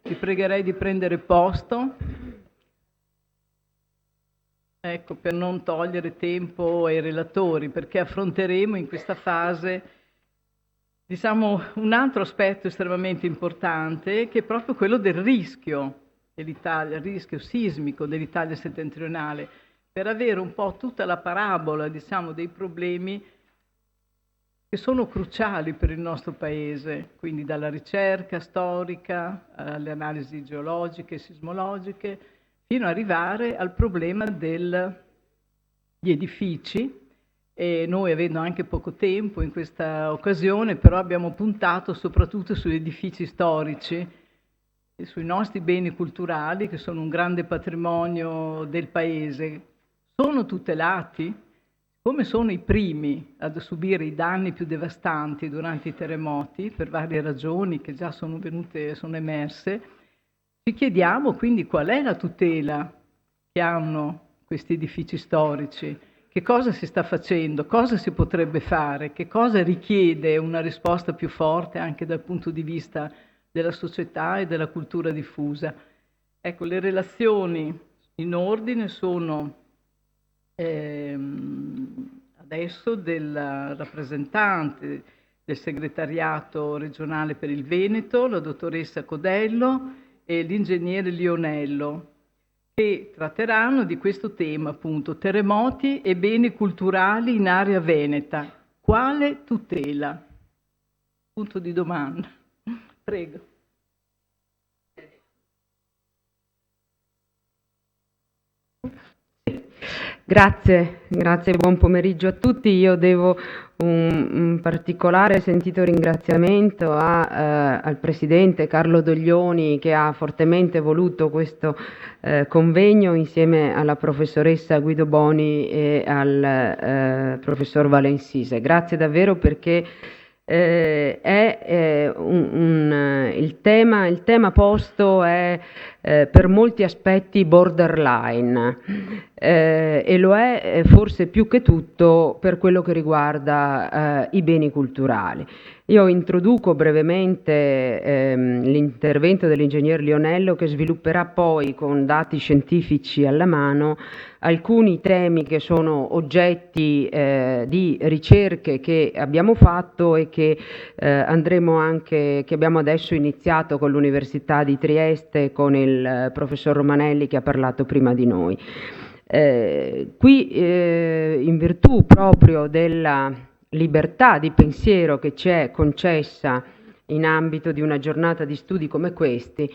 Vi pregherei di prendere posto, ecco, per non togliere tempo ai relatori, perché affronteremo in questa fase, diciamo, un altro aspetto estremamente importante, che è proprio quello del rischio dell'Italia, il rischio sismico dell'Italia settentrionale, per avere un po' tutta la parabola, diciamo, dei problemi che sono cruciali per il nostro Paese, quindi dalla ricerca storica alle analisi geologiche e sismologiche, fino ad arrivare al problema degli edifici. E noi, avendo anche poco tempo in questa occasione, però abbiamo puntato soprattutto sugli edifici storici e sui nostri beni culturali, che sono un grande patrimonio del Paese. Sono tutelati? Come sono i primi ad subire i danni più devastanti durante i terremoti, per varie ragioni che già sono emerse, ci chiediamo quindi qual è la tutela che hanno questi edifici storici, che cosa si sta facendo, cosa si potrebbe fare, che cosa richiede una risposta più forte anche dal punto di vista della società e della cultura diffusa. Ecco, le relazioni in ordine sono adesso del rappresentante del segretariato regionale per il Veneto, la dottoressa Codello e l'ingegnere Lionello, che tratteranno di questo tema, appunto, terremoti e beni culturali in area veneta. Quale tutela? Punto di domanda. Prego. Grazie, buon pomeriggio a tutti. Io devo un particolare sentito ringraziamento al Presidente Carlo Doglioni, che ha fortemente voluto questo convegno insieme alla professoressa Guido Boni e al professor Valensise. Grazie davvero, perché il tema posto è per molti aspetti borderline, e lo è forse più che tutto per quello che riguarda i beni culturali. Io introduco brevemente l'intervento dell'ingegner Lionello, che svilupperà poi con dati scientifici alla mano alcuni temi che sono oggetti di ricerche che abbiamo fatto e che abbiamo adesso iniziato con l'Università di Trieste, con il professor Romanelli, che ha parlato prima di noi. Qui, in virtù proprio della libertà di pensiero che ci è concessa in ambito di una giornata di studi come questi,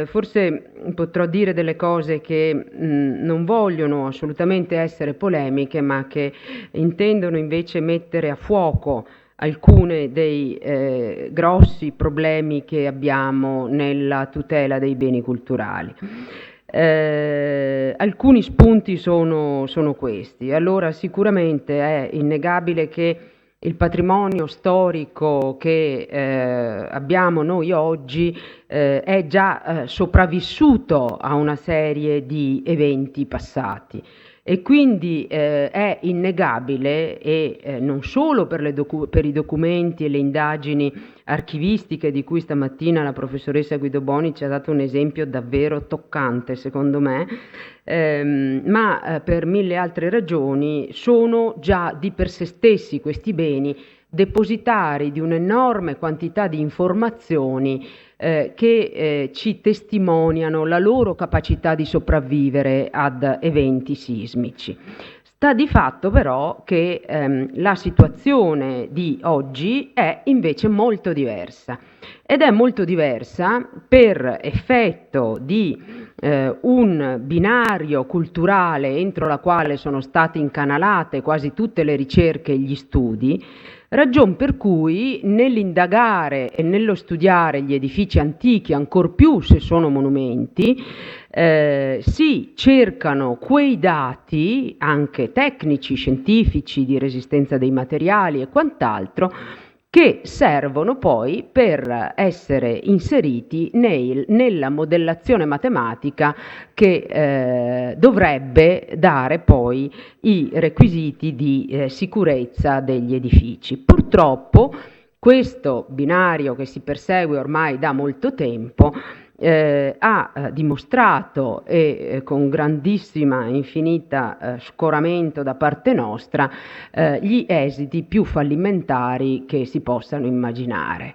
forse potrò dire delle cose che non vogliono assolutamente essere polemiche, ma che intendono invece mettere a fuoco alcuni dei grossi problemi che abbiamo nella tutela dei beni culturali. Alcuni spunti sono questi. Allora, sicuramente è innegabile che il patrimonio storico che abbiamo noi oggi è già sopravvissuto a una serie di eventi passati, e quindi è innegabile, e non solo per i documenti e le indagini archivistiche di cui stamattina la professoressa Guido Boni ci ha dato un esempio davvero toccante, secondo me, ma per mille altre ragioni sono già di per sé stessi questi beni depositari di un'enorme quantità di informazioni che ci testimoniano la loro capacità di sopravvivere ad eventi sismici. Sta di fatto però che la situazione di oggi è invece molto diversa, ed è molto diversa per effetto di un binario culturale entro la quale sono state incanalate quasi tutte le ricerche e gli studi, ragion per cui nell'indagare e nello studiare gli edifici antichi, ancor più se sono monumenti, si cercano quei dati, anche tecnici, scientifici, di resistenza dei materiali e quant'altro, che servono poi per essere inseriti nella modellazione matematica che dovrebbe dare poi i requisiti di sicurezza degli edifici. Purtroppo questo binario, che si persegue ormai da molto tempo, ha dimostrato con grandissima, infinita scoramento da parte nostra gli esiti più fallimentari che si possano immaginare.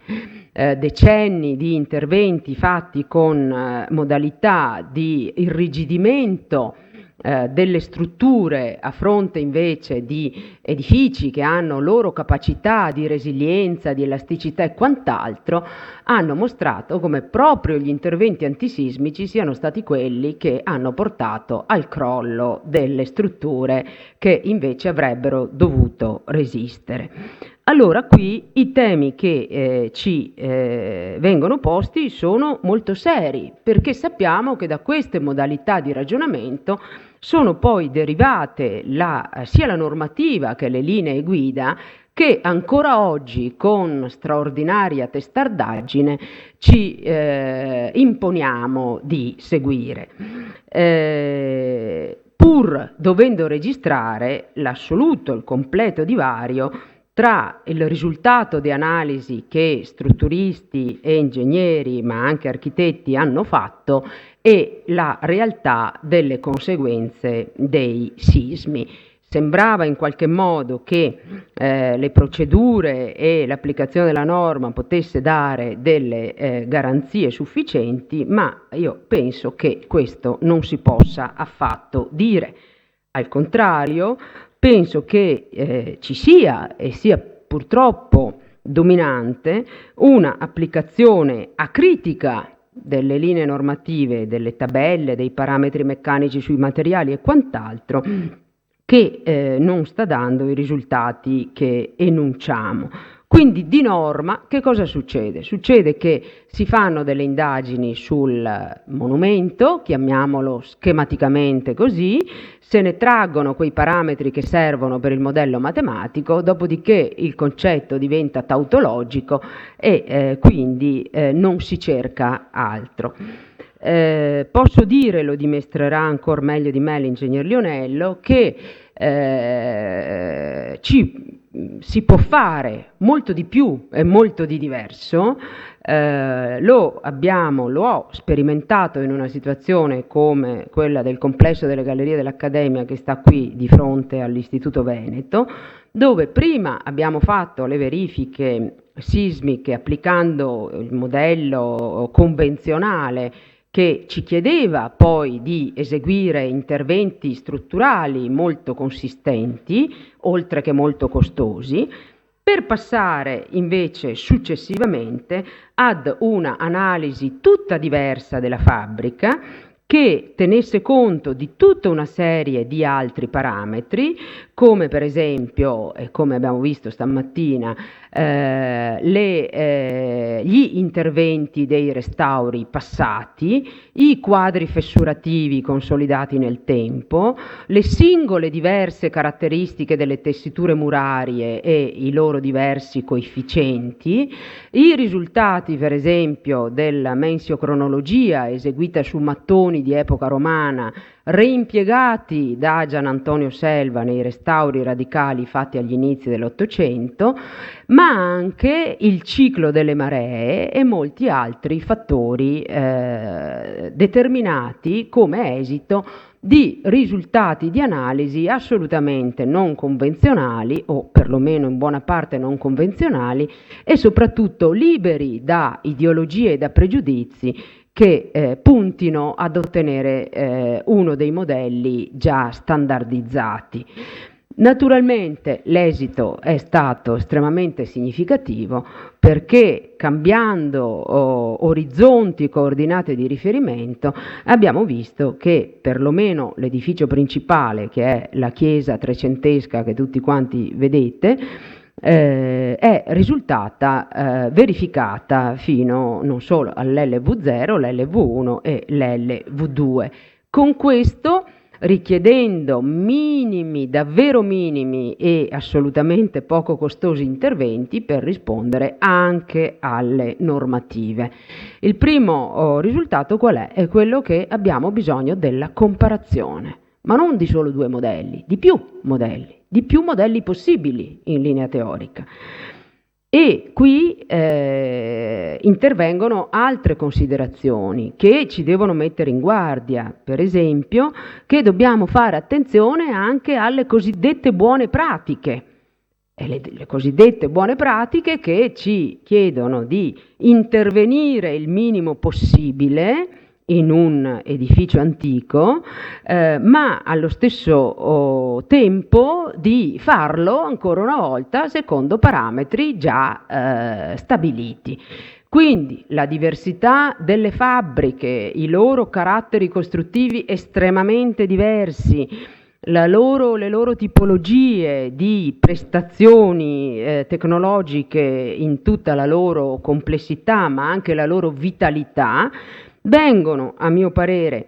Decenni di interventi fatti con modalità di irrigidimento delle strutture a fronte invece di edifici che hanno loro capacità di resilienza, di elasticità e quant'altro, hanno mostrato come proprio gli interventi antisismici siano stati quelli che hanno portato al crollo delle strutture che invece avrebbero dovuto resistere. Allora qui i temi che ci vengono posti sono molto seri, perché sappiamo che da queste modalità di ragionamento sono poi derivate sia la normativa che le linee guida che ancora oggi con straordinaria testardaggine ci imponiamo di seguire. Pur dovendo registrare l'assoluto, il completo divario tra il risultato di analisi che strutturisti e ingegneri, ma anche architetti hanno fatto, e la realtà delle conseguenze dei sismi. Sembrava in qualche modo che le procedure e l'applicazione della norma potesse dare delle garanzie sufficienti, ma io penso che questo non si possa affatto dire. Al contrario, penso che ci sia e sia purtroppo dominante una applicazione acritica delle linee normative, delle tabelle, dei parametri meccanici sui materiali e quant'altro, che non sta dando i risultati che enunciamo. Quindi di norma che cosa succede? Succede che si fanno delle indagini sul monumento, chiamiamolo schematicamente così, se ne traggono quei parametri che servono per il modello matematico, dopodiché il concetto diventa tautologico e quindi non si cerca altro. Posso dire, lo dimostrerà ancora meglio di me l'ingegner Lionello, che si può fare molto di più e molto di diverso. Lo ho sperimentato in una situazione come quella del complesso delle gallerie dell'Accademia che sta qui di fronte all'Istituto Veneto, dove prima abbiamo fatto le verifiche sismiche applicando il modello convenzionale che ci chiedeva poi di eseguire interventi strutturali molto consistenti, oltre che molto costosi, per passare invece successivamente ad una analisi tutta diversa della fabbrica che tenesse conto di tutta una serie di altri parametri, come per esempio, e come abbiamo visto stamattina, gli interventi dei restauri passati, i quadri fessurativi consolidati nel tempo, le singole diverse caratteristiche delle tessiture murarie e i loro diversi coefficienti, i risultati per esempio della mensiocronologia eseguita su mattoni di epoca romana reimpiegati da Gian Antonio Selva nei restauri radicali fatti agli inizi dell'Ottocento, ma anche il ciclo delle maree e molti altri fattori determinati come esito di risultati di analisi assolutamente non convenzionali, o perlomeno in buona parte non convenzionali, e soprattutto liberi da ideologie e da pregiudizi che puntino ad ottenere uno dei modelli già standardizzati. Naturalmente l'esito è stato estremamente significativo perché cambiando orizzonti e coordinate di riferimento abbiamo visto che perlomeno l'edificio principale, che è la chiesa trecentesca che tutti quanti vedete, è risultata verificata fino non solo all'LV0, l'LV1 e l'LV2. Con questo, richiedendo minimi, davvero minimi e assolutamente poco costosi interventi per rispondere anche alle normative. Il primo risultato qual è? È quello che abbiamo bisogno della comparazione, ma non di solo due modelli, di più modelli possibili in linea teorica. E qui intervengono altre considerazioni che ci devono mettere in guardia, per esempio che dobbiamo fare attenzione anche alle cosiddette buone pratiche. E le cosiddette buone pratiche che ci chiedono di intervenire il minimo possibile in un edificio antico, ma allo stesso tempo di farlo ancora una volta secondo parametri già stabiliti. Quindi la diversità delle fabbriche, i loro caratteri costruttivi estremamente diversi, le loro tipologie di prestazioni tecnologiche in tutta la loro complessità, ma anche la loro vitalità, vengono, a mio parere,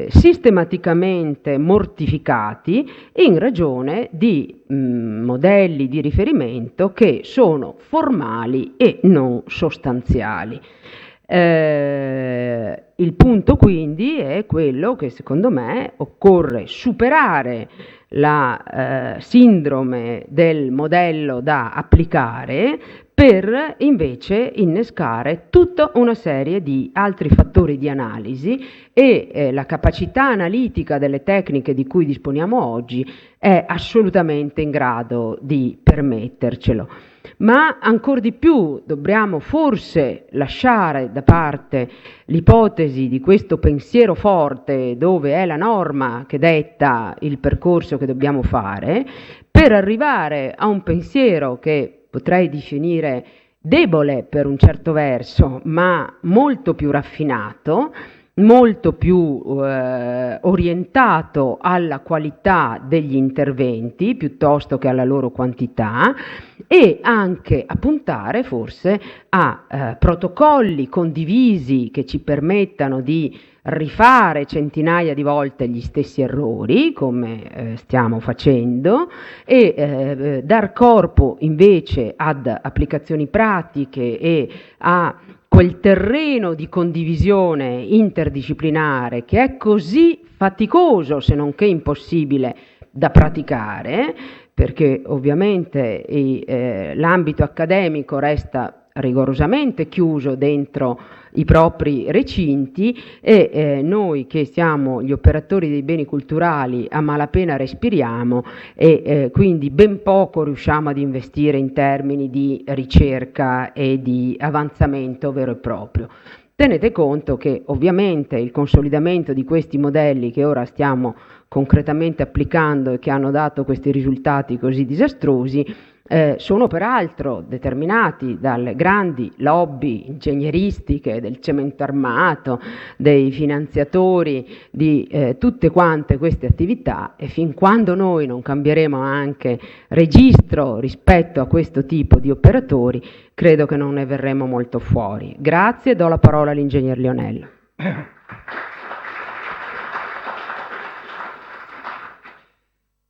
sistematicamente mortificati in ragione di modelli di riferimento che sono formali e non sostanziali. Il punto quindi è quello che secondo me occorre superare la sindrome del modello da applicare per invece innescare tutta una serie di altri fattori di analisi e la capacità analitica delle tecniche di cui disponiamo oggi è assolutamente in grado di permettercelo. Ma ancor di più dobbiamo forse lasciare da parte l'ipotesi di questo pensiero forte dove è la norma che detta il percorso che dobbiamo fare per arrivare a un pensiero che potrei definire debole per un certo verso, ma molto più raffinato, molto più orientato alla qualità degli interventi piuttosto che alla loro quantità e anche a puntare forse a protocolli condivisi che ci permettano di rifare centinaia di volte gli stessi errori, come stiamo facendo, e dar corpo invece ad applicazioni pratiche e a quel terreno di condivisione interdisciplinare che è così faticoso, se non che impossibile, da praticare, perché ovviamente l'ambito accademico resta rigorosamente chiuso dentro i propri recinti e noi che siamo gli operatori dei beni culturali a malapena respiriamo e quindi ben poco riusciamo ad investire in termini di ricerca e di avanzamento vero e proprio. Tenete conto che ovviamente il consolidamento di questi modelli che ora stiamo concretamente applicando e che hanno dato questi risultati così disastrosi sono peraltro determinati dalle grandi lobby ingegneristiche del cemento armato, dei finanziatori di tutte quante queste attività e fin quando noi non cambieremo anche registro rispetto a questo tipo di operatori, credo che non ne verremo molto fuori. Grazie, do la parola all'ingegner Lionello.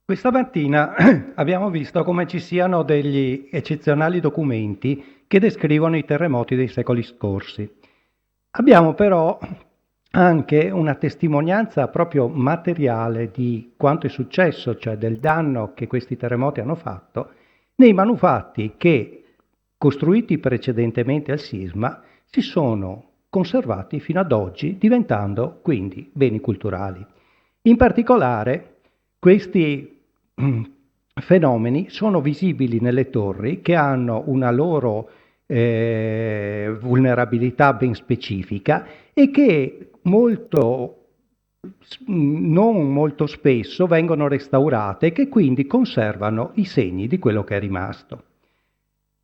Questa mattina abbiamo visto come ci siano degli eccezionali documenti che descrivono i terremoti dei secoli scorsi. Abbiamo però anche una testimonianza proprio materiale di quanto è successo, cioè del danno che questi terremoti hanno fatto, nei manufatti che, costruiti precedentemente al sisma, si sono conservati fino ad oggi, diventando quindi beni culturali. In particolare, questi fenomeni sono visibili nelle torri che hanno una loro vulnerabilità ben specifica e che non molto spesso vengono restaurate e che quindi conservano i segni di quello che è rimasto.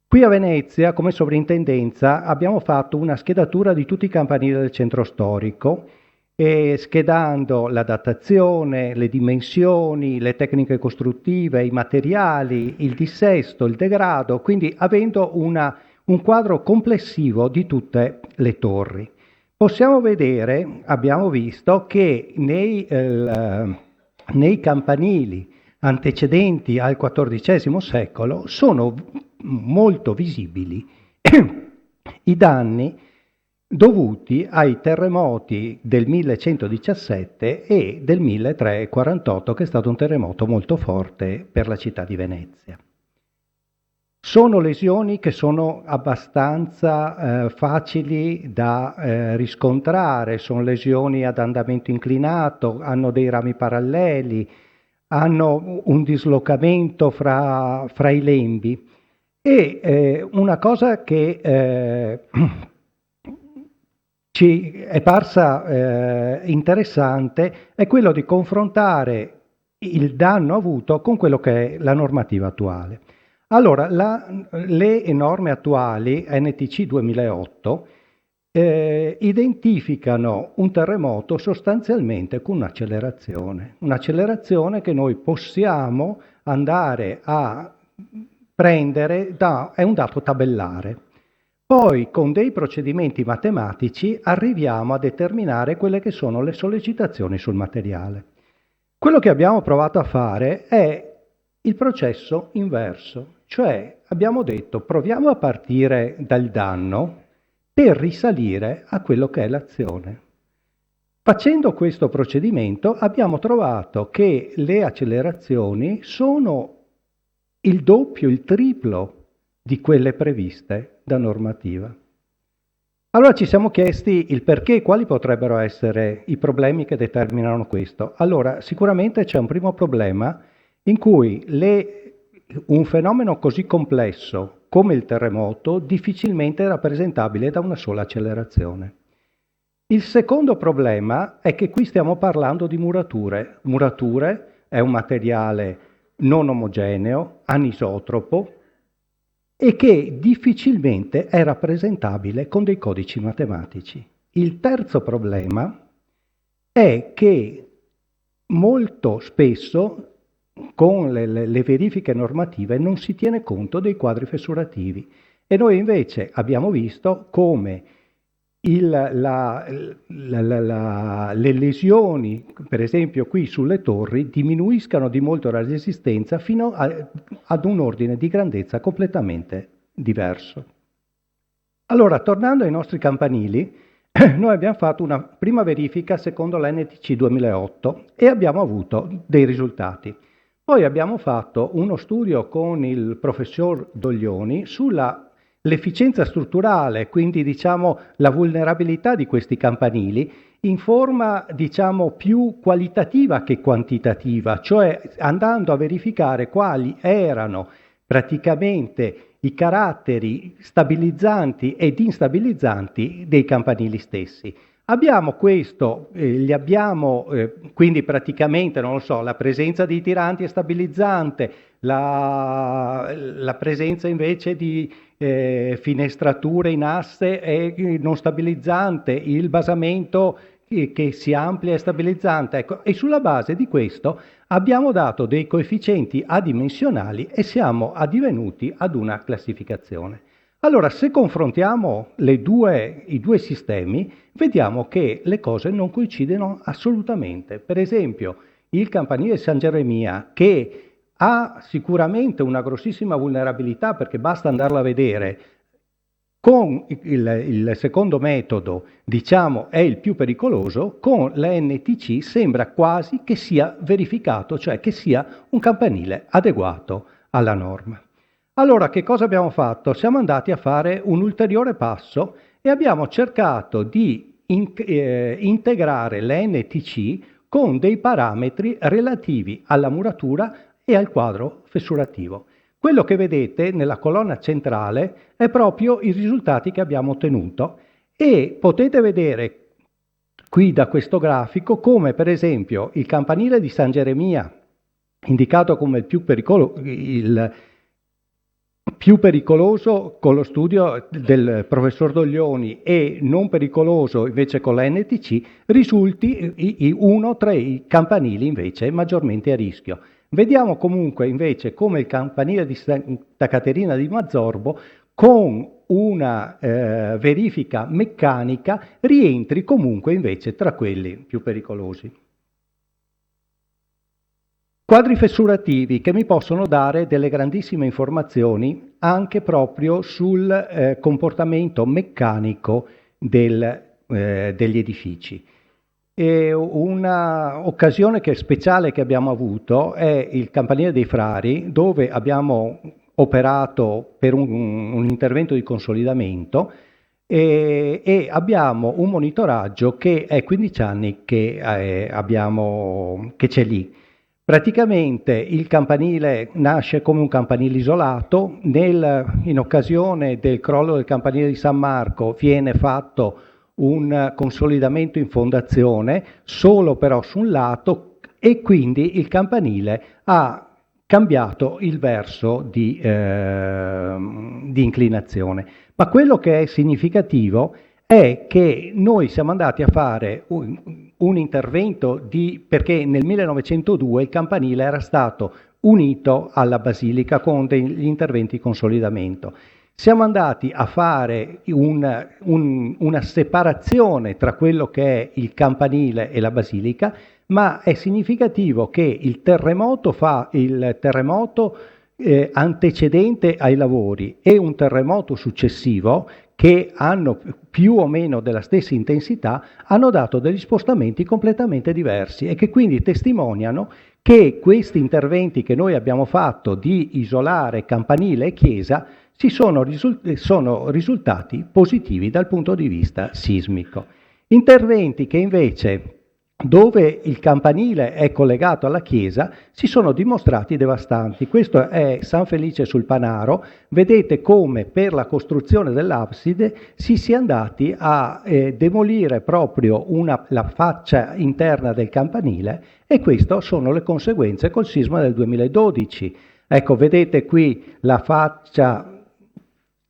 Qui a Venezia, come sovrintendenza, abbiamo fatto una schedatura di tutti i campanili del centro storico, schedando la datazione, le dimensioni, le tecniche costruttive, i materiali, il dissesto, il degrado, quindi avendo un quadro complessivo di tutte le torri. Possiamo vedere, abbiamo visto, che nei campanili antecedenti al XIV secolo sono molto visibili i danni dovuti ai terremoti del 1117 e del 1348, che è stato un terremoto molto forte per la città di Venezia. Sono lesioni che sono abbastanza facili da riscontrare, sono lesioni ad andamento inclinato, hanno dei rami paralleli, hanno un dislocamento fra i lembi e una cosa che ci è parsa interessante è quello di confrontare il danno avuto con quello che è la normativa attuale. Allora, le norme attuali, NTC 2008, identificano un terremoto sostanzialmente con un'accelerazione che noi possiamo andare a prendere è un dato tabellare. Poi con dei procedimenti matematici arriviamo a determinare quelle che sono le sollecitazioni sul materiale. Quello che abbiamo provato a fare è il processo inverso, cioè abbiamo detto proviamo a partire dal danno per risalire a quello che è l'azione. Facendo questo procedimento abbiamo trovato che le accelerazioni sono il doppio, il triplo di quelle previste da normativa. Allora ci siamo chiesti il perché, quali potrebbero essere i problemi che determinano questo. Allora, sicuramente c'è un primo problema in cui un fenomeno così complesso come il terremoto difficilmente è rappresentabile da una sola accelerazione. Il secondo problema è che qui stiamo parlando di murature. Murature è un materiale non omogeneo, anisotropo, e che difficilmente è rappresentabile con dei codici matematici. Il terzo problema è che molto spesso con le verifiche normative non si tiene conto dei quadri fessurativi e noi invece abbiamo visto come le lesioni, per esempio qui sulle torri, diminuiscano di molto la resistenza fino ad un ordine di grandezza completamente diverso. Allora, tornando ai nostri campanili, noi abbiamo fatto una prima verifica secondo l'NTC 2008 e abbiamo avuto dei risultati. Poi abbiamo fatto uno studio con il professor Doglioni sull'efficienza strutturale, quindi diciamo la vulnerabilità di questi campanili in forma diciamo più qualitativa che quantitativa, cioè andando a verificare quali erano praticamente i caratteri stabilizzanti ed instabilizzanti dei campanili stessi. Abbiamo questo, quindi praticamente, non lo so, la presenza di tiranti e stabilizzante, la presenza invece di finestrature in asse e non stabilizzante, il basamento che si amplia e stabilizzante. Ecco, e sulla base di questo abbiamo dato dei coefficienti adimensionali e siamo addivenuti ad una classificazione. Allora, se confrontiamo i due sistemi, vediamo che le cose non coincidono assolutamente. Per esempio, il campanile San Geremia, che ha sicuramente una grossissima vulnerabilità, perché basta andarlo a vedere, con il secondo metodo, diciamo, è il più pericoloso, con la NTC sembra quasi che sia verificato, cioè che sia un campanile adeguato alla norma. Allora, che cosa abbiamo fatto? Siamo andati a fare un ulteriore passo e abbiamo cercato di integrare l'NTC con dei parametri relativi alla muratura e al quadro fessurativo. Quello che vedete nella colonna centrale è proprio i risultati che abbiamo ottenuto e potete vedere qui da questo grafico come per esempio il campanile di San Geremia, indicato come il più pericoloso con lo studio del professor Doglioni e non pericoloso invece con la NTC, risulti uno tra i campanili invece maggiormente a rischio. Vediamo comunque invece come il campanile di Santa Caterina di Mazzorbo con una verifica meccanica rientri comunque invece tra quelli più pericolosi. Quadri fessurativi che mi possono dare delle grandissime informazioni anche proprio sul comportamento meccanico degli edifici. E una occasione speciale che abbiamo avuto è il campanile dei Frari, dove abbiamo operato per un intervento di consolidamento e abbiamo un monitoraggio che è 15 anni che c'è lì. Praticamente il campanile nasce come un campanile isolato, in occasione del crollo del campanile di San Marco viene fatto un consolidamento in fondazione, solo però su un lato, e quindi il campanile ha cambiato il verso di inclinazione. Ma quello che è significativo è che noi siamo andati a fare un intervento perché nel 1902 il campanile era stato unito alla basilica con degli interventi di consolidamento. Siamo andati a fare una separazione tra quello che è il campanile e la basilica, ma è significativo che il terremoto antecedente ai lavori e un terremoto successivo, che hanno più o meno della stessa intensità, hanno dato degli spostamenti completamente diversi e che quindi testimoniano che questi interventi che noi abbiamo fatto di isolare campanile e chiesa sono risultati positivi dal punto di vista sismico. Interventi che invece, dove il campanile è collegato alla chiesa, si sono dimostrati devastanti. Questo è San Felice sul Panaro. Vedete come per la costruzione dell'abside si sia andati a demolire proprio la faccia interna del campanile, e queste sono le conseguenze col sisma del 2012. Ecco, vedete qui la faccia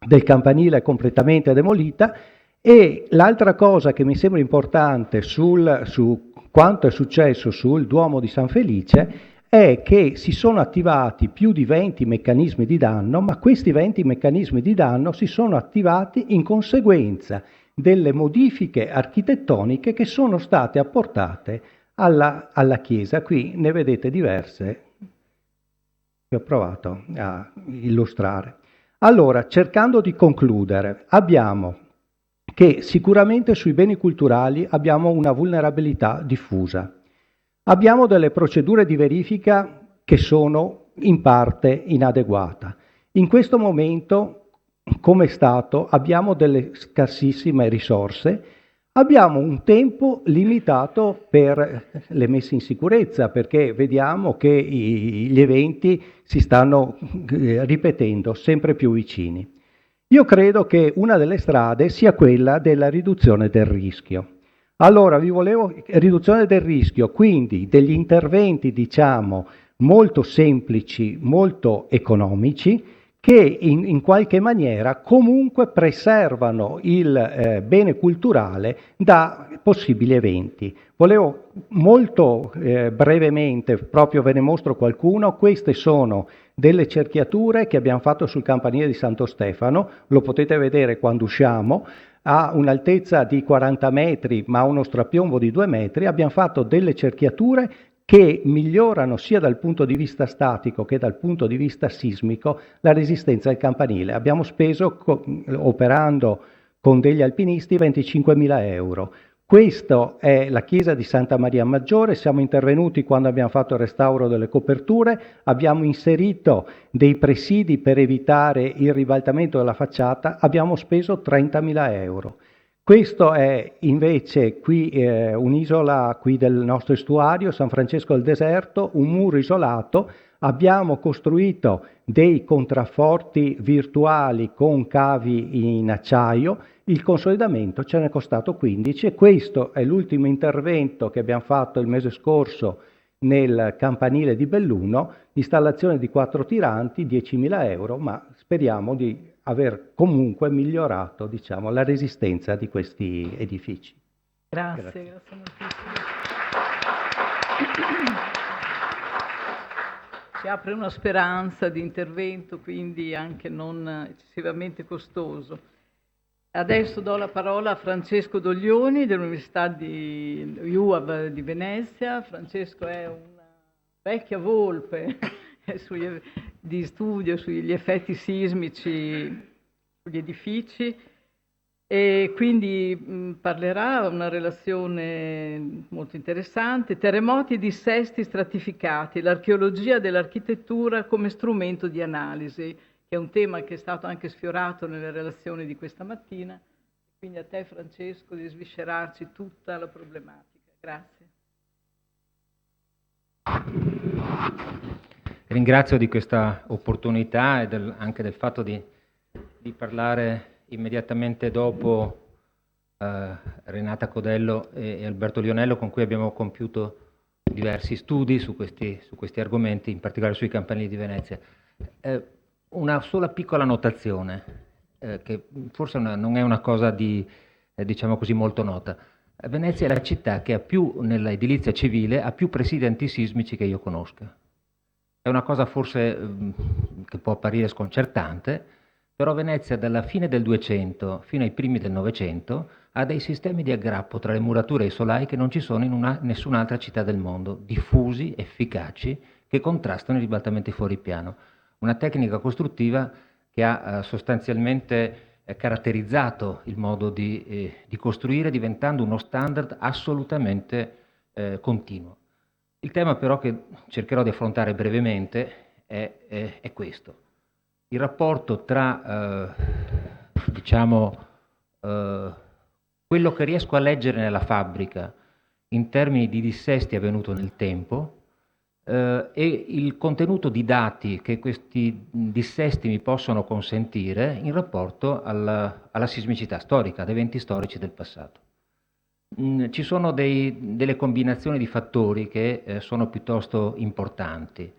del campanile completamente demolita. E l'altra cosa che mi sembra importante su quanto è successo sul Duomo di San Felice è che si sono attivati più di 20 meccanismi di danno, ma questi 20 meccanismi di danno si sono attivati in conseguenza delle modifiche architettoniche che sono state apportate alla chiesa. Qui ne vedete diverse che ho provato a illustrare. Allora, cercando di concludere, abbiamo che sicuramente sui beni culturali abbiamo una vulnerabilità diffusa. Abbiamo delle procedure di verifica che sono in parte inadeguate. In questo momento, come Stato, abbiamo delle scarsissime risorse, abbiamo un tempo limitato per le messe in sicurezza, perché vediamo che gli eventi si stanno ripetendo sempre più vicini. Io credo che una delle strade sia quella della riduzione del rischio. Allora, riduzione del rischio, quindi degli interventi, diciamo, molto semplici, molto economici, che in qualche maniera comunque preservano il bene culturale da possibili eventi. Volevo molto brevemente, proprio ve ne mostro qualcuno. Queste sono delle cerchiature che abbiamo fatto sul campanile di Santo Stefano, lo potete vedere quando usciamo, ha un'altezza di 40 metri ma uno strapiombo di 2 metri. Abbiamo fatto delle cerchiature che migliorano sia dal punto di vista statico che dal punto di vista sismico la resistenza del campanile. Abbiamo speso, operando con degli alpinisti, 25.000 euro. Questa è la chiesa di Santa Maria Maggiore. Siamo intervenuti quando abbiamo fatto il restauro delle coperture, abbiamo inserito dei presidi per evitare il ribaltamento della facciata, abbiamo speso 30.000 euro. Questo è invece qui un'isola qui del nostro estuario, San Francesco del Deserto, un muro isolato. Abbiamo costruito dei contrafforti virtuali con cavi in acciaio. Il consolidamento ce n'è costato 15 e questo è l'ultimo intervento che abbiamo fatto il mese scorso nel campanile di Belluno, installazione di 4 tiranti, 10.000 euro, ma speriamo di aver comunque migliorato, diciamo, la resistenza di questi edifici. Grazie moltissimo. Si apre una speranza di intervento, quindi anche non eccessivamente costoso. Adesso do la parola a Francesco Doglioni dell'Università di UAV di Venezia. Francesco è una vecchia volpe di studio sugli effetti sismici sugli edifici e quindi parlerà una relazione molto interessante: terremoti e dissesti stratificati, l'archeologia dell'architettura come strumento di analisi. che è un tema che è stato anche sfiorato nelle relazioni di questa mattina. Quindi a te, Francesco, di sviscerarci tutta la problematica. Grazie. Ringrazio di questa opportunità e anche del fatto di parlare immediatamente dopo Renata Codello e Alberto Lionello, con cui abbiamo compiuto diversi studi su questi argomenti, in particolare sui campanili di Venezia. Una sola piccola notazione, che forse non è una cosa diciamo così, molto nota. Venezia è la città che nella edilizia civile ha più presidi antisismici che io conosca. È una cosa forse che può apparire sconcertante, però Venezia dalla fine del 200 fino ai primi del 900 ha dei sistemi di aggrappo tra le murature e i solai che non ci sono in nessun'altra città del mondo, diffusi, efficaci, che contrastano i ribaltamenti fuori piano. Una tecnica costruttiva che ha sostanzialmente caratterizzato il modo di costruire, diventando uno standard assolutamente continuo. Il tema però che cercherò di affrontare brevemente è questo. Il rapporto tra, diciamo, quello che riesco a leggere nella fabbrica in termini di dissesti avvenuto nel tempo e il contenuto di dati che questi dissesti mi possono consentire in rapporto alla sismicità storica, ad eventi storici del passato. Ci sono delle combinazioni di fattori che sono piuttosto importanti.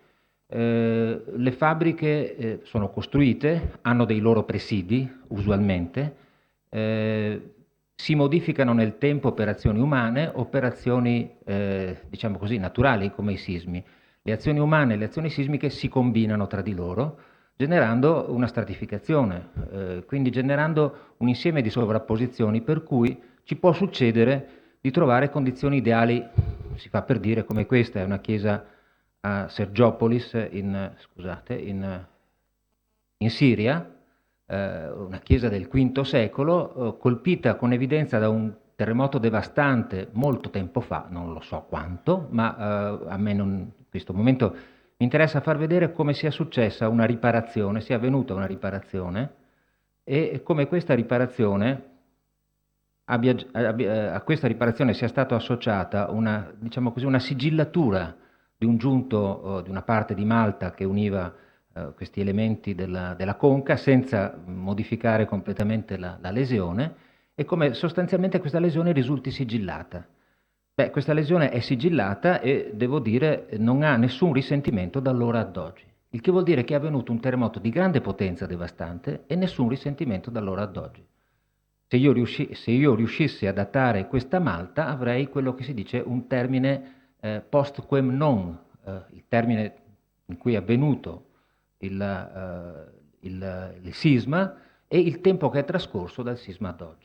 Le fabbriche sono costruite, hanno dei loro presidi, usualmente, si modificano nel tempo per azioni umane, operazioni, diciamo così, naturali come i sismi. Le azioni umane e le azioni sismiche si combinano tra di loro, generando una stratificazione, quindi generando un insieme di sovrapposizioni per cui ci può succedere di trovare condizioni ideali, si fa per dire, come questa è una chiesa a Sergiopolis in Siria, una chiesa del V secolo, colpita con evidenza da un terremoto devastante molto tempo fa, non lo so quanto, ma a me in questo momento mi interessa far vedere come sia successa una riparazione, sia avvenuta una riparazione e come questa riparazione a questa riparazione sia stata associata una, diciamo così, una sigillatura di un giunto di una parte di Malta che univa questi elementi della conca senza modificare completamente la lesione e come sostanzialmente questa lesione risulti sigillata. Beh, questa lesione è sigillata e, devo dire, non ha nessun risentimento da allora ad oggi, il che vuol dire che è avvenuto un terremoto di grande potenza devastante e nessun risentimento da allora ad oggi. Se io riuscissi a datare questa Malta avrei quello che si dice un termine post quem non, il termine in cui è avvenuto il sisma e il tempo che è trascorso dal sisma ad oggi.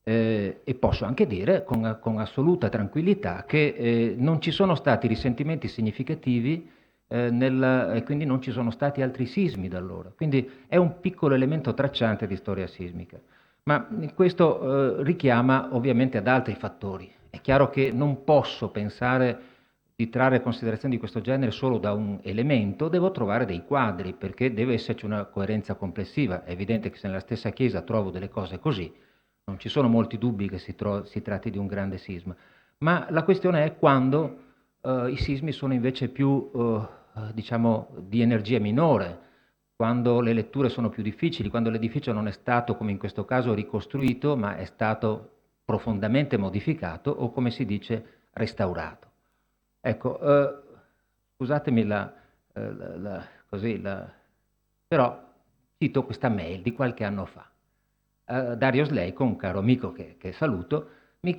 E posso anche dire con assoluta tranquillità che non ci sono stati risentimenti significativi e quindi non ci sono stati altri sismi da allora. Quindi è un piccolo elemento tracciante di storia sismica. Ma questo richiama ovviamente ad altri fattori. È chiaro che non posso pensare di trarre considerazioni di questo genere solo da un elemento, devo trovare dei quadri, perché deve esserci una coerenza complessiva. È evidente che se nella stessa chiesa trovo delle cose così, non ci sono molti dubbi che si tratti di un grande sisma. Ma la questione è quando i sismi sono invece più, diciamo, di energia minore, quando le letture sono più difficili, quando l'edificio non è stato, come in questo caso, ricostruito, ma è stato profondamente modificato o, come si dice, restaurato. Ecco, scusatemi però cito questa mail di qualche anno fa. Dario Sleico, un caro amico che saluto, mi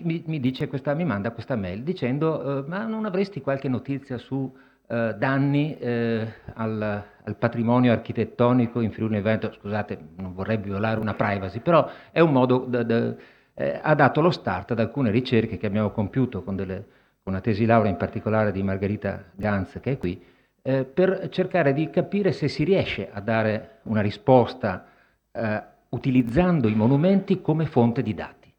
manda questa mail dicendo ma non avresti qualche notizia su danni al patrimonio architettonico in Friuli Veneto? Scusate, non vorrei violare una privacy, però è un modo, ha dato lo start ad alcune ricerche che abbiamo compiuto con una tesi laurea in particolare di Margherita Ganz, che è qui, per cercare di capire se si riesce a dare una risposta utilizzando i monumenti come fonte di dati,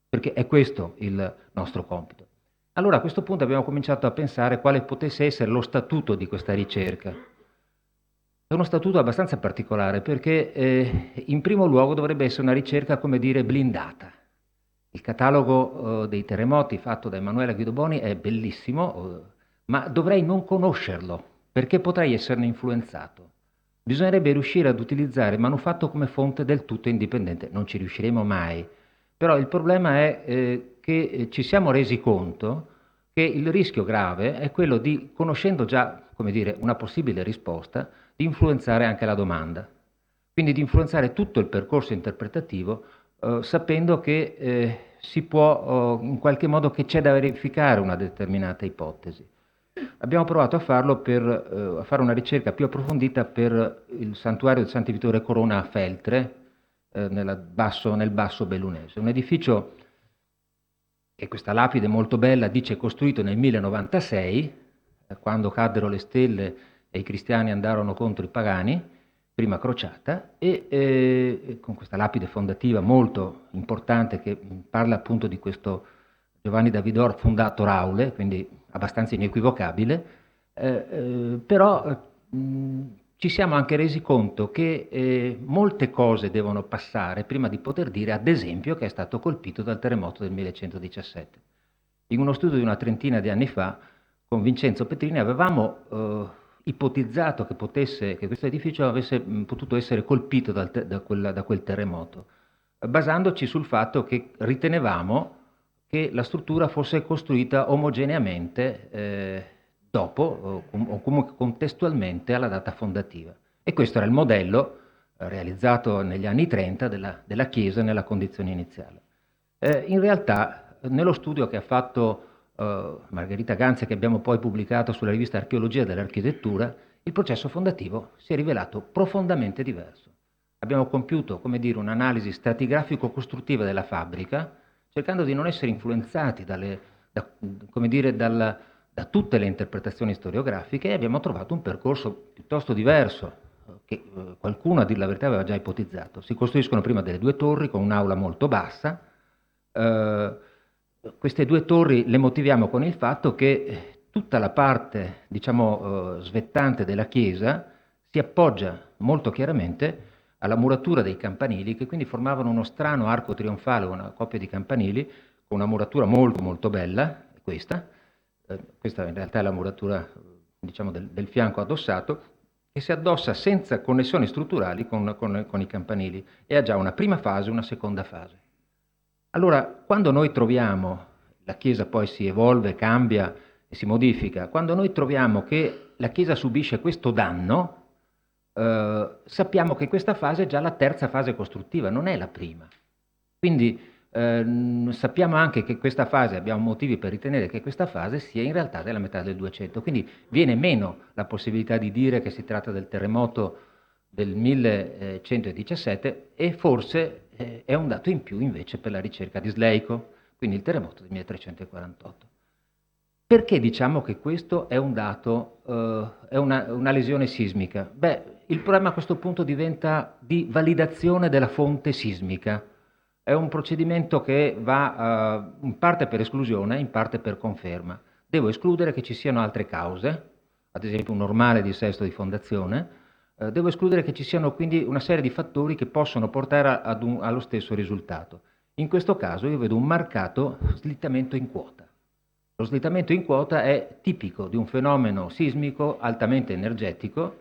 perché è questo il nostro compito. Allora a questo punto abbiamo cominciato a pensare quale potesse essere lo statuto di questa ricerca. È uno statuto abbastanza particolare perché in primo luogo dovrebbe essere una ricerca, come dire, blindata. Il catalogo dei terremoti fatto da Emanuela Guidoboni è bellissimo, ma dovrei non conoscerlo perché potrei esserne influenzato. Bisognerebbe riuscire ad utilizzare il manufatto come fonte del tutto indipendente. Non ci riusciremo mai, però il problema è che ci siamo resi conto che il rischio grave è quello di, conoscendo già, come dire, una possibile risposta, di influenzare anche la domanda. Quindi di influenzare tutto il percorso interpretativo sapendo che si può, in qualche modo, che c'è da verificare una determinata ipotesi. Abbiamo provato a farlo a fare una ricerca più approfondita per il santuario di Sant'Ivittorio Corona a Feltre, nel basso bellunese. Un edificio che questa lapide molto bella dice costruito nel 1096, quando caddero le stelle e i cristiani andarono contro i pagani, prima crociata, e con questa lapide fondativa molto importante che parla appunto di questo Giovanni da Vidor fondato Raule, quindi abbastanza inequivocabile, però ci siamo anche resi conto che molte cose devono passare prima di poter dire, ad esempio, che è stato colpito dal terremoto del 1117. In uno studio di una trentina di anni fa, con Vincenzo Petrini, avevamo ipotizzato che questo edificio avesse potuto essere colpito da quel terremoto, basandoci sul fatto che ritenevamo che la struttura fosse costruita omogeneamente dopo o comunque contestualmente alla data fondativa. E questo era il modello realizzato negli anni 30 della chiesa nella condizione iniziale. In realtà, nello studio che ha fatto Margherita Ganze, che abbiamo poi pubblicato sulla rivista Archeologia dell'Architettura, il processo fondativo si è rivelato profondamente diverso. Abbiamo compiuto, come dire, un'analisi stratigrafico-costruttiva della fabbrica, cercando di non essere influenzati da tutte le interpretazioni storiografiche, e abbiamo trovato un percorso piuttosto diverso, che qualcuno, a dir la verità, aveva già ipotizzato. Si costruiscono prima delle due torri con un'aula molto bassa. Queste due torri le motiviamo con il fatto che tutta la parte, diciamo, svettante della chiesa si appoggia molto chiaramente alla muratura dei campanili, che quindi formavano uno strano arco trionfale, una coppia di campanili, con una muratura molto molto bella, questa in realtà è la muratura, diciamo, del fianco addossato, che si addossa senza connessioni strutturali con i campanili e ha già una prima fase e una seconda fase. Allora, quando noi troviamo, la chiesa poi si evolve, cambia e si modifica, quando noi troviamo che la chiesa subisce questo danno, sappiamo che questa fase è già la terza fase costruttiva, non è la prima. Quindi sappiamo anche che questa fase, abbiamo motivi per ritenere che questa fase sia in realtà della metà del 200, quindi viene meno la possibilità di dire che si tratta del terremoto del 1117 e forse è un dato in più invece per la ricerca di Sleico, quindi il terremoto del 1348. Perché diciamo che questo è un dato, è una lesione sismica? Beh, il problema a questo punto diventa di validazione della fonte sismica. È un procedimento che va in parte per esclusione, in parte per conferma. Devo escludere che ci siano altre cause, ad esempio un normale dissesto di fondazione. Devo escludere che ci siano quindi una serie di fattori che possono portare allo stesso risultato. In questo caso io vedo un marcato slittamento in quota. Lo slittamento in quota è tipico di un fenomeno sismico altamente energetico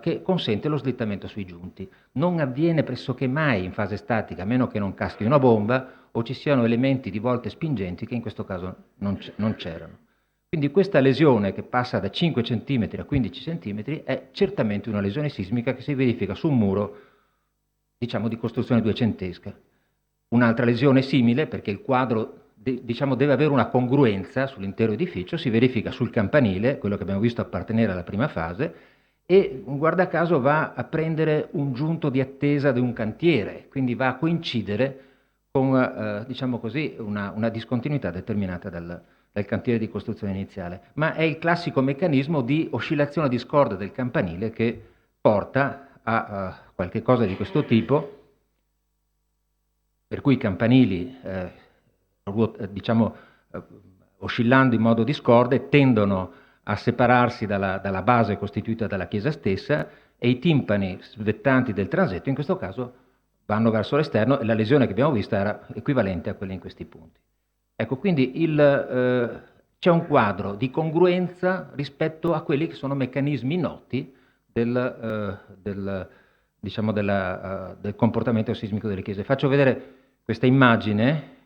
che consente lo slittamento sui giunti. Non avviene pressoché mai in fase statica, a meno che non caschi una bomba o ci siano elementi di volte spingenti che in questo caso non c'erano. Quindi questa lesione che passa da 5 cm a 15 cm è certamente una lesione sismica che si verifica su un muro, diciamo, di costruzione duecentesca. Un'altra lesione simile, perché il quadro diciamo, deve avere una congruenza sull'intero edificio, si verifica sul campanile, quello che abbiamo visto appartenere alla prima fase, e guarda caso va a prendere un giunto di attesa di un cantiere, quindi va a coincidere con diciamo così, una discontinuità determinata dal cantiere di costruzione iniziale. Ma è il classico meccanismo di oscillazione discorde del campanile che porta a qualche cosa di questo tipo, per cui i campanili, diciamo, oscillando in modo discorde, tendono a separarsi dalla base costituita dalla chiesa stessa e i timpani svettanti del transetto in questo caso vanno verso l'esterno e la lesione che abbiamo visto era equivalente a quella in questi punti. Ecco, quindi c'è un quadro di congruenza rispetto a quelli che sono meccanismi noti del comportamento sismico delle chiese. Faccio vedere questa immagine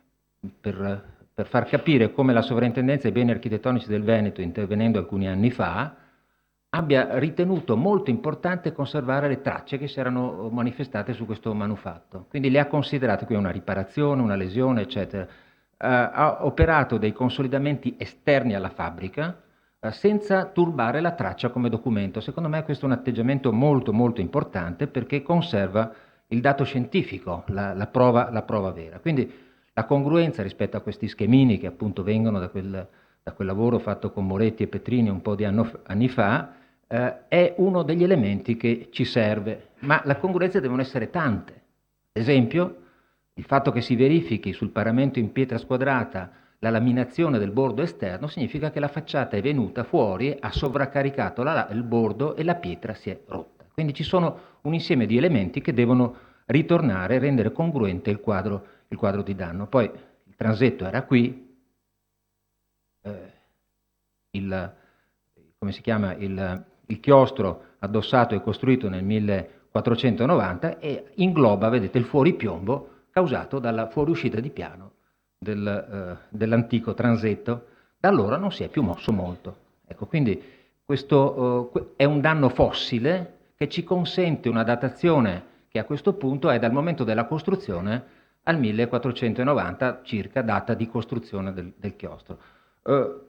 per far capire come la Sovrintendenza ai Beni Architettonici del Veneto, intervenendo alcuni anni fa, abbia ritenuto molto importante conservare le tracce che si erano manifestate su questo manufatto. Quindi le ha considerate qui una riparazione, una lesione, eccetera. Ha operato dei consolidamenti esterni alla fabbrica senza turbare la traccia come documento. Secondo me questo è un atteggiamento molto molto importante perché conserva il dato scientifico, la prova vera. Quindi la congruenza rispetto a questi schemini che appunto vengono da quel lavoro fatto con Moretti e Petrini un po' di anni fa, è uno degli elementi che ci serve, ma le congruenze devono essere tante. Ad esempio, il fatto che si verifichi sul paramento in pietra squadrata la laminazione del bordo esterno significa che la facciata è venuta fuori, ha sovraccaricato il bordo e la pietra si è rotta. Quindi ci sono un insieme di elementi che devono ritornare e rendere congruente il quadro di danno. Poi il transetto era qui, il chiostro addossato è costruito nel 1490 e ingloba, vedete, il fuoripiombo causato dalla fuoriuscita di piano dell'antico transetto. Da allora non si è più mosso molto. Ecco, quindi questo è un danno fossile che ci consente una datazione che a questo punto è dal momento della costruzione al 1490 circa, data di costruzione del chiostro.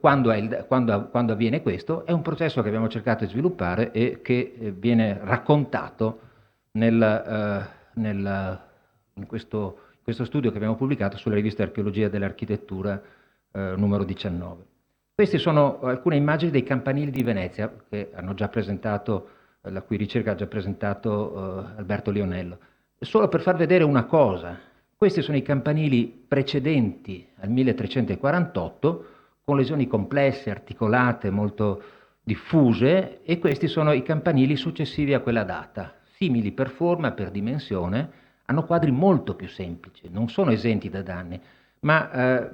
Quando avviene questo è un processo che abbiamo cercato di sviluppare e che viene raccontato in questo studio che abbiamo pubblicato sulla rivista Archeologia dell'Architettura numero 19. Queste sono alcune immagini dei campanili di Venezia che hanno già presentato, la cui ricerca ha già presentato Alberto Lionello. Solo per far vedere una cosa, questi sono i campanili precedenti al 1348, con lesioni complesse, articolate, molto diffuse, e questi sono i campanili successivi a quella data, simili per forma, per dimensione, hanno quadri molto più semplici, non sono esenti da danni, ma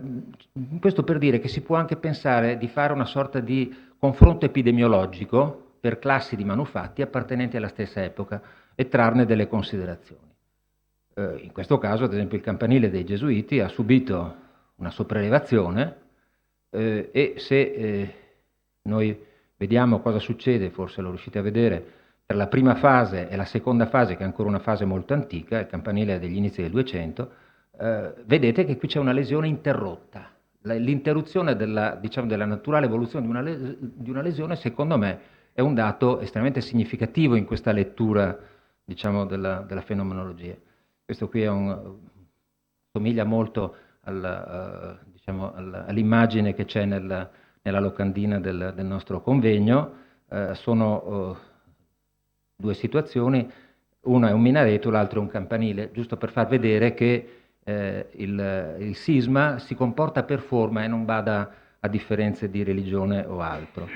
questo per dire che si può anche pensare di fare una sorta di confronto epidemiologico per classi di manufatti appartenenti alla stessa epoca e trarne delle considerazioni. In questo caso, ad esempio, il campanile dei Gesuiti ha subito una sopraelevazione e se noi vediamo cosa succede, forse lo riuscite a vedere, per la prima fase e la seconda fase, che è ancora una fase molto antica, il campanile degli inizi del 200, vedete che qui c'è una lesione interrotta. L'interruzione della naturale evoluzione di una lesione, secondo me, è un dato estremamente significativo in questa lettura, diciamo, della fenomenologia. Questo qui somiglia molto all'immagine che c'è nella locandina del nostro convegno. Sono due situazioni, una è un minareto, l'altro è un campanile, giusto per far vedere che il sisma si comporta per forma e non bada a differenze di religione o altro.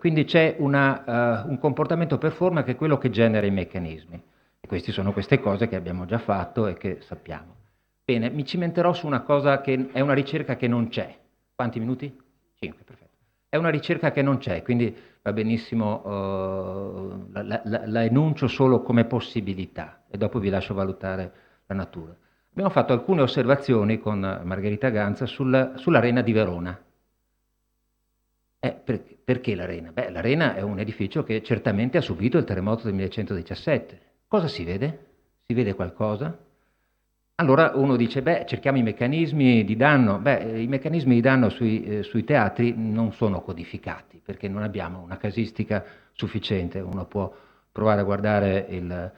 Quindi c'è un comportamento per forma che è quello che genera i meccanismi. E queste sono queste cose che abbiamo già fatto e che sappiamo. Bene, mi cimenterò su una cosa che è una ricerca che non c'è. Quanti minuti? 5, perfetto. È una ricerca che non c'è, quindi va benissimo, la enuncio solo come possibilità e dopo vi lascio valutare la natura. Abbiamo fatto alcune osservazioni con Margherita Ganza sull'Arena di Verona. Perché l'Arena? Beh, l'Arena è un edificio che certamente ha subito il terremoto del 1117. Cosa si vede? Si vede qualcosa? Allora uno dice, cerchiamo i meccanismi di danno. I meccanismi di danno sui teatri non sono codificati, perché non abbiamo una casistica sufficiente. Uno può provare a guardare il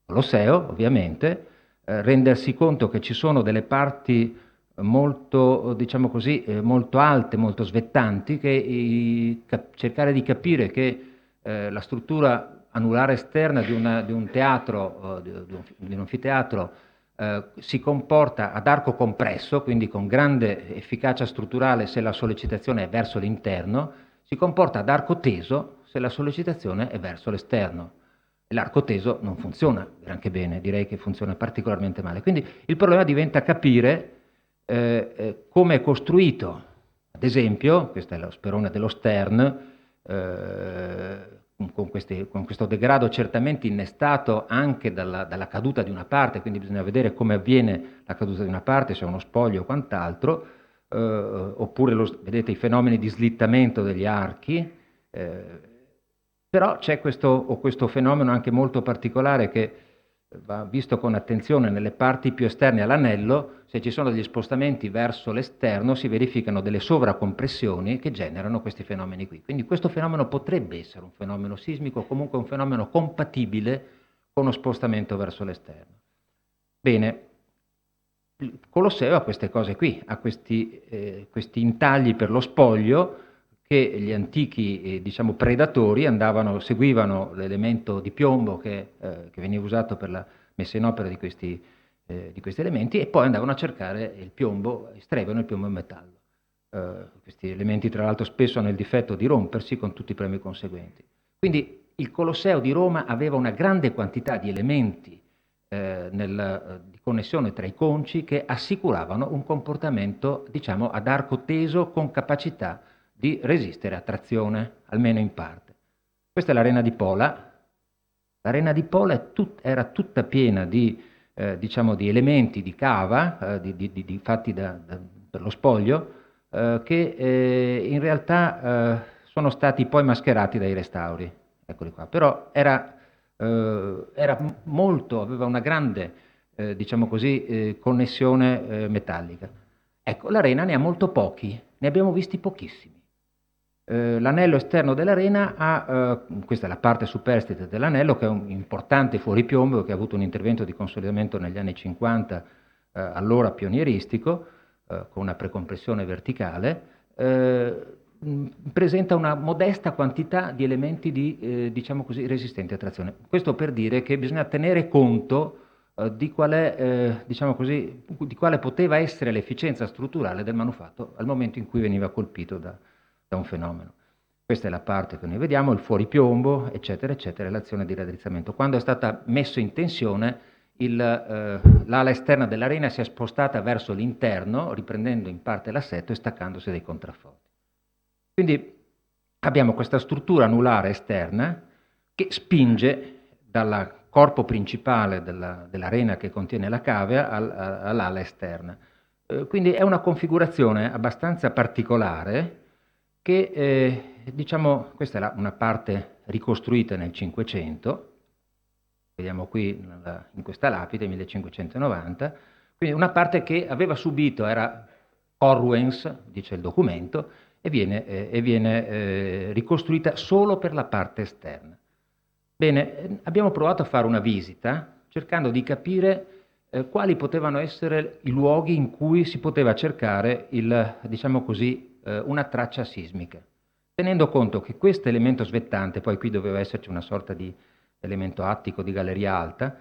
Colosseo, ovviamente, rendersi conto che ci sono delle parti molto, diciamo così, molto alte, molto svettanti, che cercare di capire che la struttura anulare esterna di un teatro, di un anfiteatro, si comporta ad arco compresso, quindi con grande efficacia strutturale se la sollecitazione è verso l'interno, si comporta ad arco teso se la sollecitazione è verso l'esterno. L'arco teso non funziona granché bene, direi che funziona particolarmente male. Quindi il problema diventa capire come è costruito. Ad esempio, questo è lo sperone dello Stern, con questo degrado certamente innestato anche dalla caduta di una parte, quindi bisogna vedere come avviene la caduta di una parte, se è uno spoglio o quant'altro, oppure vedete i fenomeni di slittamento degli archi, però c'è questo fenomeno anche molto particolare che va visto con attenzione nelle parti più esterne all'anello. Se ci sono degli spostamenti verso l'esterno si verificano delle sovracompressioni che generano questi fenomeni qui. Quindi questo fenomeno potrebbe essere un fenomeno sismico o comunque un fenomeno compatibile con uno spostamento verso l'esterno. Bene, il Colosseo ha queste cose qui, ha questi intagli per lo spoglio che gli antichi diciamo predatori seguivano l'elemento di piombo che veniva usato per la messa in opera di questi elementi e poi andavano a cercare il piombo, estraevano il piombo in metallo. Questi elementi tra l'altro spesso hanno il difetto di rompersi con tutti i problemi conseguenti. Quindi il Colosseo di Roma aveva una grande quantità di elementi di connessione tra i conci che assicuravano un comportamento diciamo ad arco teso con capacità di resistere a trazione, almeno in parte. Questa è l'arena di Pola. L'arena di Pola era tutta piena di elementi di cava, fatti per lo spoglio, che in realtà sono stati poi mascherati dai restauri. Eccoli qua. Però aveva una grande, connessione metallica. Ecco, l'arena ne ha molto pochi, ne abbiamo visti pochissimi. L'anello esterno dell'arena ha, questa è la parte superstite dell'anello, che è un importante fuoripiombo che ha avuto un intervento di consolidamento negli anni 50, allora pionieristico, con una precompressione verticale, presenta una modesta quantità di elementi resistenti a trazione. Questo per dire che bisogna tenere conto di quale poteva essere l'efficienza strutturale del manufatto al momento in cui veniva colpito da un fenomeno. Questa è la parte che noi vediamo, il fuoripiombo, eccetera, eccetera, l'azione di raddrizzamento. Quando è stata messa in tensione, l'ala esterna dell'arena si è spostata verso l'interno, riprendendo in parte l'assetto e staccandosi dai contrafforti. Quindi abbiamo questa struttura anulare esterna che spinge dal corpo principale dell'arena che contiene la cavea all'ala esterna. Quindi è una configurazione abbastanza particolare che, questa è una parte ricostruita nel 500, vediamo qui in questa lapide, 1590, quindi una parte che aveva subito, era Corwens, dice il documento, e viene ricostruita solo per la parte esterna. Bene, abbiamo provato a fare una visita cercando di capire quali potevano essere i luoghi in cui si poteva cercare una traccia sismica, tenendo conto che questo elemento svettante, poi qui doveva esserci una sorta di elemento attico di galleria alta,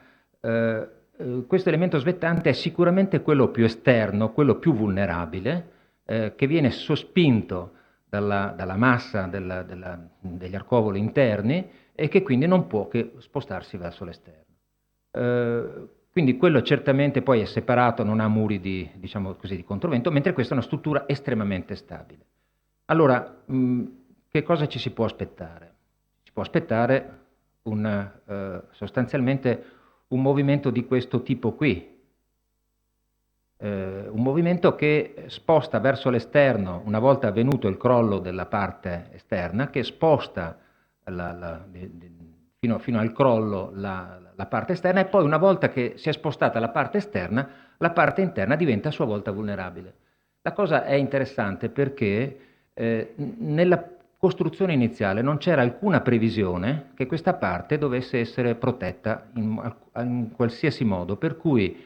questo elemento svettante è sicuramente quello più esterno, quello più vulnerabile, che viene sospinto dalla massa degli arcovoli interni e che quindi non può che spostarsi verso l'esterno. Quindi quello certamente poi è separato, non ha muri di controvento, mentre questa è una struttura estremamente stabile. Allora, che cosa ci si può aspettare? Si può aspettare sostanzialmente un movimento di questo tipo qui, un movimento che sposta verso l'esterno, una volta avvenuto il crollo della parte esterna, che sposta fino al crollo la parte esterna, e poi una volta che si è spostata la parte esterna, la parte interna diventa a sua volta vulnerabile. La cosa è interessante perché nella costruzione iniziale non c'era alcuna previsione che questa parte dovesse essere protetta in qualsiasi modo, per cui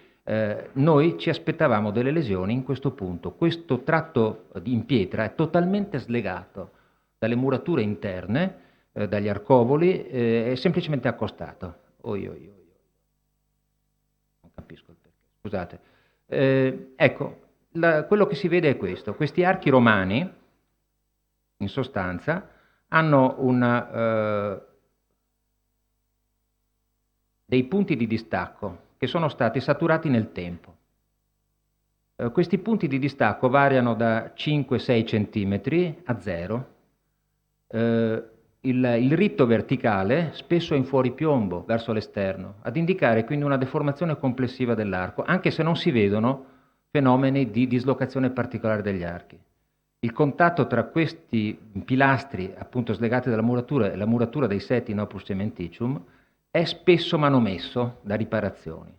noi ci aspettavamo delle lesioni in questo punto. Questo tratto in pietra è totalmente slegato dalle murature interne, dagli arcovoli, è semplicemente accostato. Non capisco il perché, scusate. Ecco, quello che si vede è questo. Questi archi romani, in sostanza, hanno dei punti di distacco che sono stati saturati nel tempo. Questi punti di distacco variano da 5-6 cm a 0. Il ritto verticale spesso è in fuoripiombo verso l'esterno, ad indicare quindi una deformazione complessiva dell'arco, anche se non si vedono fenomeni di dislocazione particolare degli archi. Il contatto tra questi pilastri, appunto slegati dalla muratura, e la muratura dei seti in opus cementitium è spesso manomesso da riparazioni.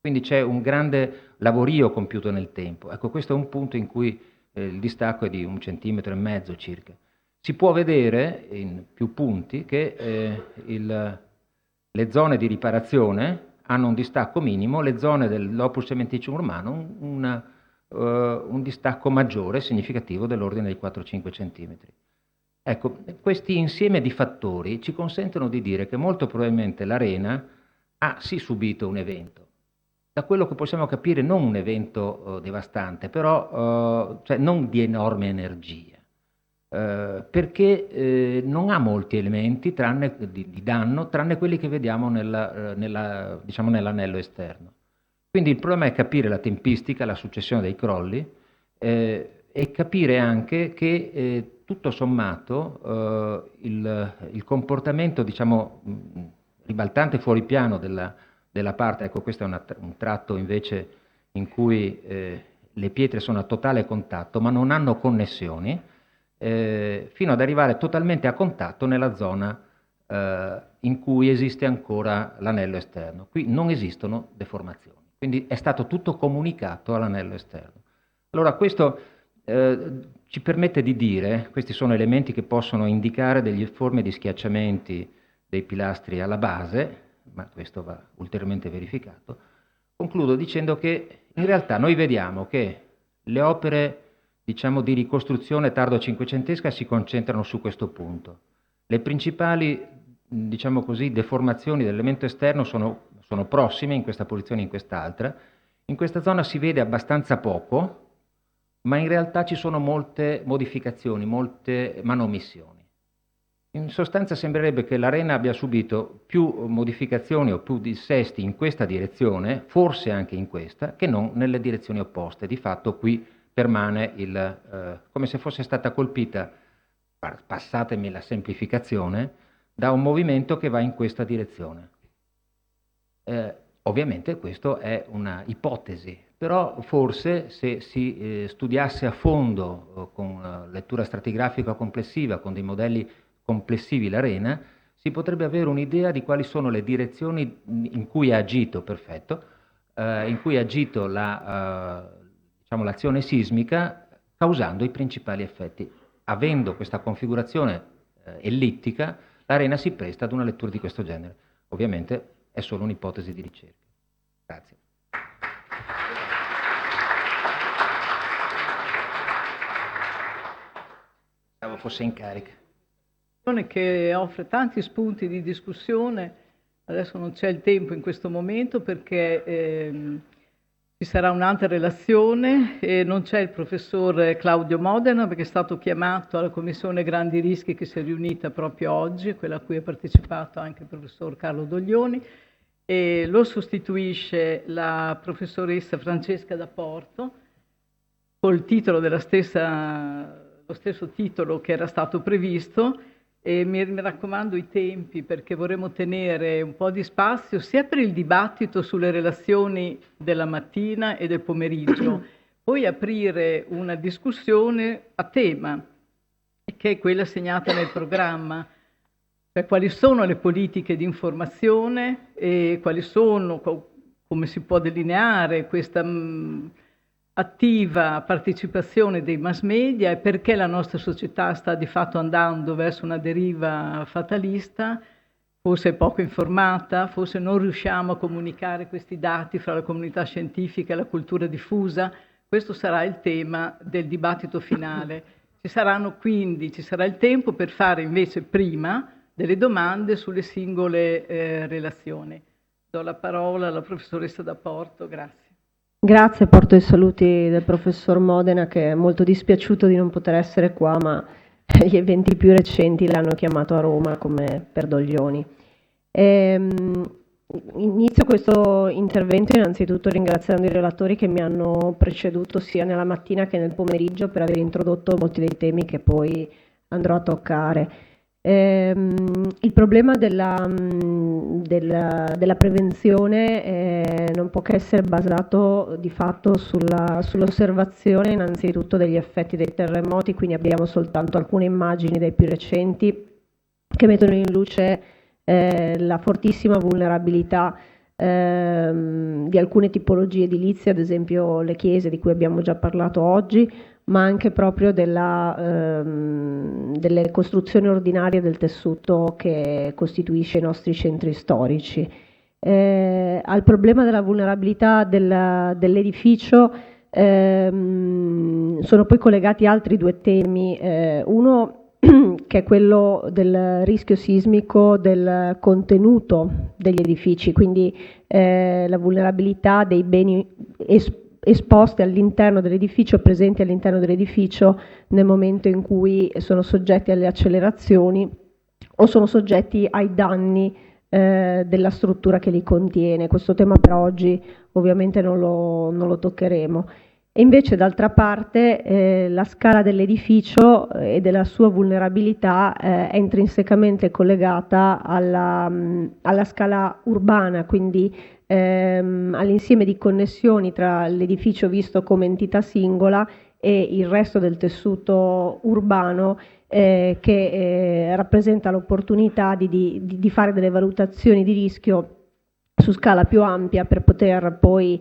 Quindi c'è un grande lavorio compiuto nel tempo. Ecco, questo è un punto in cui il distacco è di 1,5 centimetri circa. Si può vedere in più punti che le zone di riparazione hanno un distacco minimo, le zone dell'opus cementitium romano un distacco maggiore, significativo, dell'ordine dei 4-5 centimetri. Ecco, questi insieme di fattori ci consentono di dire che molto probabilmente l'Arena ha sì subito un evento. Da quello che possiamo capire non un evento devastante, però cioè non di enorme energia, perché non ha molti elementi di danno, tranne quelli che vediamo diciamo, nell'anello esterno. Quindi il problema è capire la tempistica, la successione dei crolli, e capire anche che tutto sommato il comportamento, diciamo, ribaltante fuori piano della parte, ecco, questo è un tratto invece in cui le pietre sono a totale contatto ma non hanno connessioni, fino ad arrivare totalmente a contatto nella zona in cui esiste ancora l'anello esterno. Qui non esistono deformazioni, quindi è stato tutto comunicato all'anello esterno. Allora questo ci permette di dire, questi sono elementi che possono indicare delle forme di schiacciamenti dei pilastri alla base, ma questo va ulteriormente verificato. Concludo dicendo che in realtà noi vediamo che le opere, diciamo, di ricostruzione tardo-cinquecentesca si concentrano su questo punto. Le principali, diciamo così, deformazioni dell'elemento esterno sono prossime in questa posizione e in quest'altra. In questa zona si vede abbastanza poco, ma in realtà ci sono molte modificazioni, molte manomissioni. In sostanza sembrerebbe che l'Arena abbia subito più modificazioni o più dissesti in questa direzione, forse anche in questa, che non nelle direzioni opposte. Di fatto qui permane come se fosse stata colpita, passatemi la semplificazione, da un movimento che va in questa direzione. Ovviamente questo è una ipotesi, però forse se si studiasse a fondo con lettura stratigrafica complessiva, con dei modelli complessivi l'Arena, si potrebbe avere un'idea di quali sono le direzioni in cui ha agito, in cui ha agito diciamo, l'azione sismica, causando i principali effetti. Avendo questa configurazione ellittica, l'Arena si presta ad una lettura di questo genere. Ovviamente è solo un'ipotesi di ricerca. Grazie. Pensavo fosse in carica. Che offre tanti spunti di discussione. Adesso non c'è il tempo in questo momento perché ci sarà un'altra relazione e non c'è il professor Claudio Modena perché è stato chiamato alla Commissione Grandi Rischi che si è riunita proprio oggi, quella a cui ha partecipato anche il professor Carlo Doglioni, e lo sostituisce la professoressa Francesca da Porto col titolo lo stesso titolo che era stato previsto. E mi raccomando i tempi perché vorremmo tenere un po' di spazio sia per il dibattito sulle relazioni della mattina e del pomeriggio, poi aprire una discussione a tema, che è quella segnata nel programma, cioè quali sono le politiche di informazione e quali sono, come si può delineare questa attiva partecipazione dei mass media e perché la nostra società sta di fatto andando verso una deriva fatalista, forse è poco informata, forse non riusciamo a comunicare questi dati fra la comunità scientifica e la cultura diffusa. Questo sarà il tema del dibattito finale. Ci sarà il tempo per fare invece prima delle domande sulle singole relazioni. Do la parola alla professoressa da Porto, grazie. Grazie, porto i saluti del professor Modena che è molto dispiaciuto di non poter essere qua, ma gli eventi più recenti l'hanno chiamato a Roma come Perdoglioni. Inizio questo intervento innanzitutto ringraziando i relatori che mi hanno preceduto sia nella mattina che nel pomeriggio per aver introdotto molti dei temi che poi andrò a toccare. Il problema della prevenzione non può che essere basato di fatto sull'osservazione innanzitutto degli effetti dei terremoti, quindi abbiamo soltanto alcune immagini dei più recenti che mettono in luce la fortissima vulnerabilità di alcune tipologie edilizie, ad esempio le chiese di cui abbiamo già parlato oggi, ma anche proprio delle costruzioni ordinarie del tessuto che costituisce i nostri centri storici. Al problema della vulnerabilità dell'edificio sono poi collegati altri due temi, uno che è quello del rischio sismico del contenuto degli edifici, quindi la vulnerabilità dei beni esposti all'interno dell'edificio, presenti all'interno dell'edificio nel momento in cui sono soggetti alle accelerazioni o sono soggetti ai danni della struttura che li contiene. Questo tema per oggi ovviamente non lo toccheremo. E invece d'altra parte la scala dell'edificio e della sua vulnerabilità è intrinsecamente collegata alla scala urbana, quindi all'insieme di connessioni tra l'edificio visto come entità singola e il resto del tessuto urbano che rappresenta l'opportunità di fare delle valutazioni di rischio su scala più ampia per poter poi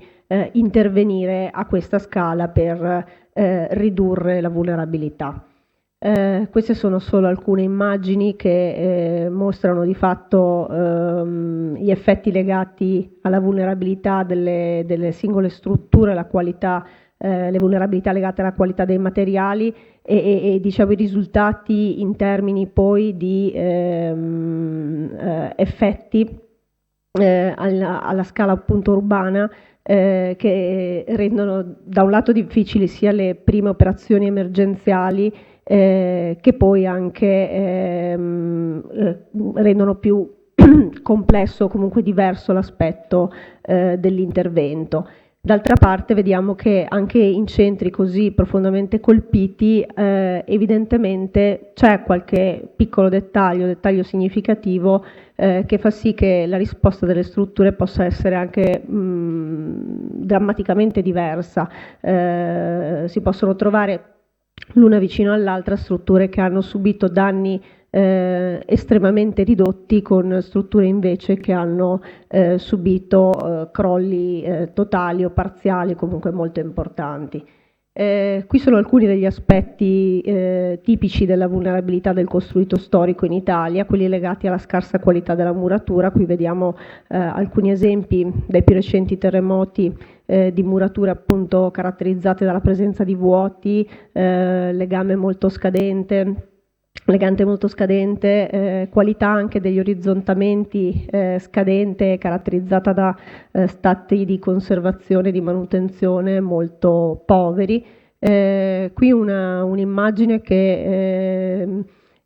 intervenire a questa scala per ridurre la vulnerabilità. Queste sono solo alcune immagini che mostrano di fatto gli effetti legati alla vulnerabilità delle singole strutture, la qualità, le vulnerabilità legate alla qualità dei materiali e diciamo i risultati in termini poi di effetti alla scala appunto urbana che rendono da un lato difficili sia le prime operazioni emergenziali che poi anche rendono più complesso o comunque diverso l'aspetto dell'intervento. D'altra parte vediamo che anche in centri così profondamente colpiti evidentemente c'è qualche piccolo dettaglio significativo che fa sì che la risposta delle strutture possa essere anche drammaticamente diversa. Si possono trovare l'una vicino all'altra strutture che hanno subito danni estremamente ridotti con strutture invece che hanno subito crolli totali o parziali comunque molto importanti. Qui sono alcuni degli aspetti tipici della vulnerabilità del costruito storico in Italia, quelli legati alla scarsa qualità della muratura. Qui vediamo alcuni esempi dai più recenti terremoti di murature appunto caratterizzate dalla presenza di vuoti, legante molto scadente, qualità anche degli orizzontamenti scadente, caratterizzata da stati di conservazione e di manutenzione molto poveri. Qui un'immagine che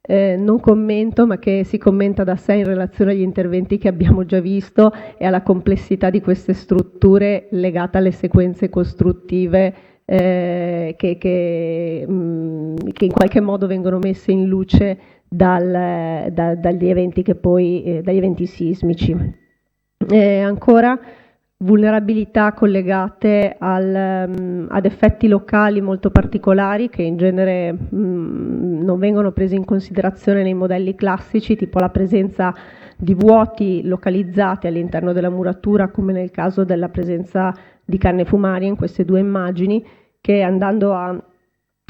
non commento, ma che si commenta da sé in relazione agli interventi che abbiamo già visto e alla complessità di queste strutture legate alle sequenze costruttive che in qualche modo vengono messe in luce dagli eventi che poi dagli eventi sismici. Ancora vulnerabilità collegate ad effetti locali molto particolari che in genere non vengono presi in considerazione nei modelli classici, tipo la presenza di vuoti localizzati all'interno della muratura, come nel caso della presenza di canne fumarie in queste due immagini, che andando a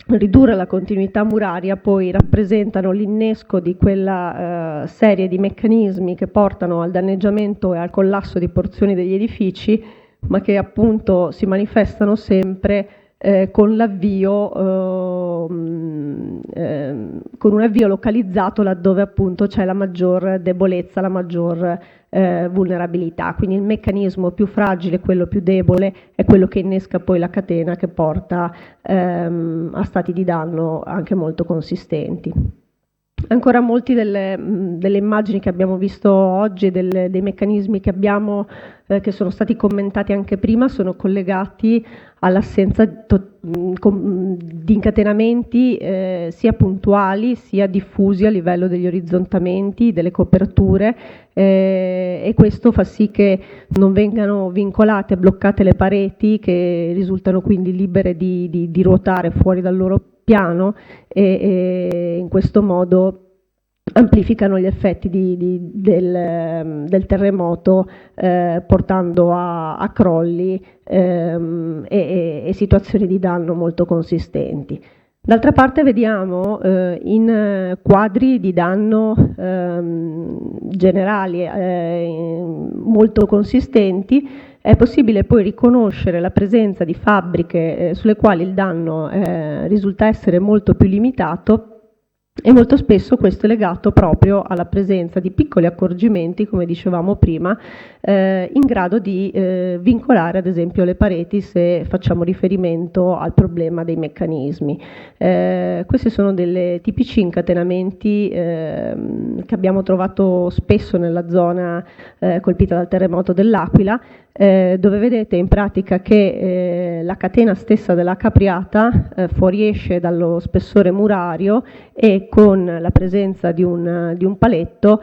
ridurre la continuità muraria poi rappresentano l'innesco di quella serie di meccanismi che portano al danneggiamento e al collasso di porzioni degli edifici, ma che appunto si manifestano sempre con l'avvio, con un avvio localizzato laddove appunto c'è la maggior debolezza, la maggior vulnerabilità. Quindi il meccanismo più fragile, quello più debole, è quello che innesca poi la catena che porta a stati di danno anche molto consistenti. Ancora molti delle immagini che abbiamo visto oggi e dei meccanismi che abbiamo che sono stati commentati anche prima sono collegati all'assenza di incatenamenti sia puntuali sia diffusi a livello degli orizzontamenti, delle coperture, e questo fa sì che non vengano vincolate e bloccate le pareti, che risultano quindi libere di ruotare fuori dal loro piano, e in questo modo amplificano gli effetti del terremoto, portando a crolli e situazioni di danno molto consistenti. D'altra parte vediamo in quadri di danno generali molto consistenti, è possibile poi riconoscere la presenza di fabbriche sulle quali il danno risulta essere molto più limitato, e molto spesso questo è legato proprio alla presenza di piccoli accorgimenti, come dicevamo prima, in grado di vincolare ad esempio le pareti, se facciamo riferimento al problema dei meccanismi. Questi sono dei tipici incatenamenti che abbiamo trovato spesso nella zona colpita dal terremoto dell'Aquila, dove vedete in pratica che la catena stessa della capriata fuoriesce dallo spessore murario e con la presenza di un paletto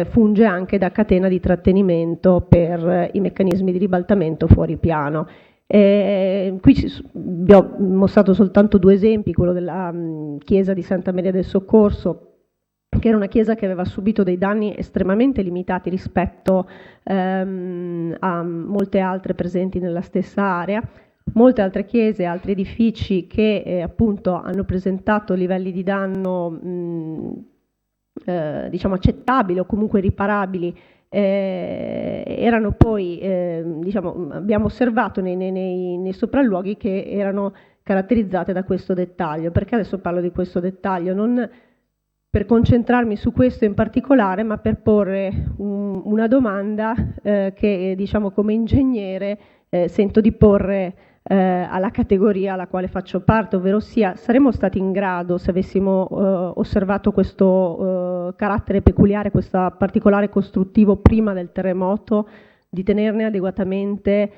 funge anche da catena di trattenimento per i meccanismi di ribaltamento fuori piano. Qui vi ho mostrato soltanto due esempi, quello della chiesa di Santa Maria del Soccorso, che era una chiesa che aveva subito dei danni estremamente limitati rispetto a molte altre presenti nella stessa area. Molte altre chiese, altri edifici che appunto hanno presentato livelli di danno diciamo accettabili o comunque riparabili, erano poi diciamo, abbiamo osservato nei sopralluoghi che erano caratterizzate da questo dettaglio. Perché adesso parlo di questo dettaglio? Non per concentrarmi su questo in particolare, ma per porre una domanda che diciamo come ingegnere sento di porre alla categoria alla quale faccio parte, ovvero sia: saremmo stati in grado, se avessimo osservato questo carattere peculiare, questo particolare costruttivo prima del terremoto, di tenerne adeguatamente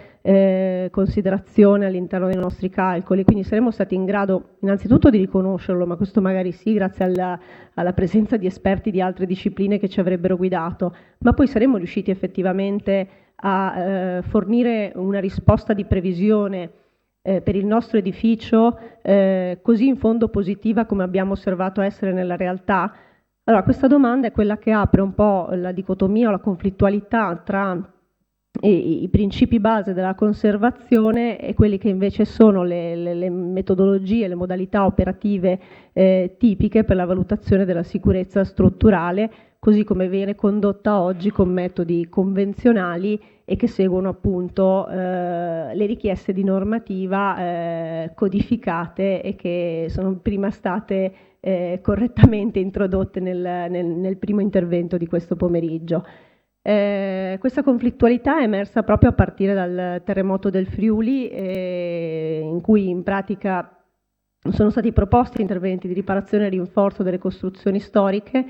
considerazione all'interno dei nostri calcoli? Quindi saremmo stati in grado innanzitutto di riconoscerlo, ma questo magari sì, grazie alla presenza di esperti di altre discipline che ci avrebbero guidato, ma poi saremmo riusciti effettivamente a fornire una risposta di previsione per il nostro edificio così in fondo positiva come abbiamo osservato essere nella realtà? Allora, questa domanda è quella che apre un po' la dicotomia o la conflittualità tra i principi base della conservazione e quelli che invece sono le metodologie, le modalità operative tipiche per la valutazione della sicurezza strutturale, così come viene condotta oggi con metodi convenzionali e che seguono appunto le richieste di normativa codificate e che sono prima state correttamente introdotte nel primo intervento di questo pomeriggio. Questa conflittualità è emersa proprio a partire dal terremoto del Friuli, in cui in pratica sono stati proposti interventi di riparazione e rinforzo delle costruzioni storiche,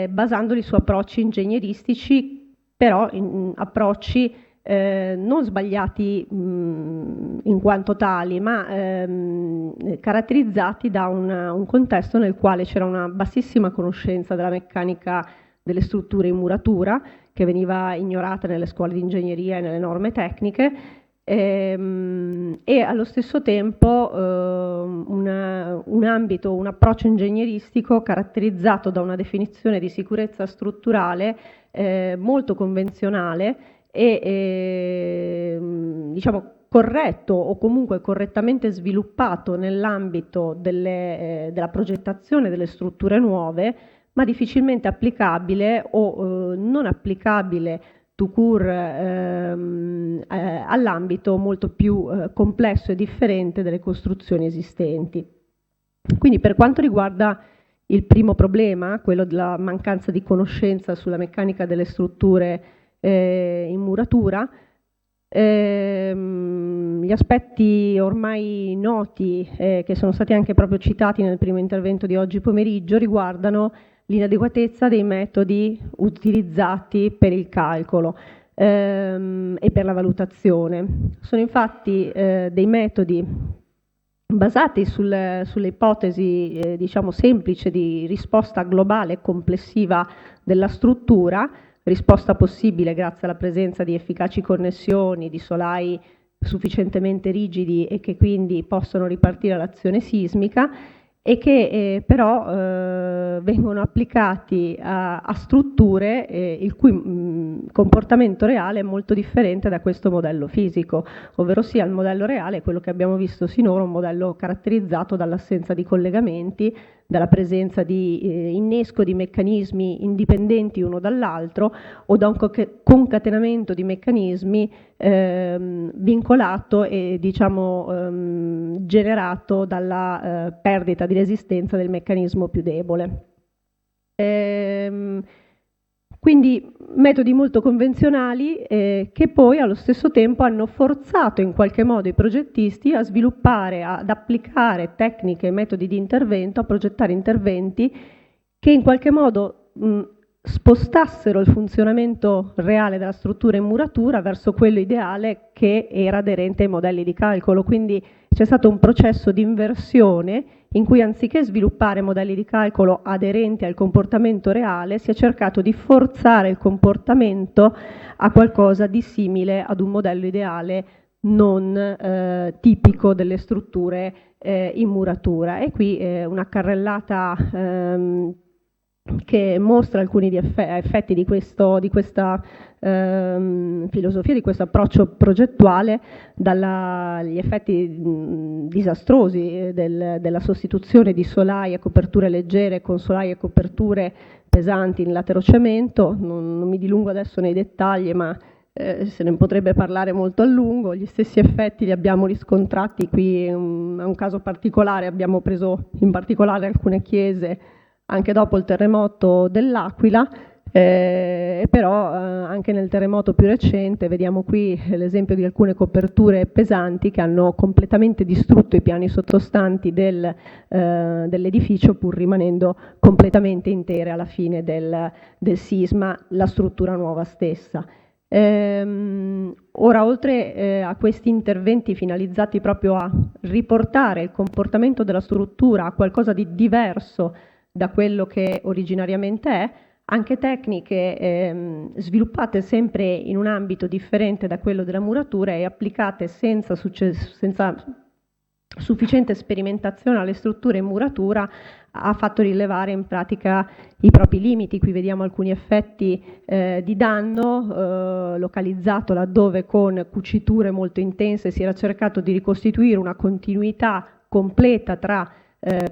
basandoli su approcci ingegneristici, però approcci non sbagliati in quanto tali, ma caratterizzati da un contesto nel quale c'era una bassissima conoscenza della meccanica delle strutture in muratura, che veniva ignorata nelle scuole di ingegneria e nelle norme tecniche, e allo stesso tempo un ambito, un approccio ingegneristico caratterizzato da una definizione di sicurezza strutturale molto convenzionale e diciamo corretto o comunque correttamente sviluppato nell'ambito della progettazione delle strutture nuove, ma difficilmente applicabile o non applicabile tout court all'ambito molto più complesso e differente delle costruzioni esistenti. Quindi per quanto riguarda il primo problema, quello della mancanza di conoscenza sulla meccanica delle strutture in muratura. Gli aspetti ormai noti, che sono stati anche proprio citati nel primo intervento di oggi pomeriggio, riguardano l'inadeguatezza dei metodi utilizzati per il calcolo e per la valutazione. Sono infatti dei metodi basati sulle ipotesi diciamo semplice di risposta globale e complessiva della struttura, risposta possibile grazie alla presenza di efficaci connessioni, di solai sufficientemente rigidi e che quindi possono ripartire l'azione sismica, e che però vengono applicati a strutture il cui comportamento reale è molto differente da questo modello fisico, ovvero sia il modello reale, quello che abbiamo visto sinora, un modello caratterizzato dall'assenza di collegamenti, dalla presenza di innesco di meccanismi indipendenti uno dall'altro o da un concatenamento di meccanismi vincolato e diciamo generato dalla perdita di resistenza del meccanismo più debole. Quindi metodi molto convenzionali che poi allo stesso tempo hanno forzato in qualche modo i progettisti a sviluppare, ad applicare tecniche e metodi di intervento, a progettare interventi che in qualche modo spostassero il funzionamento reale della struttura in muratura verso quello ideale che era aderente ai modelli di calcolo. Quindi c'è stato un processo di inversione in cui anziché sviluppare modelli di calcolo aderenti al comportamento reale, si è cercato di forzare il comportamento a qualcosa di simile ad un modello ideale non tipico delle strutture in muratura. E qui una carrellata che mostra alcuni effetti di questa filosofia, di questo approccio progettuale, dagli effetti disastrosi della sostituzione di solai a coperture leggere con solai a coperture pesanti in laterocemento. Non mi dilungo adesso nei dettagli, ma se ne potrebbe parlare molto a lungo. Gli stessi effetti li abbiamo riscontrati qui, è un caso particolare, abbiamo preso in particolare alcune chiese anche dopo il terremoto dell'Aquila, però anche nel terremoto più recente vediamo qui l'esempio di alcune coperture pesanti che hanno completamente distrutto i piani sottostanti dell'edificio, pur rimanendo completamente intere alla fine del sisma la struttura nuova stessa. Ora, oltre a questi interventi finalizzati proprio a riportare il comportamento della struttura a qualcosa di diverso da quello che originariamente è, anche tecniche sviluppate sempre in un ambito differente da quello della muratura e applicate senza sufficiente sperimentazione alle strutture in muratura, ha fatto rilevare in pratica i propri limiti. Qui vediamo alcuni effetti di danno localizzato laddove con cuciture molto intense si era cercato di ricostituire una continuità completa tra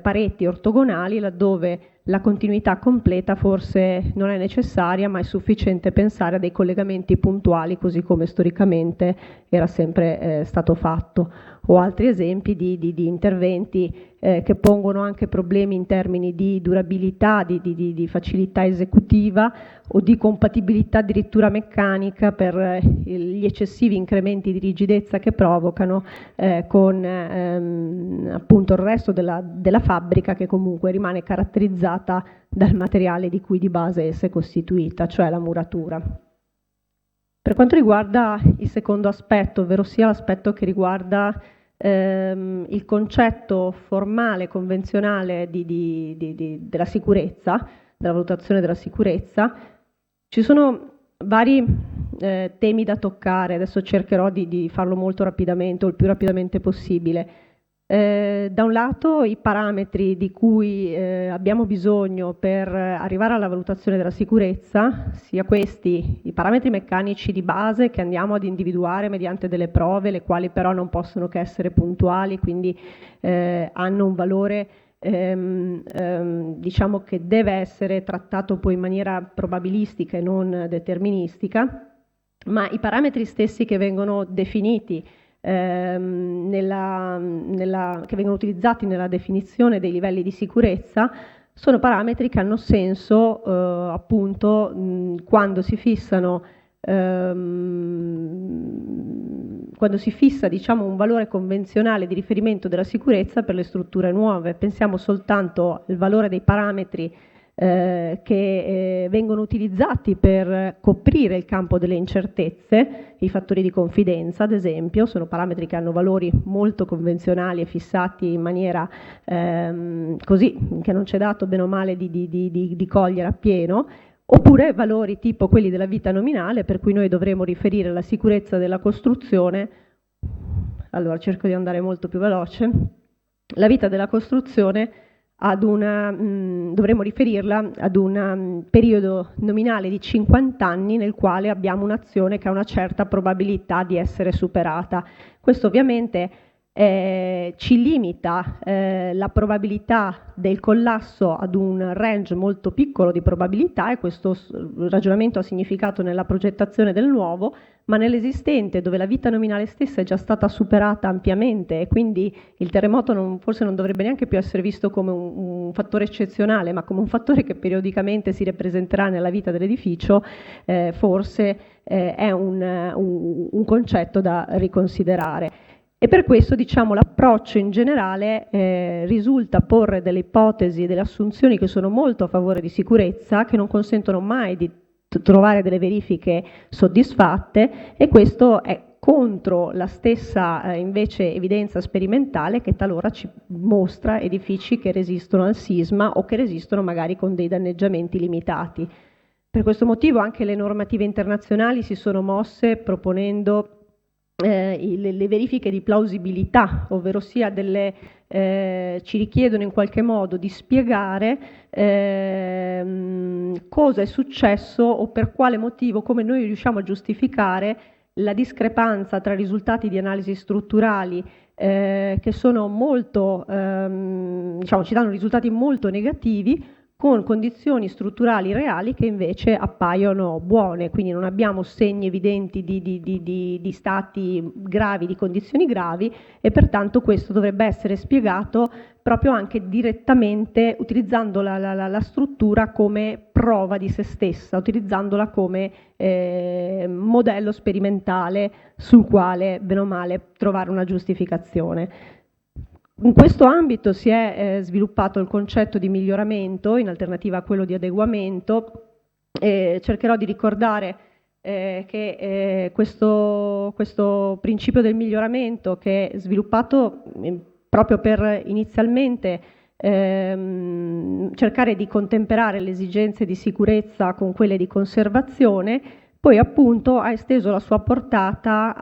pareti ortogonali, laddove la continuità completa forse non è necessaria, ma è sufficiente pensare a dei collegamenti puntuali, così come storicamente era sempre stato fatto. O altri esempi di interventi che pongono anche problemi in termini di durabilità, di facilità esecutiva o di compatibilità addirittura meccanica per gli eccessivi incrementi di rigidezza che provocano con appunto il resto della fabbrica, che comunque rimane caratterizzata dal materiale di cui di base essa è costituita, cioè la muratura. Per quanto riguarda il secondo aspetto, ovvero sia l'aspetto che riguarda il concetto formale, convenzionale della sicurezza, della valutazione della sicurezza, ci sono vari temi da toccare. Adesso cercherò di farlo molto rapidamente o il più rapidamente possibile. Da un lato i parametri di cui abbiamo bisogno per arrivare alla valutazione della sicurezza, sia questi i parametri meccanici di base che andiamo ad individuare mediante delle prove, le quali però non possono che essere puntuali, quindi hanno un valore diciamo che deve essere trattato poi in maniera probabilistica e non deterministica, ma i parametri stessi che vengono definiti che vengono utilizzati nella definizione dei livelli di sicurezza sono parametri che hanno senso appunto quando si fissano quando si fissa, diciamo, un valore convenzionale di riferimento della sicurezza per le strutture nuove. Pensiamo soltanto al valore dei parametri che vengono utilizzati per coprire il campo delle incertezze. I fattori di confidenza, ad esempio, sono parametri che hanno valori molto convenzionali e fissati in maniera così, che non c'è dato bene o male di cogliere appieno, oppure valori tipo quelli della vita nominale, per cui noi dovremo riferire la sicurezza della costruzione. Allora, cerco di andare molto più veloce. La vita della costruzione dovremmo riferirla ad un periodo nominale di 50 anni nel quale abbiamo un'azione che ha una certa probabilità di essere superata. Questo ovviamente ci limita la probabilità del collasso ad un range molto piccolo di probabilità, e questo ragionamento ha significato nella progettazione del nuovo, ma nell'esistente, dove la vita nominale stessa è già stata superata ampiamente, e quindi il terremoto forse non dovrebbe neanche più essere visto come un fattore eccezionale, ma come un fattore che periodicamente si ripresenterà nella vita dell'edificio, forse è un concetto da riconsiderare. E per questo, diciamo, l'approccio in generale risulta porre delle ipotesi e delle assunzioni che sono molto a favore di sicurezza, che non consentono mai di trovare delle verifiche soddisfatte, e questo è contro la stessa invece evidenza sperimentale che talora ci mostra edifici che resistono al sisma o che resistono magari con dei danneggiamenti limitati. Per questo motivo anche le normative internazionali si sono mosse proponendo le verifiche di plausibilità, ovvero sia ci richiedono in qualche modo di spiegare cosa è successo o per quale motivo, come noi riusciamo a giustificare la discrepanza tra risultati di analisi strutturali che sono molto, diciamo, ci danno risultati molto negativi, con condizioni strutturali reali che invece appaiono buone, quindi non abbiamo segni evidenti di stati gravi, di condizioni gravi, e pertanto questo dovrebbe essere spiegato proprio anche direttamente utilizzando la struttura come prova di se stessa, utilizzandola come modello sperimentale sul quale, bene o male, trovare una giustificazione. In questo ambito si è sviluppato il concetto di miglioramento in alternativa a quello di adeguamento. Cercherò di ricordare che questo principio del miglioramento, che è sviluppato proprio per inizialmente cercare di contemperare le esigenze di sicurezza con quelle di conservazione, poi appunto ha esteso la sua portata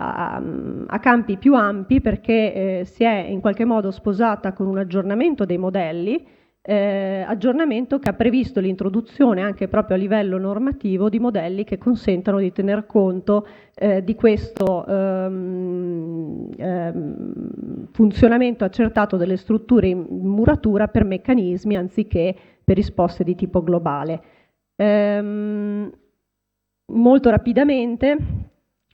a campi più ampi, perché si è in qualche modo sposata con un aggiornamento dei modelli, aggiornamento che ha previsto l'introduzione anche proprio a livello normativo di modelli che consentano di tener conto di questo funzionamento accertato delle strutture in muratura per meccanismi anziché per risposte di tipo globale. Molto rapidamente,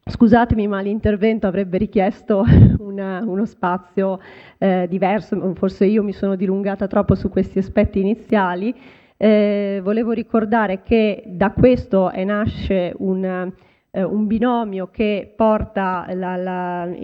scusatemi, ma l'intervento avrebbe richiesto uno spazio diverso, forse io mi sono dilungata troppo su questi aspetti iniziali. Volevo ricordare che da questo nasce un binomio che porta il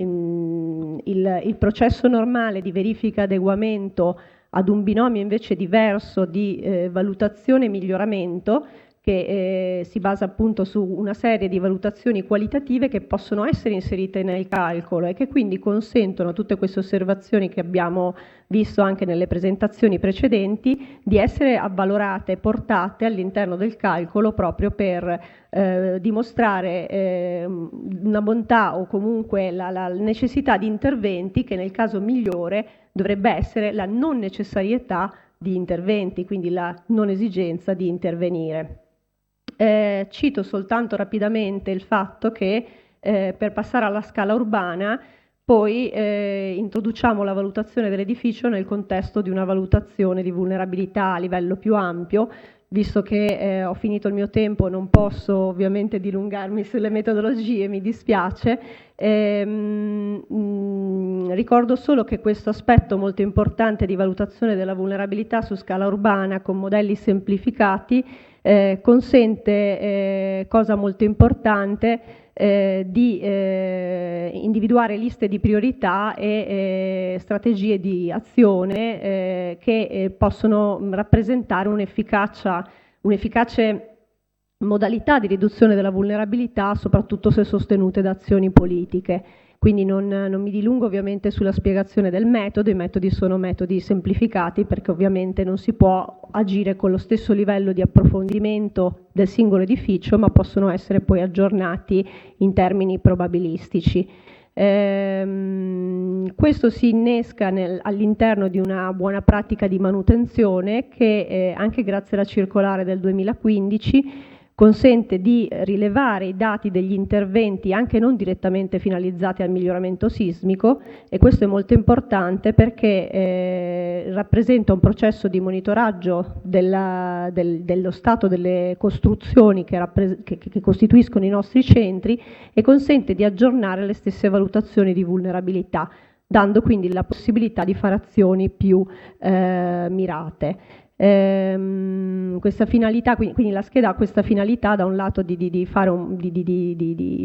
processo normale di verifica e adeguamento ad un binomio invece diverso di valutazione e miglioramento, che si basa appunto su una serie di valutazioni qualitative che possono essere inserite nel calcolo e che quindi consentono tutte queste osservazioni che abbiamo visto anche nelle presentazioni precedenti di essere avvalorate e portate all'interno del calcolo proprio per dimostrare una bontà o comunque la necessità di interventi che nel caso migliore dovrebbe essere la non necessarietà di interventi, quindi la non esigenza di intervenire. Cito soltanto rapidamente il fatto che per passare alla scala urbana poi introduciamo la valutazione dell'edificio nel contesto di una valutazione di vulnerabilità a livello più ampio. Visto che ho finito il mio tempo, non posso ovviamente dilungarmi sulle metodologie, mi dispiace. Ricordo solo che questo aspetto molto importante di valutazione della vulnerabilità su scala urbana con modelli semplificati consente, cosa molto importante, di individuare liste di priorità e strategie di azione che possono rappresentare un'efficace modalità di riduzione della vulnerabilità, soprattutto se sostenute da azioni politiche. Quindi non mi dilungo ovviamente sulla spiegazione del metodo, i metodi sono metodi semplificati perché ovviamente non si può agire con lo stesso livello di approfondimento del singolo edificio, ma possono essere poi aggiornati in termini probabilistici. Questo si innesca all'interno di una buona pratica di manutenzione che anche grazie alla circolare del 2015 consente di rilevare i dati degli interventi anche non direttamente finalizzati al miglioramento sismico, e questo è molto importante perché rappresenta un processo di monitoraggio dello stato delle costruzioni che costituiscono i nostri centri e consente di aggiornare le stesse valutazioni di vulnerabilità, dando quindi la possibilità di fare azioni più mirate. Questa finalità, quindi la scheda ha questa finalità da un lato di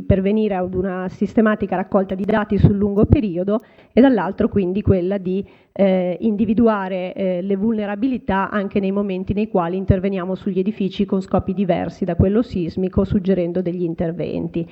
pervenire ad una sistematica raccolta di dati sul lungo periodo e dall'altro quindi quella di individuare le vulnerabilità anche nei momenti nei quali interveniamo sugli edifici con scopi diversi da quello sismico, suggerendo degli interventi.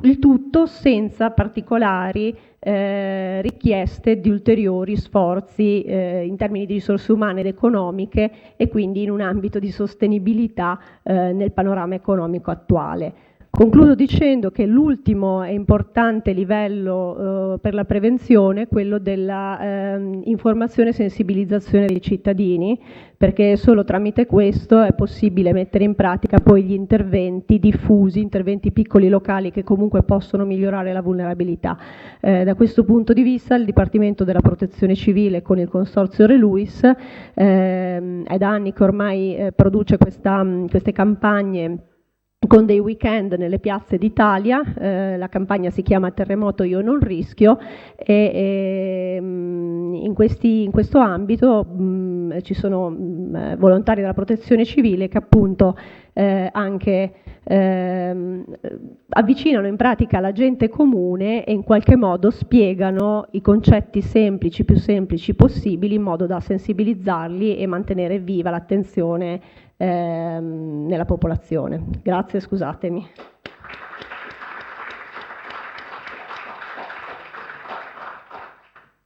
Il tutto senza particolari richieste di ulteriori sforzi in termini di risorse umane ed economiche e quindi in un ambito di sostenibilità nel panorama economico attuale. Concludo dicendo che l'ultimo e importante livello per la prevenzione è quello della informazione e sensibilizzazione dei cittadini, perché solo tramite questo è possibile mettere in pratica poi gli interventi diffusi, interventi piccoli locali che comunque possono migliorare la vulnerabilità. Da questo punto di vista il Dipartimento della Protezione Civile con il Consorzio Re Luis è da anni che ormai produce queste campagne con dei weekend nelle piazze d'Italia. La campagna si chiama Terremoto io non rischio e in questo ambito ci sono volontari della protezione civile che appunto anche avvicinano in pratica la gente comune e in qualche modo spiegano i concetti semplici, più semplici possibili, in modo da sensibilizzarli e mantenere viva l'attenzione nella popolazione. Grazie, scusatemi.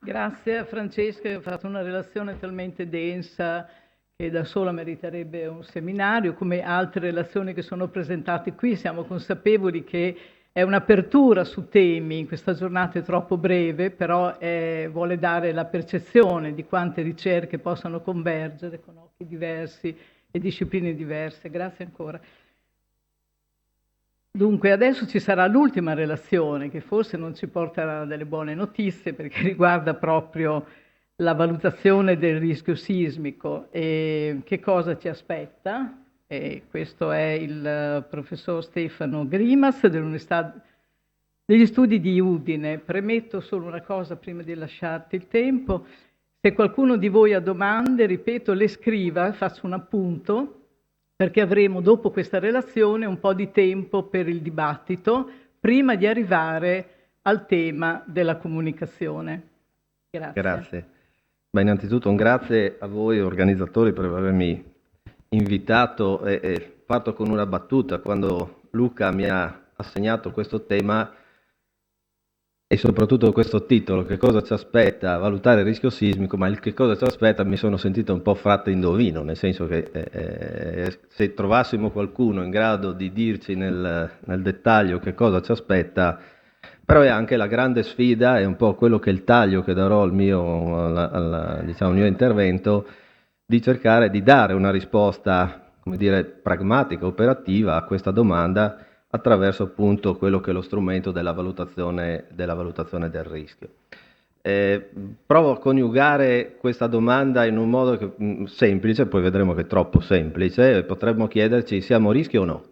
Grazie a Francesca che ha fatto una relazione talmente densa che da sola meriterebbe un seminario, come altre relazioni che sono presentate qui. Siamo consapevoli che è un'apertura su temi, questa giornata è troppo breve, però vuole dare la percezione di quante ricerche possano convergere con occhi diversi e discipline diverse. Grazie ancora. Dunque, adesso ci sarà l'ultima relazione che forse non ci porterà delle buone notizie perché riguarda proprio la valutazione del rischio sismico e che cosa ci aspetta. E questo è il professor Stefano Grimas dell'Università degli Studi di Udine. Premetto solo una cosa prima di lasciarti il tempo. Se qualcuno di voi ha domande, ripeto, le scriva, faccio un appunto, perché avremo dopo questa relazione un po' di tempo per il dibattito, prima di arrivare al tema della comunicazione. Grazie. Grazie. Beh, innanzitutto un grazie a voi organizzatori per avermi invitato e parto con una battuta. Quando Luca mi ha assegnato questo tema e soprattutto questo titolo, che cosa ci aspetta, valutare il rischio sismico, ma il che cosa ci aspetta mi sono sentito un po' fratta indovino, nel senso che se trovassimo qualcuno in grado di dirci nel dettaglio che cosa ci aspetta, però è anche la grande sfida, è un po' quello che è il taglio che darò al mio intervento, di cercare di dare una risposta, come dire, pragmatica, operativa a questa domanda, attraverso appunto quello che è lo strumento della valutazione del rischio. Provo a coniugare questa domanda in un modo semplice, poi vedremo che è troppo semplice, potremmo chiederci siamo a rischio o no,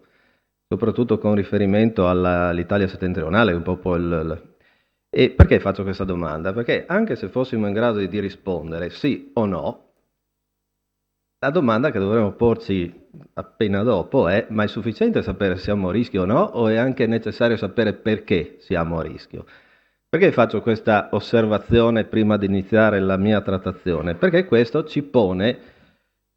soprattutto con riferimento all'Italia settentrionale, un po' E perché faccio questa domanda? Perché anche se fossimo in grado di rispondere sì o no, la domanda che dovremmo porci appena dopo è: ma è sufficiente sapere se siamo a rischio o no, o è anche necessario sapere perché siamo a rischio? Perché faccio questa osservazione prima di iniziare la mia trattazione? Perché questo ci pone,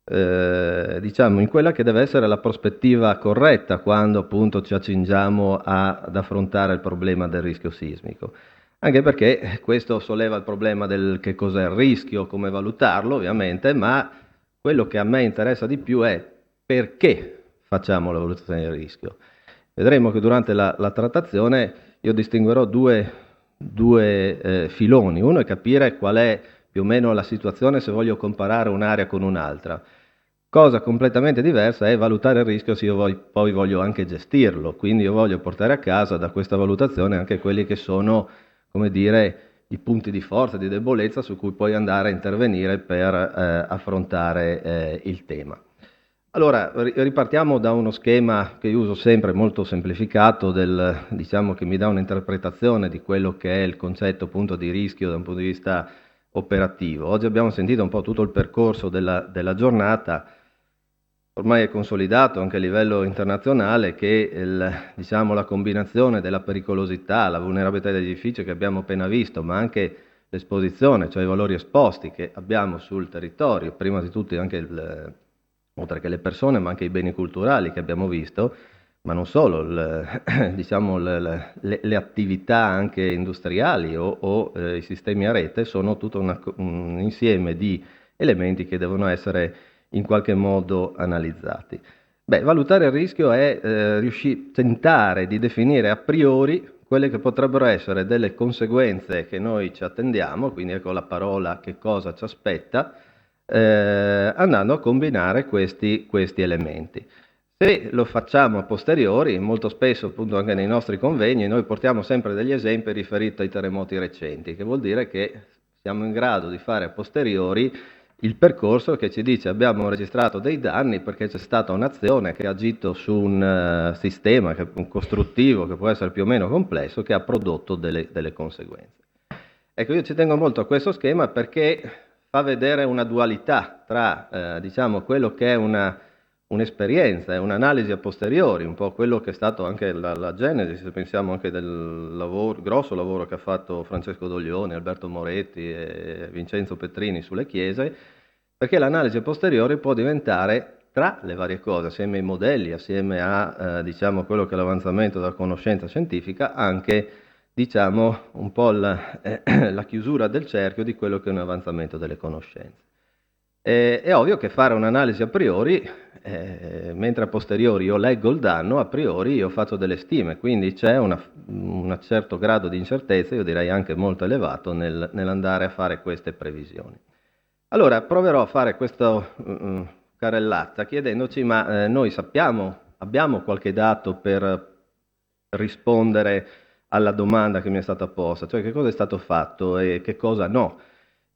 diciamo, in quella che deve essere la prospettiva corretta quando appunto ci accingiamo ad affrontare il problema del rischio sismico. Anche perché questo solleva il problema del che cos'è il rischio, come valutarlo ovviamente, ma quello che a me interessa di più è perché facciamo la valutazione del rischio. Vedremo che durante la trattazione io distinguerò due filoni. Uno è capire qual è più o meno la situazione se voglio comparare un'area con un'altra. Cosa completamente diversa è valutare il rischio se io poi voglio anche gestirlo, quindi io voglio portare a casa da questa valutazione anche quelli che sono, come dire, i punti di forza, di debolezza su cui poi andare a intervenire per affrontare il tema. Allora, ripartiamo da uno schema che io uso sempre, molto semplificato, diciamo che mi dà un'interpretazione di quello che è il concetto appunto di rischio da un punto di vista operativo. Oggi abbiamo sentito un po' tutto il percorso della giornata. Ormai è consolidato anche a livello internazionale che diciamo, la combinazione della pericolosità, la vulnerabilità degli edifici che abbiamo appena visto, ma anche l'esposizione, cioè i valori esposti che abbiamo sul territorio, prima di tutto anche oltre che le persone, ma anche i beni culturali che abbiamo visto, ma non solo, diciamo, le attività anche industriali o i sistemi a rete sono tutto un insieme di elementi che devono essere in qualche modo analizzati. Beh, valutare il rischio è tentare di definire a priori quelle che potrebbero essere delle conseguenze che noi ci attendiamo, quindi ecco la parola che cosa ci aspetta, andando a combinare questi elementi. Se lo facciamo a posteriori, molto spesso appunto anche nei nostri convegni, noi portiamo sempre degli esempi riferiti ai terremoti recenti, che vuol dire che siamo in grado di fare a posteriori il percorso che ci dice abbiamo registrato dei danni perché c'è stata un'azione che ha agito su un sistema costruttivo che può essere più o meno complesso che ha prodotto delle conseguenze. Ecco, io ci tengo molto a questo schema perché fa vedere una dualità tra diciamo quello che è un'esperienza e un'analisi a posteriori, un po' quello che è stato anche la genesi, se pensiamo anche del grosso lavoro che ha fatto Francesco Doglioni, Alberto Moretti e Vincenzo Petrini sulle chiese, perché l'analisi a posteriori può diventare, tra le varie cose, assieme ai modelli, assieme a diciamo quello che è l'avanzamento della conoscenza scientifica, anche diciamo un po' la chiusura del cerchio di quello che è un avanzamento delle conoscenze. È ovvio che fare un'analisi a priori, mentre a posteriori io leggo il danno, a priori io faccio delle stime, quindi c'è un certo grado di incertezza, io direi anche molto elevato, nell'andare a fare queste previsioni. Allora proverò a fare questa carrellata chiedendoci, ma noi abbiamo qualche dato per rispondere alla domanda che mi è stata posta, cioè che cosa è stato fatto e che cosa no.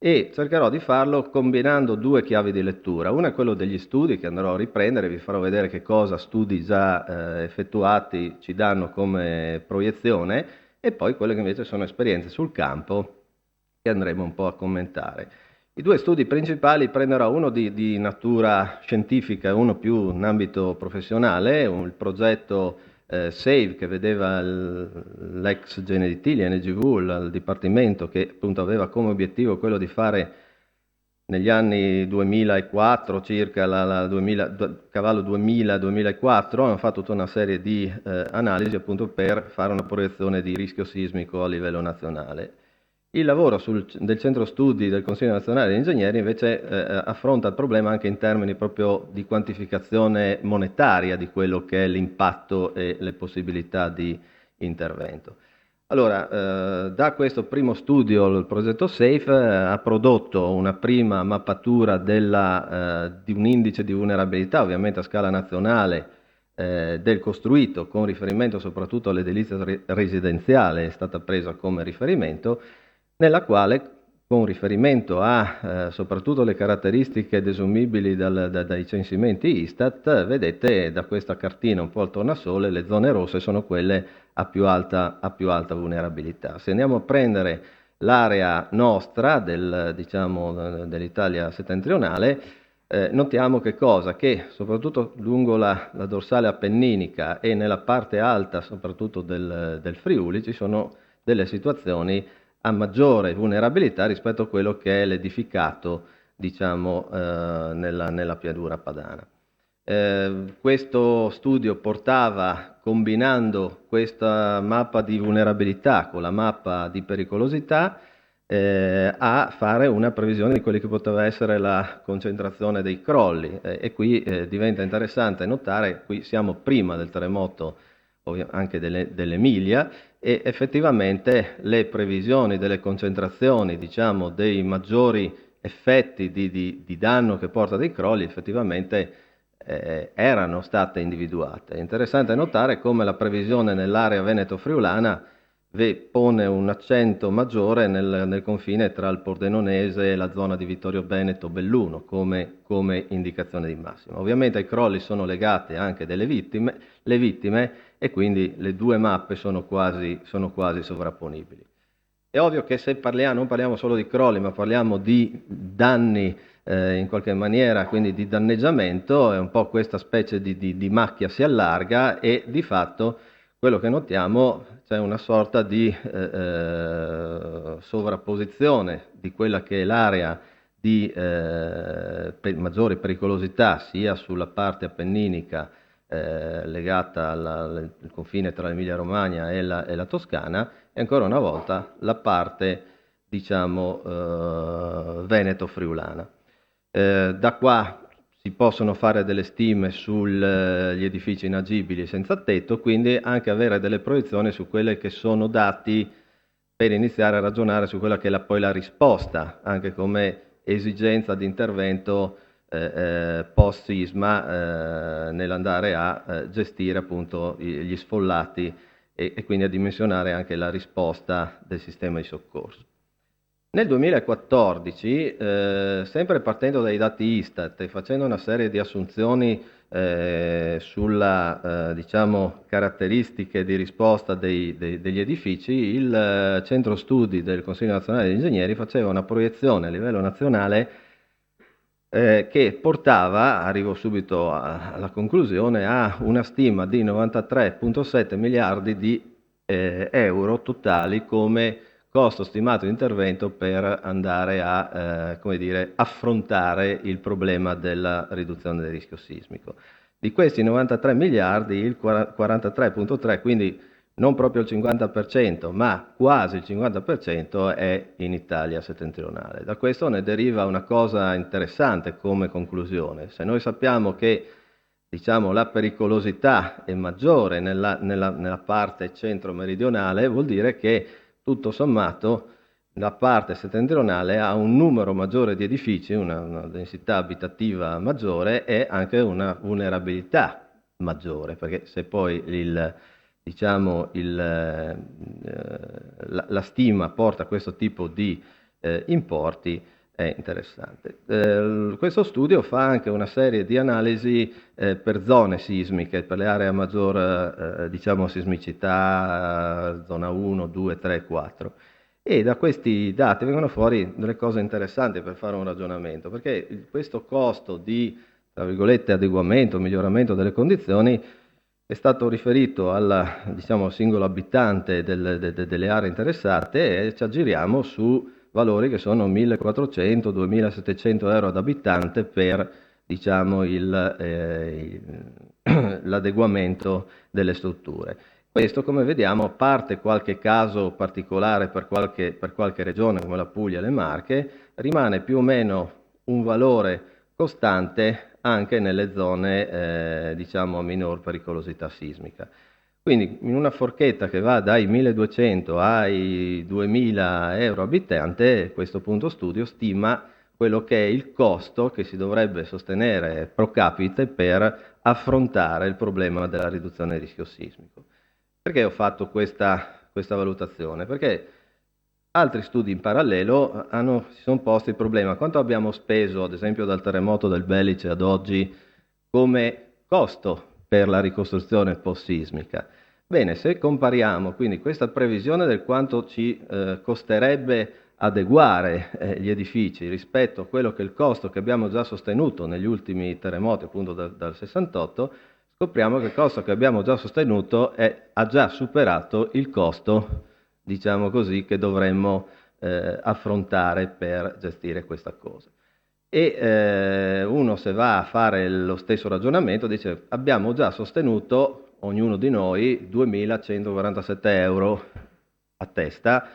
E cercherò di farlo combinando due chiavi di lettura. Una è quello degli studi che andrò a riprendere, vi farò vedere che cosa studi già effettuati ci danno come proiezione, e poi quelle che invece sono esperienze sul campo che andremo un po' a commentare. I due studi principali prenderò uno di natura scientifica e uno più in ambito professionale, il progetto SAVE che vedeva l'ex GNDT, l'NGV, il dipartimento che appunto aveva come obiettivo quello di fare negli anni 2004 circa, cavallo 2000-2004, hanno fatto tutta una serie di analisi appunto per fare una proiezione di rischio sismico a livello nazionale. Il lavoro del centro studi del Consiglio nazionale degli ingegneri invece affronta il problema anche in termini proprio di quantificazione monetaria di quello che è l'impatto e le possibilità di intervento. Allora, da questo primo studio il progetto SAFE ha prodotto una prima mappatura di un indice di vulnerabilità, ovviamente a scala nazionale, del costruito, con riferimento soprattutto all'edilizia residenziale, è stata presa come riferimento, nella quale, con riferimento a soprattutto le caratteristiche desumibili dai censimenti Istat, vedete da questa cartina un po' al tornasole, le zone rosse sono quelle a più alta vulnerabilità. Se andiamo a prendere l'area nostra dell'Italia settentrionale, notiamo che cosa? Che soprattutto lungo la dorsale appenninica e nella parte alta soprattutto del Friuli ci sono delle situazioni a maggiore vulnerabilità rispetto a quello che è l'edificato, diciamo, nella pianura padana. Questo studio portava, combinando questa mappa di vulnerabilità con la mappa di pericolosità, a fare una previsione di quelli che poteva essere la concentrazione dei crolli, e qui diventa interessante notare, qui siamo prima del terremoto anche dell'Emilia, e effettivamente le previsioni delle concentrazioni, diciamo, dei maggiori effetti di danno che porta dei crolli effettivamente erano state individuate. È interessante notare come la previsione nell'area veneto-friulana pone un accento maggiore nel confine tra il Pordenonese e la zona di Vittorio Veneto Belluno come indicazione di massima. Ovviamente ai crolli sono legate anche le vittime, e quindi le due mappe sono quasi sovrapponibili. È ovvio che se non parliamo solo di crolli, ma parliamo di danni in qualche maniera, quindi di danneggiamento, è un po' questa specie di macchia si allarga, e di fatto quello che notiamo c'è una sorta di sovrapposizione di quella che è l'area di maggiore pericolosità sia sulla parte appenninica legata al confine tra l'Emilia Romagna e la Toscana, e ancora una volta la parte, diciamo, veneto-friulana. Da qua si possono fare delle stime sugli edifici inagibili senza tetto, quindi anche avere delle proiezioni su quelli che sono dati per iniziare a ragionare su quella che è poi la risposta, anche come esigenza di intervento post-sisma nell'andare a gestire appunto gli sfollati e quindi a dimensionare anche la risposta del sistema di soccorso. Nel 2014, sempre partendo dai dati Istat e facendo una serie di assunzioni sulla diciamo, caratteristiche di risposta degli edifici, il centro studi del Consiglio Nazionale degli Ingegneri faceva una proiezione a livello nazionale che portava, arrivo subito alla conclusione, a una stima di 93,7 miliardi di euro totali come costo stimato di intervento per andare a come dire, affrontare il problema della riduzione del rischio sismico. Di questi 93 miliardi, il 43,3, quindi non proprio il 50%, ma quasi il 50% è in Italia settentrionale. Da questo ne deriva una cosa interessante come conclusione. Se noi sappiamo che diciamo, la pericolosità è maggiore nella parte centro-meridionale, vuol dire che tutto sommato la parte settentrionale ha un numero maggiore di edifici, una densità abitativa maggiore e anche una vulnerabilità maggiore, perché se poi la stima porta a questo tipo di importi è interessante. Questo studio fa anche una serie di analisi per zone sismiche, per le aree a maggior diciamo, sismicità, zona 1, 2, 3, 4. E da questi dati vengono fuori delle cose interessanti per fare un ragionamento, perché questo costo di, tra virgolette, adeguamento, miglioramento delle condizioni è stato riferito diciamo, al singolo abitante delle aree interessate, e ci aggiriamo su valori che sono 1.400-2.700 euro ad abitante per diciamo, l'adeguamento delle strutture. Questo, come vediamo, a parte qualche caso particolare per qualche regione come la Puglia e le Marche, rimane più o meno un valore costante anche nelle zone diciamo, a minor pericolosità sismica. Quindi in una forchetta che va dai 1.200 ai 2.000 euro abitante, questo punto studio stima quello che è il costo che si dovrebbe sostenere pro capite per affrontare il problema della riduzione del rischio sismico. Perché ho fatto questa valutazione? Perché altri studi in parallelo si sono posti il problema: quanto abbiamo speso, ad esempio dal terremoto del Belice ad oggi, come costo per la ricostruzione post-sismica? Bene, se compariamo quindi questa previsione del quanto ci costerebbe adeguare gli edifici rispetto a quello che è il costo che abbiamo già sostenuto negli ultimi terremoti, appunto dal 68, scopriamo che il costo che abbiamo già sostenuto ha già superato il costo, diciamo così, che dovremmo affrontare per gestire questa cosa. E uno, se va a fare lo stesso ragionamento, dice: abbiamo già sostenuto, ognuno di noi, 2.147 euro a testa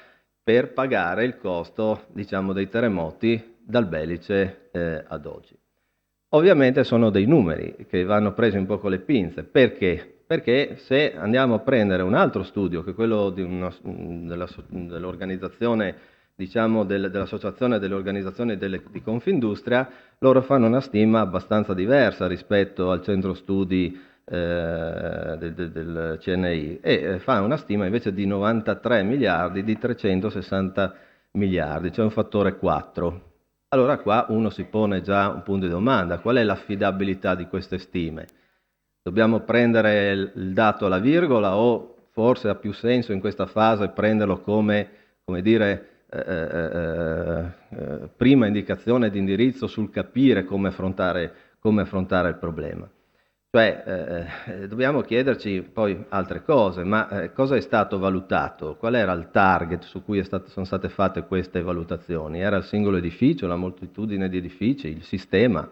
per pagare il costo, diciamo, dei terremoti dal Belice ad oggi. Ovviamente sono dei numeri che vanno presi un po' con le pinze. Perché? Perché se andiamo a prendere un altro studio, che è quello dell'organizzazione, diciamo, dell'Associazione delle Organizzazioni di Confindustria, loro fanno una stima abbastanza diversa rispetto al centro studi del CNI, e fa una stima invece di 93 miliardi di 360 miliardi, cioè un fattore 4. Allora qua uno si pone già un punto di domanda: qual è l'affidabilità di queste stime? Dobbiamo prendere il dato alla virgola, o forse ha più senso in questa fase prenderlo come dire, prima indicazione di indirizzo sul capire come affrontare il problema? Cioè, dobbiamo chiederci poi altre cose, ma cosa è stato valutato? Qual era il target su cui sono state fatte queste valutazioni? Era il singolo edificio, la moltitudine di edifici, il sistema?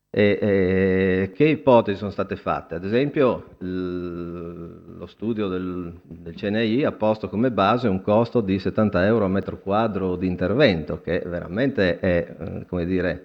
Che ipotesi sono state fatte? Ad esempio, lo studio del CNI ha posto come base un costo di 70 euro a metro quadro di intervento, che veramente è, come dire,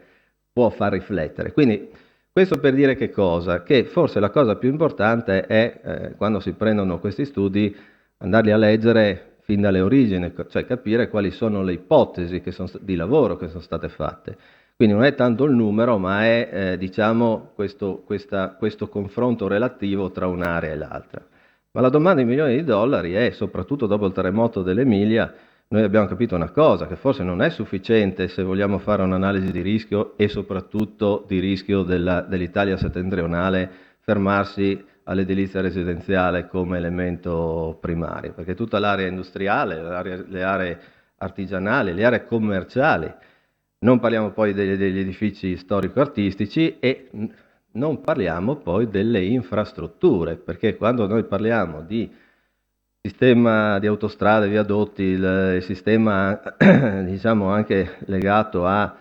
può far riflettere. Quindi, questo per dire che cosa? Che forse la cosa più importante è, quando si prendono questi studi, andarli a leggere fin dalle origini, cioè capire quali sono le ipotesi di lavoro che sono state fatte. Quindi non è tanto il numero, ma è diciamo questo confronto relativo tra un'area e l'altra. Ma la domanda di milioni di dollari è, soprattutto dopo il terremoto dell'Emilia, noi abbiamo capito una cosa, che forse non è sufficiente, se vogliamo fare un'analisi di rischio e soprattutto di rischio dell'Italia settentrionale, fermarsi all'edilizia residenziale come elemento primario, perché tutta l'area industriale, le aree artigianali, le aree commerciali, non parliamo poi degli edifici storico-artistici, e non parliamo poi delle infrastrutture, perché quando noi parliamo di sistema di autostrade, viadotti, il sistema diciamo anche legato a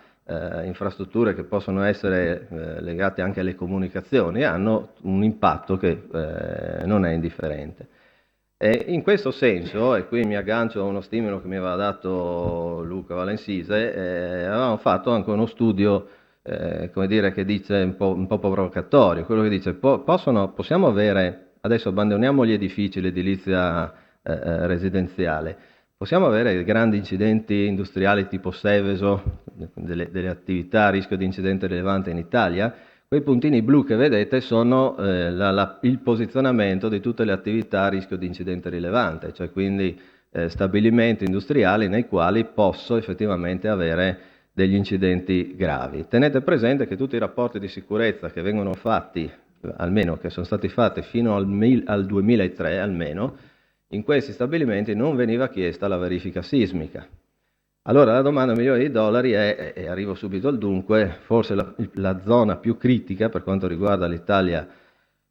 infrastrutture che possono essere legate anche alle comunicazioni, hanno un impatto che non è indifferente. E in questo senso, e qui mi aggancio a uno stimolo che mi aveva dato Luca Valensise, avevamo fatto anche uno studio, come dire, che dice un po' provocatorio, quello che dice: possiamo avere, adesso abbandoniamo gli edifici, l'edilizia residenziale, possiamo avere grandi incidenti industriali tipo Seveso, delle attività a rischio di incidente rilevante in Italia? Quei puntini blu che vedete sono il posizionamento di tutte le attività a rischio di incidente rilevante, cioè quindi stabilimenti industriali nei quali posso effettivamente avere degli incidenti gravi. Tenete presente che tutti i rapporti di sicurezza che vengono fatti, almeno che sono stati fatti fino al 2003 almeno, in questi stabilimenti non veniva chiesta la verifica sismica. Allora la domanda milioni di dollari è, e arrivo subito al dunque, forse la zona più critica per quanto riguarda l'Italia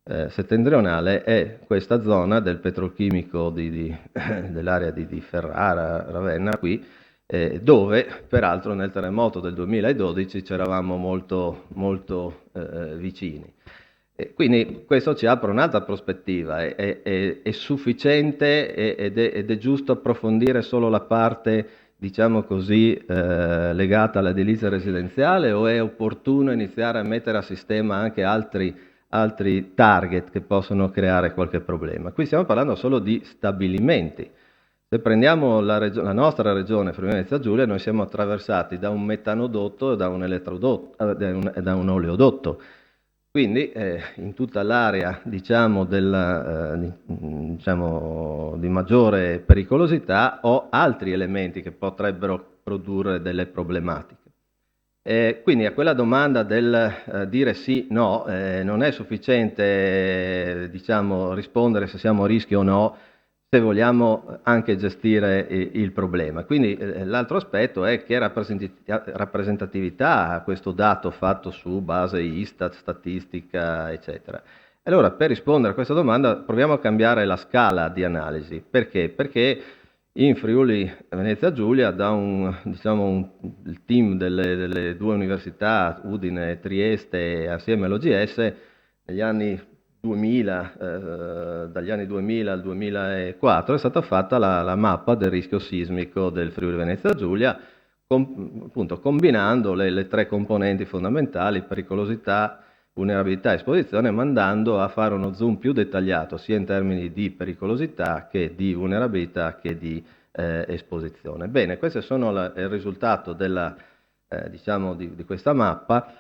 settentrionale è questa zona del petrolchimico dell'area di Ferrara, Ravenna, qui, dove peraltro nel terremoto del 2012 c'eravamo molto, molto vicini. Quindi questo ci apre un'altra prospettiva: è sufficiente ed è giusto approfondire solo la parte, diciamo così, legata all'edilizia residenziale, o è opportuno iniziare a mettere a sistema anche altri target che possono creare qualche problema? Qui stiamo parlando solo di stabilimenti. Se prendiamo la nostra regione, Friuli-Venezia Giulia, noi siamo attraversati da un metanodotto e da un elettrodotto, da un oleodotto. Quindi in tutta l'area diciamo, di maggiore pericolosità ho altri elementi che potrebbero produrre delle problematiche. Quindi a quella domanda del dire sì, no, non è sufficiente diciamo, rispondere se siamo a rischio o no, se vogliamo anche gestire il problema. Quindi l'altro aspetto è che rappresentatività ha questo dato fatto su base Istat, statistica, eccetera. Allora, per rispondere a questa domanda, proviamo a cambiare la scala di analisi. Perché? Perché in Friuli Venezia Giulia, il team delle due università, Udine e Trieste, assieme all'OGS, negli anni 2000, dagli anni 2000 al 2004 è stata fatta la mappa del rischio sismico del Friuli Venezia Giulia, appunto combinando le tre componenti fondamentali, pericolosità, vulnerabilità e esposizione, ma andando a fare uno zoom più dettagliato sia in termini di pericolosità che di vulnerabilità che di esposizione. Bene, questo sono il risultato di questa mappa.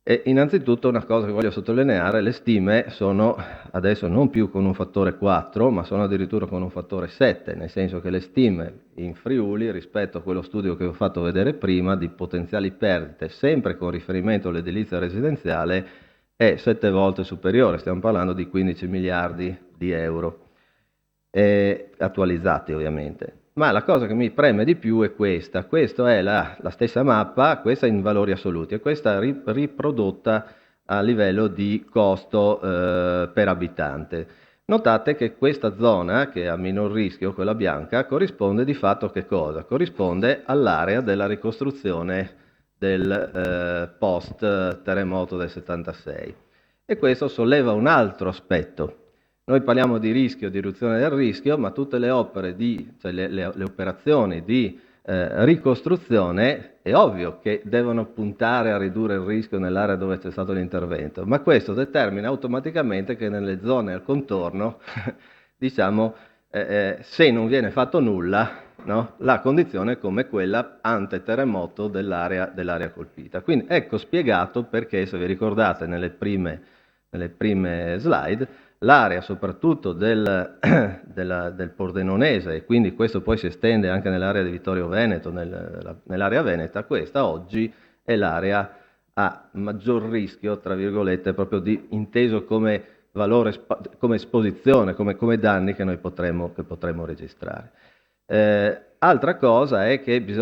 E innanzitutto una cosa che voglio sottolineare: le stime sono adesso non più con un fattore 4, ma sono addirittura con un fattore 7, nel senso che le stime in Friuli, rispetto a quello studio che ho fatto vedere prima, di potenziali perdite, sempre con riferimento all'edilizia residenziale, è 7 volte superiore, stiamo parlando di 15 miliardi di euro, attualizzati ovviamente. Ma la cosa che mi preme di più è questa è la stessa mappa, questa in valori assoluti, e questa riprodotta a livello di costo per abitante. Notate che questa zona, che ha minor rischio, quella bianca, corrisponde di fatto a che cosa? Corrisponde all'area della ricostruzione del post terremoto del 76. E questo solleva un altro aspetto. Noi parliamo di rischio, di riduzione del rischio, ma tutte le opere cioè le operazioni di ricostruzione è ovvio che devono puntare a ridurre il rischio nell'area dove c'è stato l'intervento, ma questo determina automaticamente che nelle zone al contorno, se non viene fatto nulla, no, la condizione è come quella ante terremoto dell'area colpita. Quindi ecco spiegato perché, se vi ricordate nelle prime slide, l'area soprattutto del Pordenonese, e quindi questo poi si estende anche nell'area di Vittorio Veneto, nell'area veneta, questa oggi è l'area a maggior rischio, tra virgolette, proprio inteso come valore, come esposizione, come danni che noi potremmo registrare. Altra cosa è che ci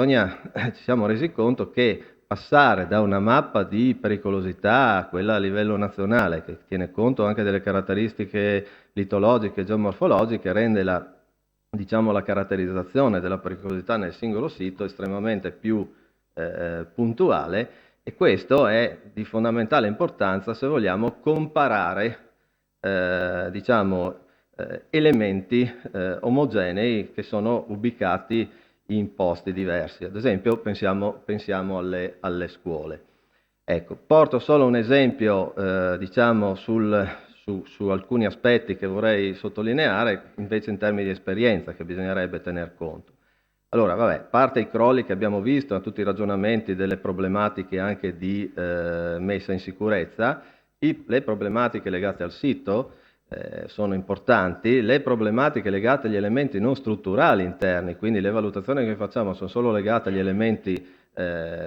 siamo resi conto che passare da una mappa di pericolosità a quella a livello nazionale, che tiene conto anche delle caratteristiche litologiche e geomorfologiche, rende la caratterizzazione della pericolosità nel singolo sito estremamente più puntuale, e questo è di fondamentale importanza se vogliamo comparare elementi omogenei che sono ubicati in posti diversi. Ad esempio pensiamo alle scuole. Ecco, porto solo un esempio su alcuni aspetti che vorrei sottolineare invece in termini di esperienza che bisognerebbe tener conto. Allora, parte i crolli che abbiamo visto, tutti i ragionamenti delle problematiche anche di messa in sicurezza, le problematiche legate al sito sono importanti, le problematiche legate agli elementi non strutturali interni, quindi le valutazioni che facciamo sono solo legate agli elementi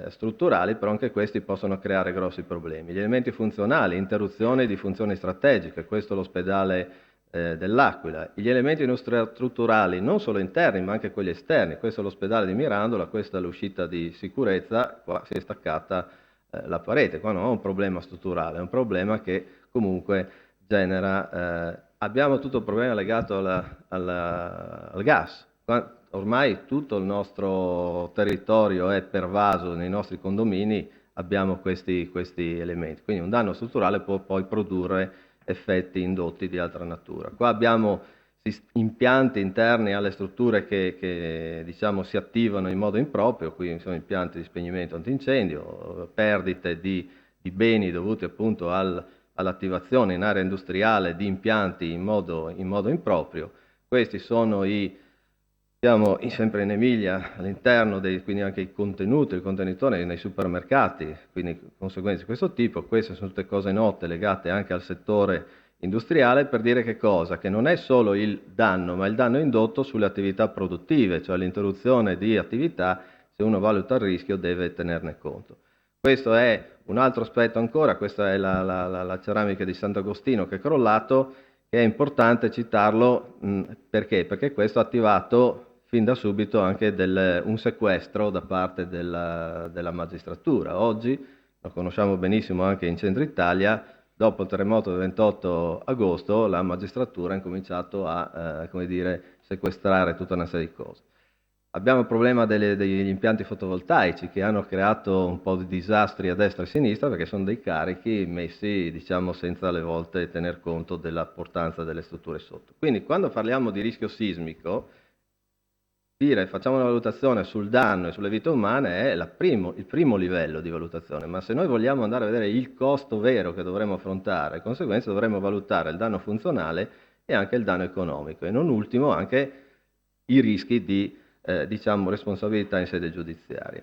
strutturali, però anche questi possono creare grossi problemi. Gli elementi funzionali, interruzioni di funzioni strategiche, questo è l'ospedale dell'Aquila. Gli elementi non strutturali, non solo interni ma anche quelli esterni, questo è l'ospedale di Mirandola, questa è l'uscita di sicurezza, qua si è staccata la parete, qua non è un problema strutturale, è un problema che comunque genera, abbiamo tutto il problema legato al gas. Ormai tutto il nostro territorio è pervaso, nei nostri condomini abbiamo questi elementi, quindi un danno strutturale può poi produrre effetti indotti di altra natura. Qua abbiamo impianti interni alle strutture che si attivano in modo improprio, qui sono impianti di spegnimento antincendio, perdite di beni dovuti appunto all'attivazione in area industriale di impianti in modo improprio. Questi sono sempre in Emilia, all'interno quindi anche i contenitori nei supermercati, quindi conseguenze di questo tipo. Queste sono tutte cose note legate anche al settore industriale, per dire che cosa? Che non è solo il danno, ma il danno indotto sulle attività produttive, cioè l'interruzione di attività, se uno valuta il rischio deve tenerne conto. Questo è un altro aspetto ancora, questa è la ceramica di Sant'Agostino che è crollato, che è importante citarlo, perché? Perché questo ha attivato fin da subito anche un sequestro da parte della magistratura. Oggi, lo conosciamo benissimo anche in centro Italia, dopo il terremoto del 28 agosto la magistratura ha incominciato a come dire, sequestrare tutta una serie di cose. Abbiamo il problema degli impianti fotovoltaici che hanno creato un po' di disastri a destra e a sinistra perché sono dei carichi messi, diciamo, senza alle volte tener conto dell'importanza delle strutture sotto. Quindi quando parliamo di rischio sismico, dire facciamo una valutazione sul danno e sulle vite umane è il primo livello di valutazione, ma se noi vogliamo andare a vedere il costo vero che dovremo affrontare, di conseguenza dovremo valutare il danno funzionale e anche il danno economico e non ultimo anche i rischi di diciamo, responsabilità in sede giudiziaria.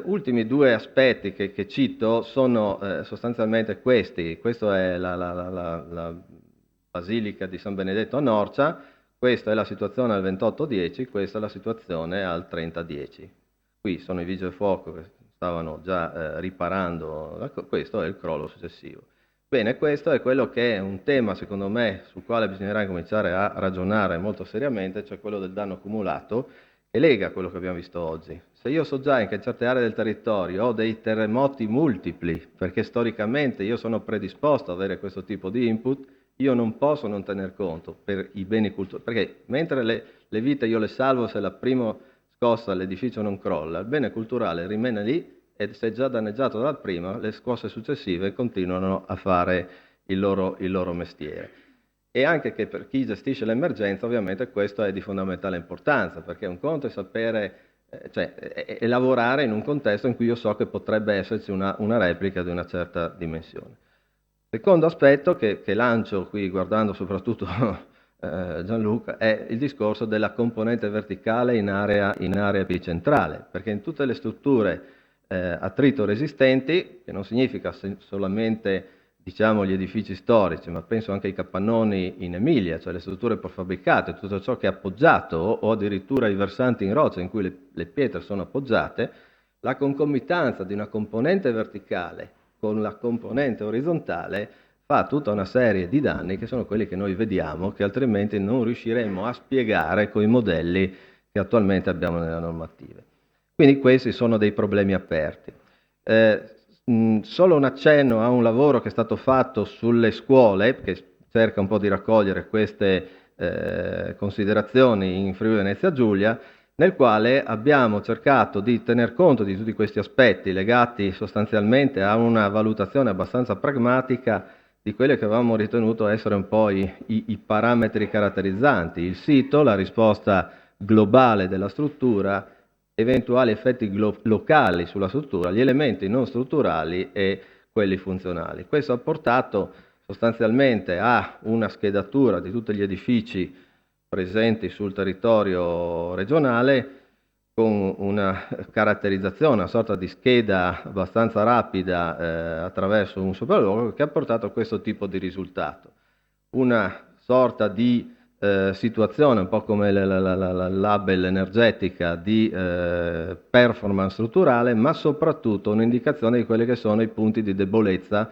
Ultimi due aspetti che cito sono sostanzialmente questi. Questo è la Basilica di San Benedetto a Norcia, questa è la situazione al 28-10, questa è la situazione al 30-10. Qui sono i vigili del fuoco che stavano già riparando, questo è il crollo successivo. Bene, questo è quello che è un tema, secondo me, sul quale bisognerà cominciare a ragionare molto seriamente, cioè quello del danno accumulato, e lega a quello che abbiamo visto oggi. Se io so già in che certe aree del territorio ho dei terremoti multipli, perché storicamente io sono predisposto ad avere questo tipo di input, io non posso non tener conto per i beni culturali, perché mentre le vite io le salvo se la prima scossa l'edificio non crolla, il bene culturale rimane lì, e se è già danneggiato dalla prima, le scosse successive continuano a fare il loro mestiere. E anche che per chi gestisce l'emergenza ovviamente questo è di fondamentale importanza, perché un conto è sapere, è lavorare in un contesto in cui io so che potrebbe esserci una replica di una certa dimensione. Secondo aspetto che lancio qui guardando soprattutto Gianluca è il discorso della componente verticale in area epicentrale, perché in tutte le strutture attrito resistenti, che non significa solamente diciamo gli edifici storici, ma penso anche ai capannoni in Emilia, cioè le strutture prefabbricate, tutto ciò che è appoggiato o addirittura i versanti in roccia in cui le pietre sono appoggiate, la concomitanza di una componente verticale con la componente orizzontale fa tutta una serie di danni che sono quelli che noi vediamo, che altrimenti non riusciremo a spiegare con i modelli che attualmente abbiamo nella normativa. Quindi questi sono dei problemi aperti. Solo un accenno a un lavoro che è stato fatto sulle scuole, che cerca un po' di raccogliere queste considerazioni in Friuli Venezia Giulia, nel quale abbiamo cercato di tener conto di tutti questi aspetti legati sostanzialmente a una valutazione abbastanza pragmatica di quelle che avevamo ritenuto essere un po' i parametri caratterizzanti, il sito, la risposta globale della struttura, eventuali effetti locali sulla struttura, gli elementi non strutturali e quelli funzionali. Questo ha portato sostanzialmente a una schedatura di tutti gli edifici presenti sul territorio regionale con una caratterizzazione, una sorta di scheda abbastanza rapida attraverso un sopralluogo che ha portato a questo tipo di risultato. Una sorta di situazione, un po' come la label energetica di performance strutturale, ma soprattutto un'indicazione di quelli che sono i punti di debolezza,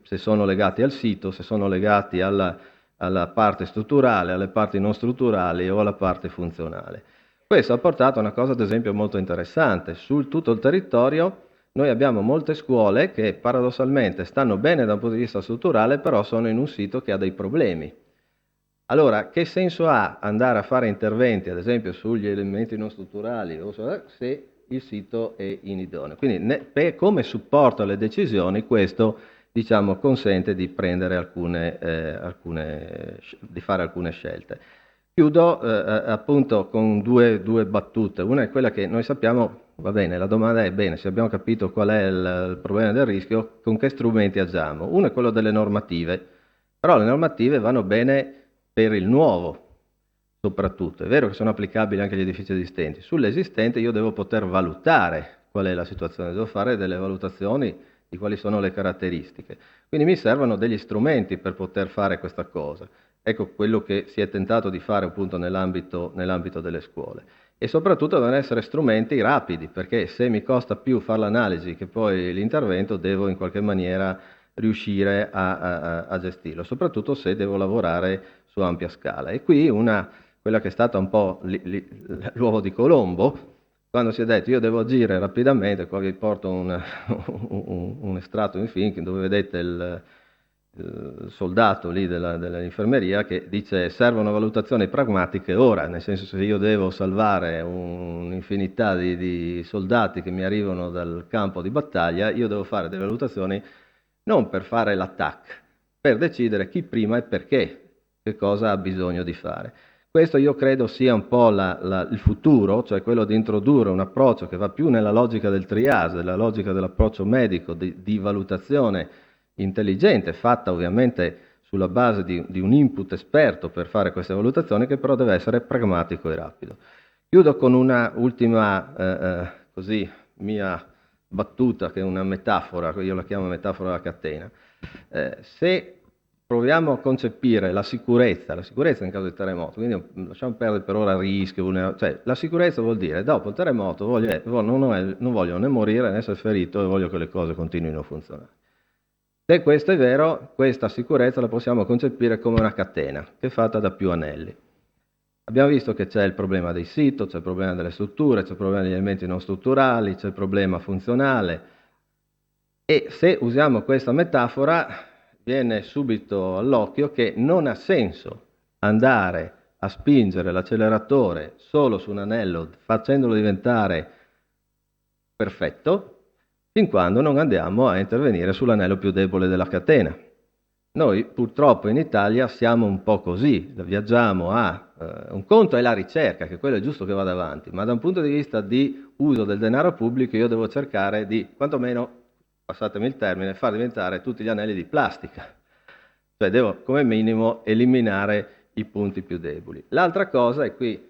se sono legati al sito, se sono legati alla parte strutturale, alle parti non strutturali o alla parte funzionale. Questo ha portato a una cosa ad esempio molto interessante. Su tutto il territorio noi abbiamo molte scuole che paradossalmente stanno bene da un punto di vista strutturale, però sono in un sito che ha dei problemi. Allora, che senso ha andare a fare interventi, ad esempio, sugli elementi non strutturali se il sito è inidoneo? Quindi, come supporto alle decisioni, questo diciamo, consente di prendere di fare alcune scelte. Chiudo appunto con due battute. Una è quella che noi sappiamo, va bene, la domanda è, bene, se abbiamo capito qual è il problema del rischio, con che strumenti agiamo? Uno è quello delle normative, però le normative vanno bene per il nuovo, soprattutto. È vero che sono applicabili anche agli edifici esistenti. Sull'esistente io devo poter valutare qual è la situazione, devo fare delle valutazioni di quali sono le caratteristiche. Quindi mi servono degli strumenti per poter fare questa cosa. Ecco quello che si è tentato di fare appunto nell'ambito delle scuole. E soprattutto devono essere strumenti rapidi, perché se mi costa più fare l'analisi che poi l'intervento, devo in qualche maniera riuscire a gestirlo, soprattutto se devo lavorare su ampia scala. E qui quella che è stata un po' l'uovo di Colombo, quando si è detto io devo agire rapidamente, qua vi porto un estratto in film dove vedete il soldato lì dell'infermeria che dice servono valutazioni pragmatiche ora, nel senso se io devo salvare un'infinità di soldati che mi arrivano dal campo di battaglia, io devo fare delle valutazioni non per fare l'attacco, per decidere chi prima e perché, che cosa ha bisogno di fare. Questo io credo sia un po' il futuro, cioè quello di introdurre un approccio che va più nella logica del triage, nella logica dell'approccio medico, di valutazione intelligente, fatta ovviamente sulla base di un input esperto per fare queste valutazioni, che però deve essere pragmatico e rapido. Chiudo con una ultima così mia battuta, che è una metafora, io la chiamo metafora della catena. Se proviamo a concepire la sicurezza in caso di terremoto, quindi lasciamo perdere per ora il rischio, cioè la sicurezza vuol dire dopo il terremoto non voglio né morire né essere ferito e voglio che le cose continuino a funzionare. Se questo è vero, questa sicurezza la possiamo concepire come una catena che è fatta da più anelli. Abbiamo visto che c'è il problema dei siti, c'è il problema delle strutture, c'è il problema degli elementi non strutturali, c'è il problema funzionale e se usiamo questa metafora viene subito all'occhio che non ha senso andare a spingere l'acceleratore solo su un anello facendolo diventare perfetto fin quando non andiamo a intervenire sull'anello più debole della catena. Noi purtroppo in Italia siamo un po' così, viaggiamo un conto è la ricerca, che quello è giusto che vada avanti, ma da un punto di vista di uso del denaro pubblico io devo cercare di, quantomeno, passatemi il termine, far diventare tutti gli anelli di plastica. Cioè devo come minimo eliminare i punti più deboli. L'altra cosa, e qui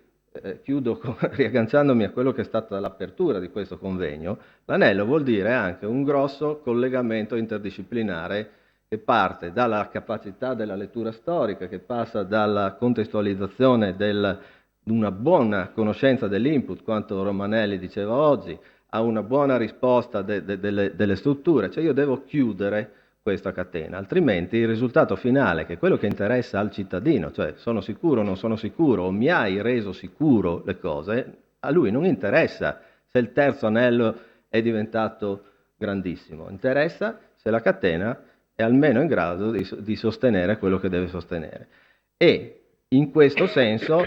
chiudo riagganciandomi a quello che è stata l'apertura di questo convegno, l'anello vuol dire anche un grosso collegamento interdisciplinare che parte dalla capacità della lettura storica, che passa dalla contestualizzazione di una buona conoscenza dell'input, quanto Romanelli diceva oggi, a una buona risposta delle strutture. Cioè io devo chiudere questa catena, altrimenti il risultato finale, che è quello che interessa al cittadino, cioè sono sicuro o non sono sicuro, o mi hai reso sicuro le cose, a lui non interessa se il terzo anello è diventato grandissimo, interessa se la catena è almeno in grado di sostenere quello che deve sostenere. E in questo senso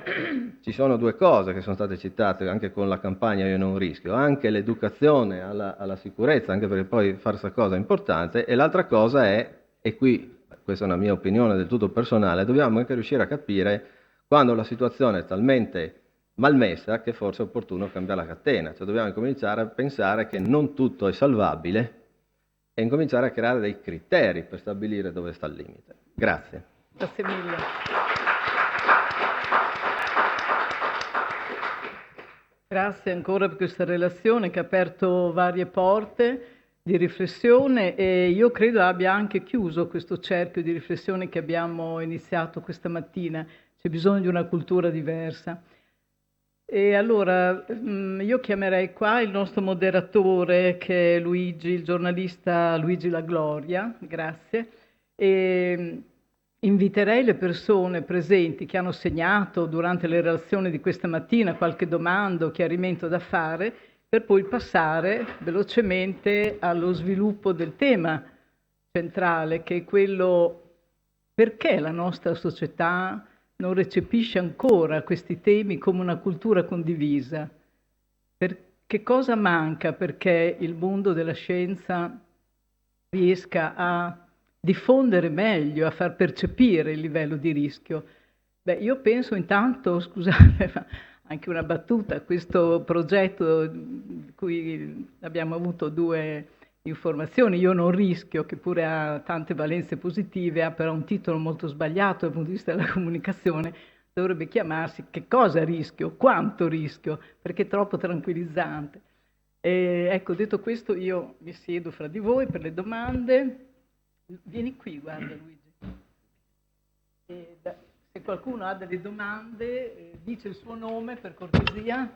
ci sono due cose che sono state citate anche con la campagna Io non rischio, anche l'educazione alla sicurezza, anche perché poi fare questa cosa è importante, e l'altra cosa è, e qui questa è una mia opinione del tutto personale, dobbiamo anche riuscire a capire quando la situazione è talmente malmessa che forse è opportuno cambiare la catena, cioè dobbiamo incominciare a pensare che non tutto è salvabile e incominciare a creare dei criteri per stabilire dove sta il limite. Grazie. Grazie mille. Grazie ancora per questa relazione che ha aperto varie porte di riflessione e io credo abbia anche chiuso questo cerchio di riflessione che abbiamo iniziato questa mattina. C'è bisogno di una cultura diversa. E allora io chiamerei qua il nostro moderatore che è Luigi, il giornalista Luigi La Gloria, grazie, e inviterei le persone presenti che hanno segnato durante le relazioni di questa mattina qualche domanda o chiarimento da fare per poi passare velocemente allo sviluppo del tema centrale che è quello perché la nostra società non recepisce ancora questi temi come una cultura condivisa. Che cosa manca perché il mondo della scienza riesca a diffondere meglio, a far percepire il livello di rischio? Beh, io penso intanto, scusate, ma anche una battuta, questo progetto di cui abbiamo avuto due informazioni, Io non rischio, che pure ha tante valenze positive, ha però un titolo molto sbagliato dal punto di vista della comunicazione, dovrebbe chiamarsi Che cosa rischio? Quanto rischio? Perché è troppo tranquillizzante. E ecco, detto questo, io mi siedo fra di voi per le domande. Vieni qui, guarda Luigi. Se qualcuno ha delle domande, dice il suo nome per cortesia.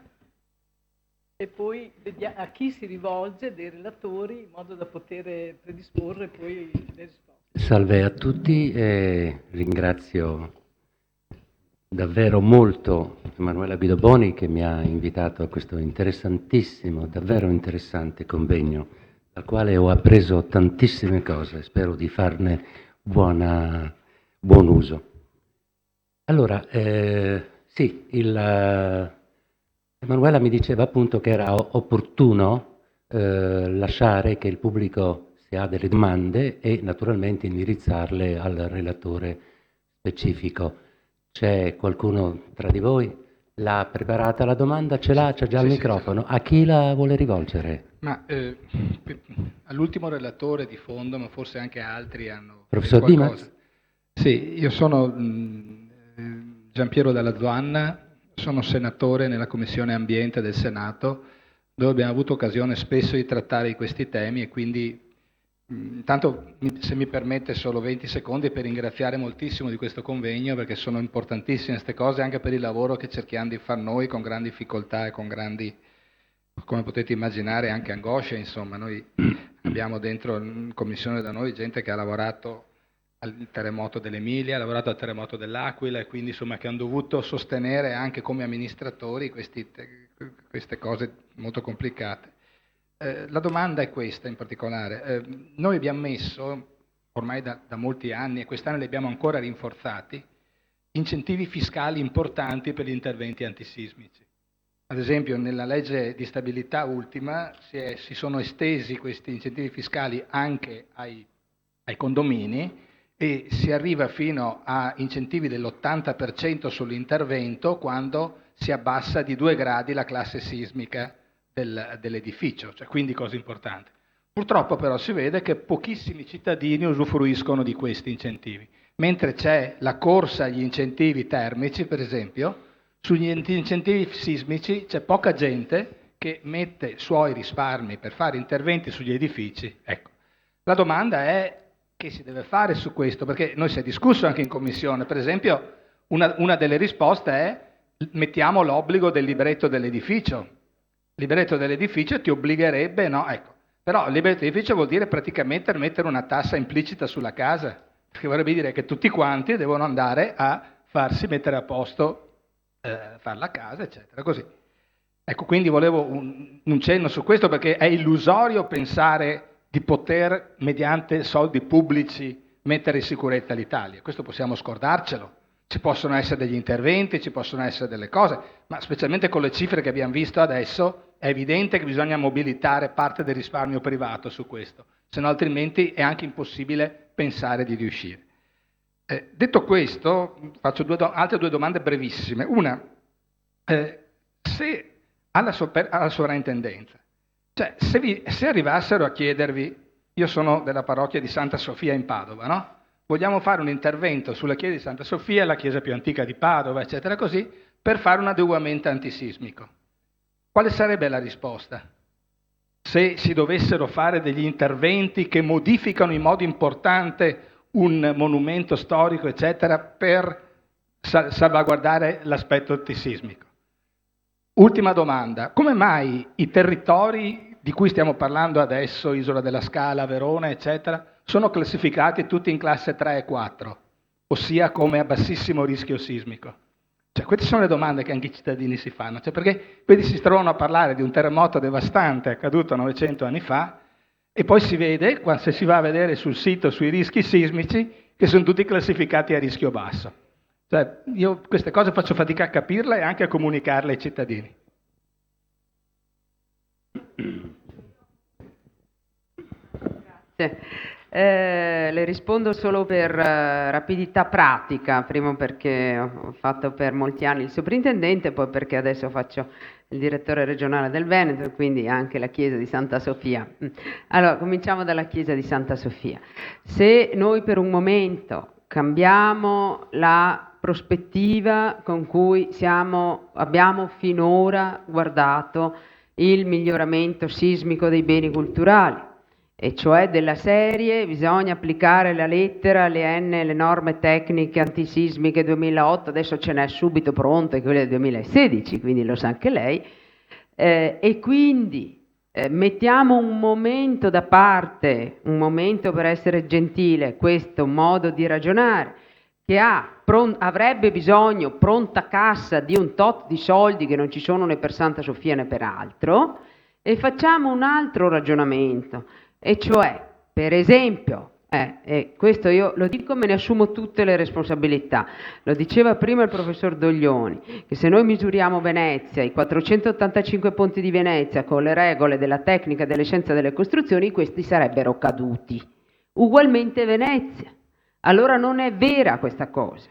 e poi a chi si rivolge dei relatori in modo da poter predisporre poi le risposte. Salve a tutti e ringrazio davvero molto Emanuela Guidoboni che mi ha invitato a questo interessantissimo, davvero interessante convegno, dal quale ho appreso tantissime cose, spero di farne buon uso. Allora, sì, Emanuela mi diceva appunto che era opportuno lasciare che il pubblico, se ha delle domande, e naturalmente indirizzarle al relatore specifico. C'è qualcuno tra di voi? L'ha preparata la domanda? Ce l'ha? C'ha già il microfono? A chi la vuole rivolgere? Ma all'ultimo relatore di fondo, ma forse anche altri hanno Professor qualcosa. Dimas? Sì, io sono Giampiero Dalla Zuanna, sono senatore nella Commissione Ambiente del Senato, dove abbiamo avuto occasione spesso di trattare di questi temi e quindi intanto, se mi permette, solo 20 secondi per ringraziare moltissimo di questo convegno, perché sono importantissime queste cose anche per il lavoro che cerchiamo di fare noi con grandi difficoltà e con grandi, come potete immaginare, anche angosce. Insomma, noi abbiamo dentro in commissione da noi gente che ha lavorato al terremoto dell'Emilia, ha lavorato al terremoto dell'Aquila e quindi insomma che hanno dovuto sostenere anche come amministratori queste cose molto complicate. La domanda è questa in particolare. Noi abbiamo messo, ormai da molti anni, e quest'anno li abbiamo ancora rinforzati, incentivi fiscali importanti per gli interventi antisismici. Ad esempio, nella legge di stabilità ultima si sono estesi questi incentivi fiscali anche ai condomini e si arriva fino a incentivi dell'80% sull'intervento quando si abbassa di 2 gradi la classe sismica dell'edificio, cioè quindi cosa importante. Purtroppo però si vede che pochissimi cittadini usufruiscono di questi incentivi, mentre c'è la corsa agli incentivi termici, per esempio, sugli incentivi sismici c'è poca gente che mette suoi risparmi per fare interventi sugli edifici. Ecco. La domanda è che si deve fare su questo, perché noi si è discusso anche in commissione. Per esempio, una delle risposte è mettiamo l'obbligo del libretto dell'edificio. Il libretto dell'edificio ti obbligherebbe, no? Ecco. Però il libretto dell'edificio vuol dire praticamente mettere una tassa implicita sulla casa, perché vorrebbe dire che tutti quanti devono andare a farsi mettere a posto, fare la casa, eccetera, così. Ecco, quindi volevo un cenno su questo, perché è illusorio pensare di poter, mediante soldi pubblici, mettere in sicurezza l'Italia. Questo possiamo scordarcelo. Ci possono essere degli interventi, ci possono essere delle cose, ma specialmente con le cifre che abbiamo visto adesso è evidente che bisogna mobilitare parte del risparmio privato su questo, se no altrimenti è anche impossibile pensare di riuscire. Detto questo, faccio altre 2 domande brevissime. Una, se alla sovrintendenza, cioè se arrivassero a chiedervi, io sono della parrocchia di Santa Sofia in Padova, no? Vogliamo fare un intervento sulla chiesa di Santa Sofia, la chiesa più antica di Padova, eccetera così, per fare un adeguamento antisismico. Quale sarebbe la risposta? Se si dovessero fare degli interventi che modificano in modo importante un monumento storico, eccetera, per salvaguardare l'aspetto antisismico. Ultima domanda, come mai i territori di cui stiamo parlando adesso, Isola della Scala, Verona, eccetera, sono classificati tutti in classe 3 e 4, ossia come a bassissimo rischio sismico? Cioè, queste sono le domande che anche i cittadini si fanno, cioè, perché quelli si trovano a parlare di un terremoto devastante accaduto 900 anni fa e poi si vede, se si va a vedere sul sito sui rischi sismici, che sono tutti classificati a rischio basso. Cioè, io queste cose faccio fatica a capirle e anche a comunicarle ai cittadini. Grazie. Le rispondo solo per rapidità pratica, prima perché ho fatto per molti anni il sovrintendente, poi perché adesso faccio il direttore regionale del Veneto, quindi anche la chiesa di Santa Sofia. Allora, cominciamo dalla chiesa di Santa Sofia. Se noi per un momento cambiamo la prospettiva con cui abbiamo finora guardato il miglioramento sismico dei beni culturali, e cioè della serie bisogna applicare la lettera, le norme tecniche antisismiche 2008, adesso ce n'è subito pronte quelle del 2016, quindi lo sa anche lei, E quindi mettiamo un momento da parte, un momento per essere gentile, questo modo di ragionare che avrebbe bisogno pronta cassa di un tot di soldi che non ci sono né per Santa Sofia né per altro, e facciamo un altro ragionamento, e cioè, per esempio, questo io lo dico, me ne assumo tutte le responsabilità, lo diceva prima il professor Doglioni, che se noi misuriamo Venezia, i 485 ponti di Venezia con le regole della tecnica, delle scienze delle costruzioni, questi sarebbero caduti. Ugualmente Venezia. Allora non è vera questa cosa.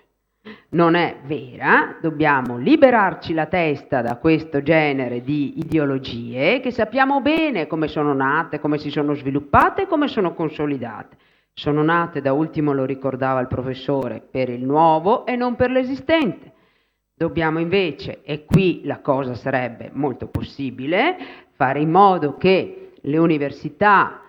Non è vera, dobbiamo liberarci la testa da questo genere di ideologie che sappiamo bene come sono nate, come si sono sviluppate e come sono consolidate. Sono nate, da ultimo lo ricordava il professore, per il nuovo e non per l'esistente. Dobbiamo invece, e qui la cosa sarebbe molto possibile, fare in modo che le università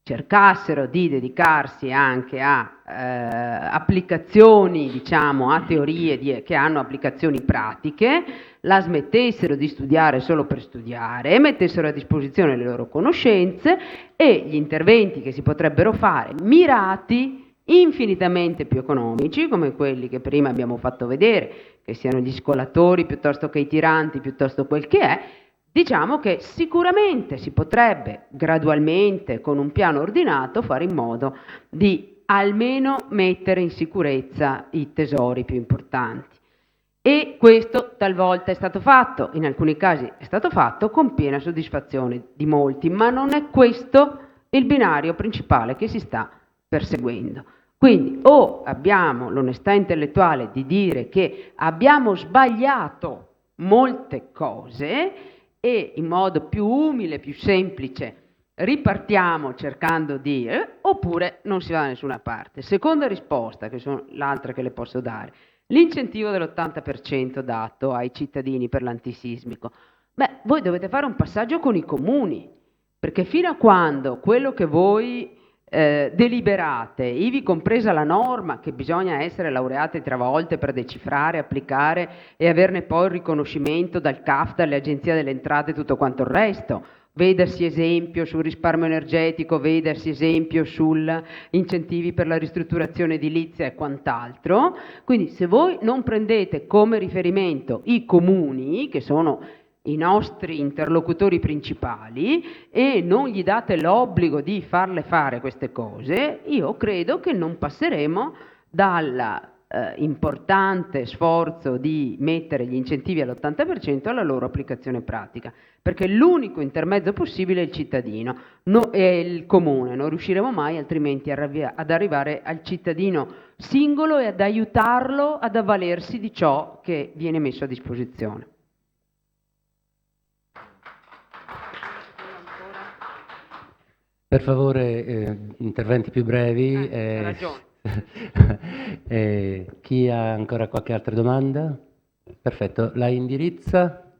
cercassero di dedicarsi anche a applicazioni, diciamo, a teorie che hanno applicazioni pratiche, la smettessero di studiare solo per studiare, mettessero a disposizione le loro conoscenze e gli interventi che si potrebbero fare mirati, infinitamente più economici, come quelli che prima abbiamo fatto vedere, che siano gli scolatori piuttosto che i tiranti, piuttosto quel che è. Diciamo che sicuramente si potrebbe gradualmente, con un piano ordinato, fare in modo di almeno mettere in sicurezza i tesori più importanti. E questo talvolta è stato fatto, in alcuni casi è stato fatto con piena soddisfazione di molti, ma non è questo il binario principale che si sta perseguendo. Quindi o abbiamo l'onestà intellettuale di dire che abbiamo sbagliato molte cose, e in modo più umile, più semplice, ripartiamo cercando di... oppure non si va da nessuna parte. Seconda risposta, che sono l'altra che le posso dare, l'incentivo dell'80% dato ai cittadini per l'antisismico. Beh, voi dovete fare un passaggio con i comuni, perché fino a quando quello che voi deliberate, ivi compresa la norma che bisogna essere laureati 3 volte per decifrare, applicare e averne poi il riconoscimento dal CAF, dalle agenzie delle entrate e tutto quanto il resto, vedasi esempio sul risparmio energetico, vedasi esempio sul incentivi per la ristrutturazione edilizia e quant'altro. Quindi se voi non prendete come riferimento i comuni, che sono i nostri interlocutori principali, e non gli date l'obbligo di farle fare queste cose, io credo che non passeremo dal importante sforzo di mettere gli incentivi all'80% alla loro applicazione pratica, perché l'unico intermezzo possibile è il cittadino, è il comune, non riusciremo mai altrimenti ad arrivare al cittadino singolo e ad aiutarlo ad avvalersi di ciò che viene messo a disposizione. Per favore, interventi più brevi. Ha ragione. Chi ha ancora qualche altra domanda? Perfetto, la indirizza?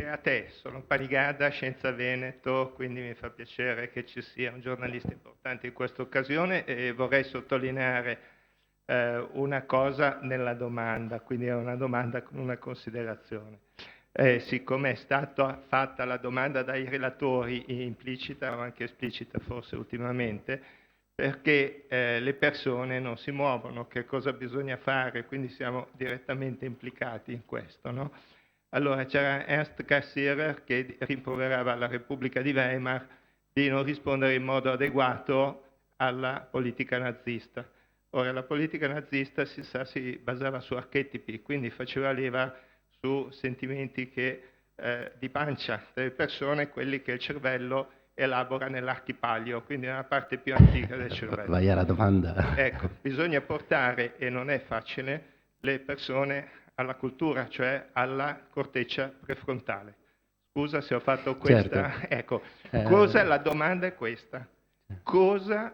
A te, sono Panigada, Scienza Veneto, quindi mi fa piacere che ci sia un giornalista importante in questa occasione, e vorrei sottolineare una cosa nella domanda, quindi è una domanda con una considerazione. Siccome è stata fatta la domanda dai relatori, implicita o anche esplicita forse ultimamente, perché le persone non si muovono, che cosa bisogna fare, quindi siamo direttamente implicati in questo, no? Allora c'era Ernst Cassirer che rimproverava alla Repubblica di Weimar di non rispondere in modo adeguato alla politica nazista. Ora, la politica nazista si basava su archetipi, quindi faceva leva su sentimenti di pancia delle persone, quelli che il cervello elabora nell'archipalio, quindi nella parte più antica del cervello. Vai alla domanda. Ecco, bisogna portare, e non è facile, le persone alla cultura, cioè alla corteccia prefrontale. Scusa se ho fatto questa... Certo. Ecco, la domanda è questa. Cosa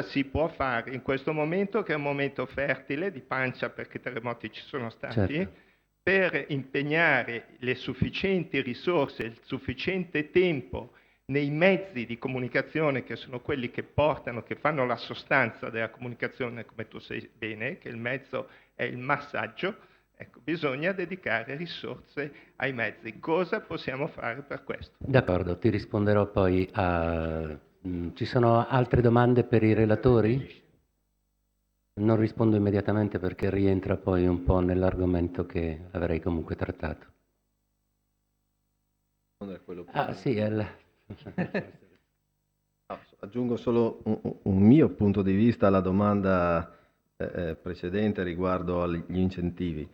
si può fare in questo momento, che è un momento fertile di pancia perché i terremoti ci sono stati, Certo. per impegnare le sufficienti risorse, il sufficiente tempo nei mezzi di comunicazione, che sono quelli che portano, che fanno la sostanza della comunicazione, come tu sai bene, che il mezzo è il massaggio, Ecco, bisogna dedicare risorse ai mezzi. Cosa possiamo fare per questo? D'accordo, ti risponderò poi ci sono altre domande per i relatori? Non rispondo immediatamente perché rientra poi un po' nell'argomento che avrei comunque trattato. Ah, sì, Aggiungo solo un mio punto di vista alla domanda precedente riguardo agli incentivi.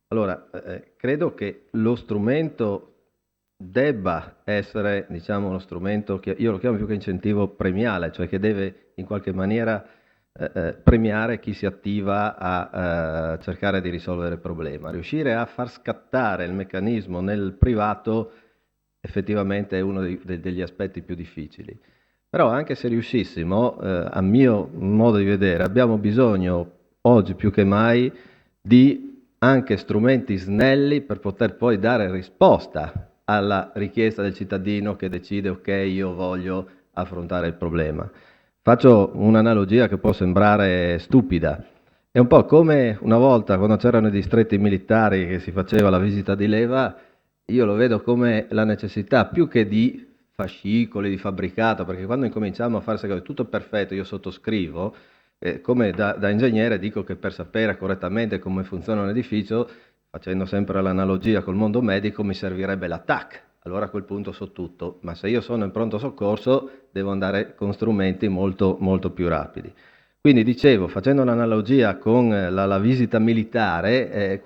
Allora, credo che lo strumento debba essere, diciamo, uno strumento che io lo chiamo più che incentivo premiale, cioè che deve in qualche maniera premiare chi si attiva a cercare di risolvere il problema. Riuscire a far scattare il meccanismo nel privato effettivamente è uno degli aspetti più difficili. Però anche se riuscissimo, a mio modo di vedere, abbiamo bisogno oggi più che mai di anche strumenti snelli per poter poi dare risposta alla richiesta del cittadino che decide ok, io voglio affrontare il problema. Faccio un'analogia che può sembrare stupida. È un po' come una volta quando c'erano i distretti militari che si faceva la visita di leva, io lo vedo come la necessità più che di fascicoli, di fabbricato, perché quando incominciamo a fare tutto perfetto, io sottoscrivo, come da ingegnere dico che per sapere correttamente come funziona un edificio, facendo sempre l'analogia col mondo medico, mi servirebbe la TAC. Allora a quel punto so tutto, ma se io sono in pronto soccorso devo andare con strumenti molto, molto più rapidi. Quindi dicevo, facendo un'analogia con la visita militare,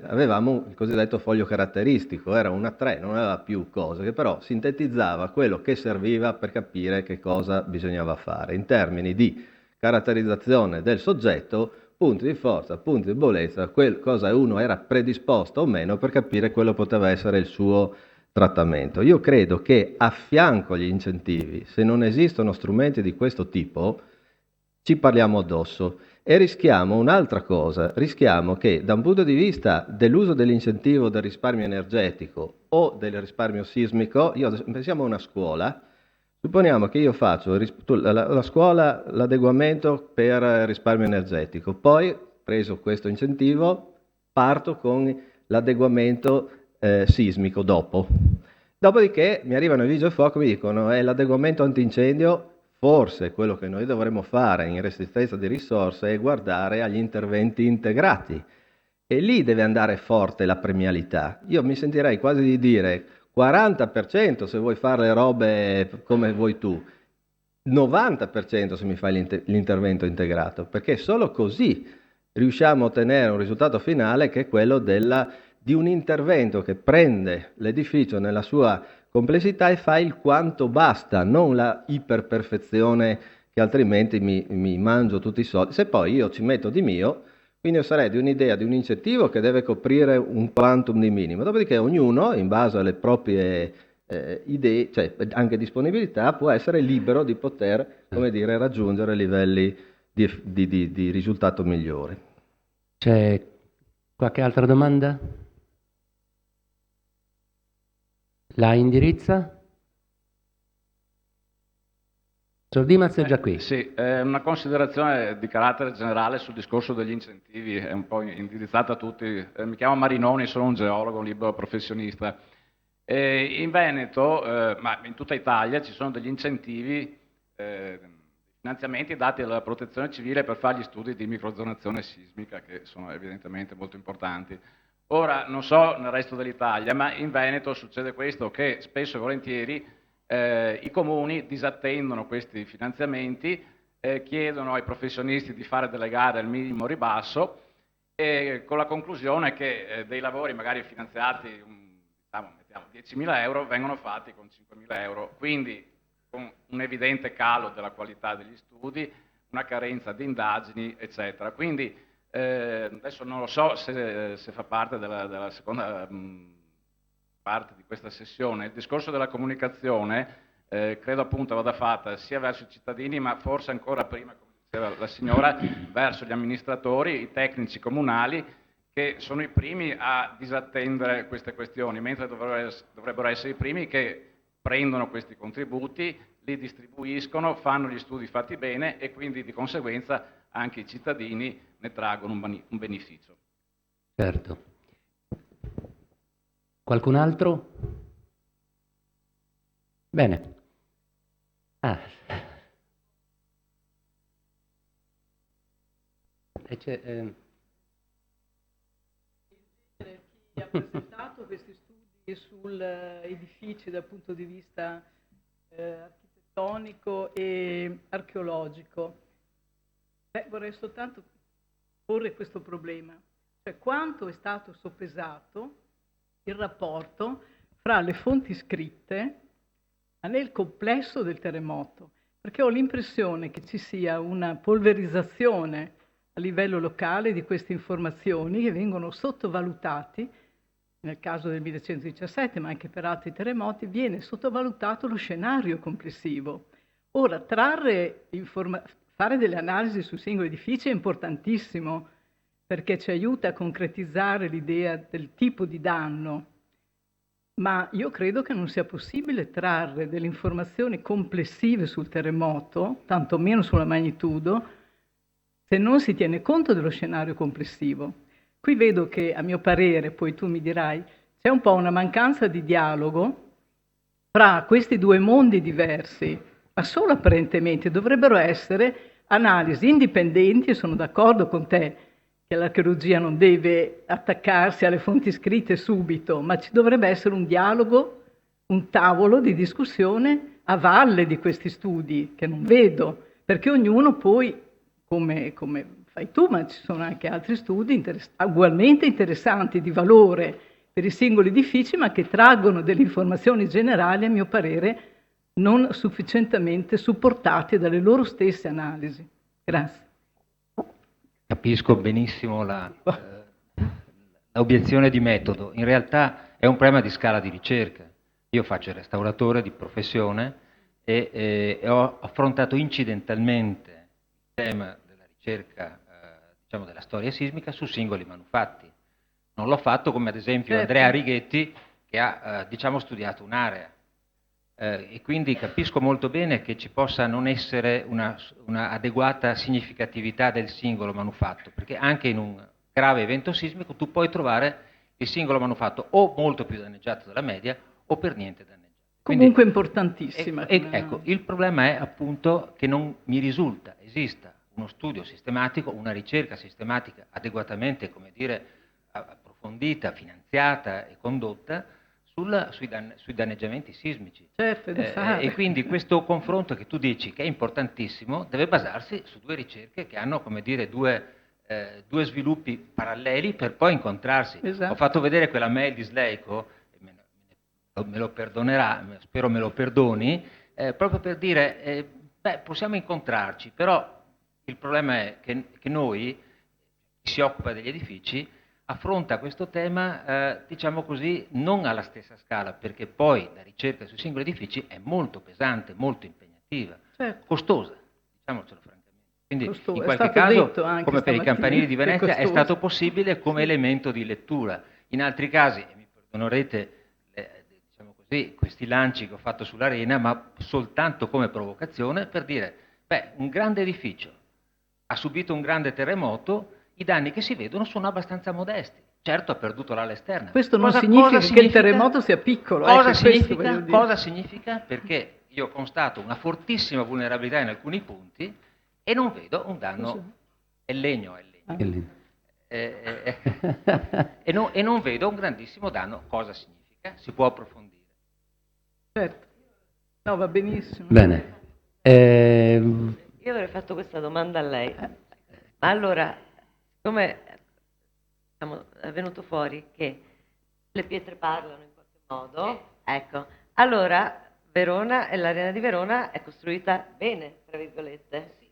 avevamo il cosiddetto foglio caratteristico, era una 3, non aveva più cose, che però sintetizzava quello che serviva per capire che cosa bisognava fare, in termini di caratterizzazione del soggetto, punti di forza, punti di debolezza, cosa uno era predisposto o meno per capire quello poteva essere il suo trattamento. Io credo che a fianco agli incentivi, se non esistono strumenti di questo tipo, ci parliamo addosso e rischiamo un'altra cosa, rischiamo che da un punto di vista dell'uso dell'incentivo del risparmio energetico o del risparmio sismico, pensiamo a una scuola, supponiamo che io faccio la scuola, l'adeguamento per risparmio energetico, poi preso questo incentivo parto con l'adeguamento sismico dopo. Dopodiché mi arrivano i vigili del fuoco e mi dicono l'adeguamento antincendio. Forse quello che noi dovremmo fare in resistenza di risorse è guardare agli interventi integrati e lì deve andare forte la premialità. Io mi sentirei quasi di dire 40% se vuoi fare le robe come vuoi tu, 90% se mi fai l'intervento integrato, perché solo così riusciamo a ottenere un risultato finale che è quello di un intervento che prende l'edificio nella sua complessità e fa il quanto basta, non la iperperfezione che altrimenti mi mangio tutti i soldi. Se poi io ci metto di mio, quindi io sarei di un'idea di un incentivo che deve coprire un quantum di minimo, dopodiché ognuno, in base alle proprie idee, cioè anche disponibilità, può essere libero di poter, come dire, raggiungere livelli di risultato migliore. C'è qualche altra domanda? La indirizza? Dimaz è già qui. Sì, una considerazione di carattere generale sul discorso degli incentivi, è un po' indirizzata a tutti. Mi chiamo Marinoni, sono un geologo, un libero professionista. In Veneto, ma in tutta Italia, ci sono degli incentivi, finanziamenti dati dalla Protezione Civile per fare gli studi di microzonazione sismica, che sono evidentemente molto importanti. Ora, non so nel resto dell'Italia, ma in Veneto succede questo, che spesso e volentieri i comuni disattendono questi finanziamenti, chiedono ai professionisti di fare delle gare al minimo ribasso, con la conclusione che dei lavori magari finanziati, mettiamo 10.000 euro, vengono fatti con 5.000 euro, quindi con un evidente calo della qualità degli studi, una carenza di indagini, eccetera. Quindi adesso non lo so se fa parte della seconda parte di questa sessione. Il discorso della comunicazione credo appunto vada fatta sia verso i cittadini, ma forse ancora prima, come diceva la signora, verso gli amministratori, i tecnici comunali, che sono i primi a disattendere queste questioni, mentre dovrebbero essere i primi che prendono questi contributi, li distribuiscono, fanno gli studi fatti bene e quindi di conseguenza anche i cittadini ne traggono un beneficio. Certo. Qualcun altro? Bene. E c'è, Chi ha presentato questi studi sugli edifici dal punto di vista architettonico e archeologico. Vorrei soltanto porre questo problema, cioè quanto è stato soppesato il rapporto fra le fonti scritte nel complesso del terremoto, perché ho l'impressione che ci sia una polverizzazione a livello locale di queste informazioni che vengono sottovalutati. Nel caso del 1117, ma anche per altri terremoti, viene sottovalutato lo scenario complessivo. Ora, fare delle analisi sui singoli edifici è importantissimo, perché ci aiuta a concretizzare l'idea del tipo di danno, ma io credo che non sia possibile trarre delle informazioni complessive sul terremoto, tantomeno sulla magnitudo, se non si tiene conto dello scenario complessivo. Qui vedo che, a mio parere, poi tu mi dirai, c'è un po' una mancanza di dialogo fra questi due mondi diversi, ma solo apparentemente. Dovrebbero essere analisi indipendenti, e sono d'accordo con te che l'archeologia non deve attaccarsi alle fonti scritte subito, ma ci dovrebbe essere un dialogo, un tavolo di discussione a valle di questi studi, che non vedo, perché ognuno poi, come fai tu, ma ci sono anche altri studi ugualmente interessanti, di valore per i singoli edifici, ma che traggono delle informazioni generali, a mio parere, non sufficientemente supportate dalle loro stesse analisi. Grazie. Capisco benissimo l'obiezione di metodo. In realtà è un problema di scala di ricerca. Io faccio il restauratore di professione e ho affrontato incidentalmente il tema della ricerca, diciamo, della storia sismica su singoli manufatti. Non l'ho fatto come ad esempio Andrea Righetti, che ha diciamo, studiato un'area. E quindi capisco molto bene che ci possa non essere una adeguata significatività del singolo manufatto, perché anche in un grave evento sismico tu puoi trovare il singolo manufatto o molto più danneggiato della media o per niente danneggiato. Comunque importantissima. Ecco, il problema è appunto che non mi risulta esista uno studio sistematico, una ricerca sistematica adeguatamente, come dire, approfondita, finanziata e condotta sui danneggiamenti sismici. Certo, e quindi questo confronto che tu dici che è importantissimo deve basarsi su due ricerche che hanno, come dire, due sviluppi paralleli per poi incontrarsi. Esatto. Ho fatto vedere quella mail di Sleico, me lo perdonerà, spero me lo perdoni, proprio per dire, possiamo incontrarci, però il problema è che noi, chi si occupa degli edifici, affronta questo tema, diciamo così, non alla stessa scala, perché poi la ricerca sui singoli edifici è molto pesante, molto impegnativa, certo, costosa, diciamocelo francamente. Quindi costosa. In qualche caso, come per i campanili di Venezia, Venezia, è stato possibile come elemento di lettura. In altri casi, e mi perdonerete, diciamo così, questi lanci che ho fatto sull'arena, ma soltanto come provocazione per dire, un grande edificio ha subito un grande terremoto, i danni che si vedono sono abbastanza modesti. Certo ha perduto l'ala esterna. Questo non significa che il terremoto sia piccolo. Cosa significa? Perché io constato una fortissima vulnerabilità in alcuni punti e non vedo un danno. È legno. E non vedo un grandissimo danno. Cosa significa? Si può approfondire. Certo. No, va benissimo. Bene. Io avrei fatto questa domanda a lei. Allora, come è venuto fuori che le pietre parlano in qualche modo, ecco, allora Verona e l'Arena di Verona è costruita bene, tra virgolette. Sì.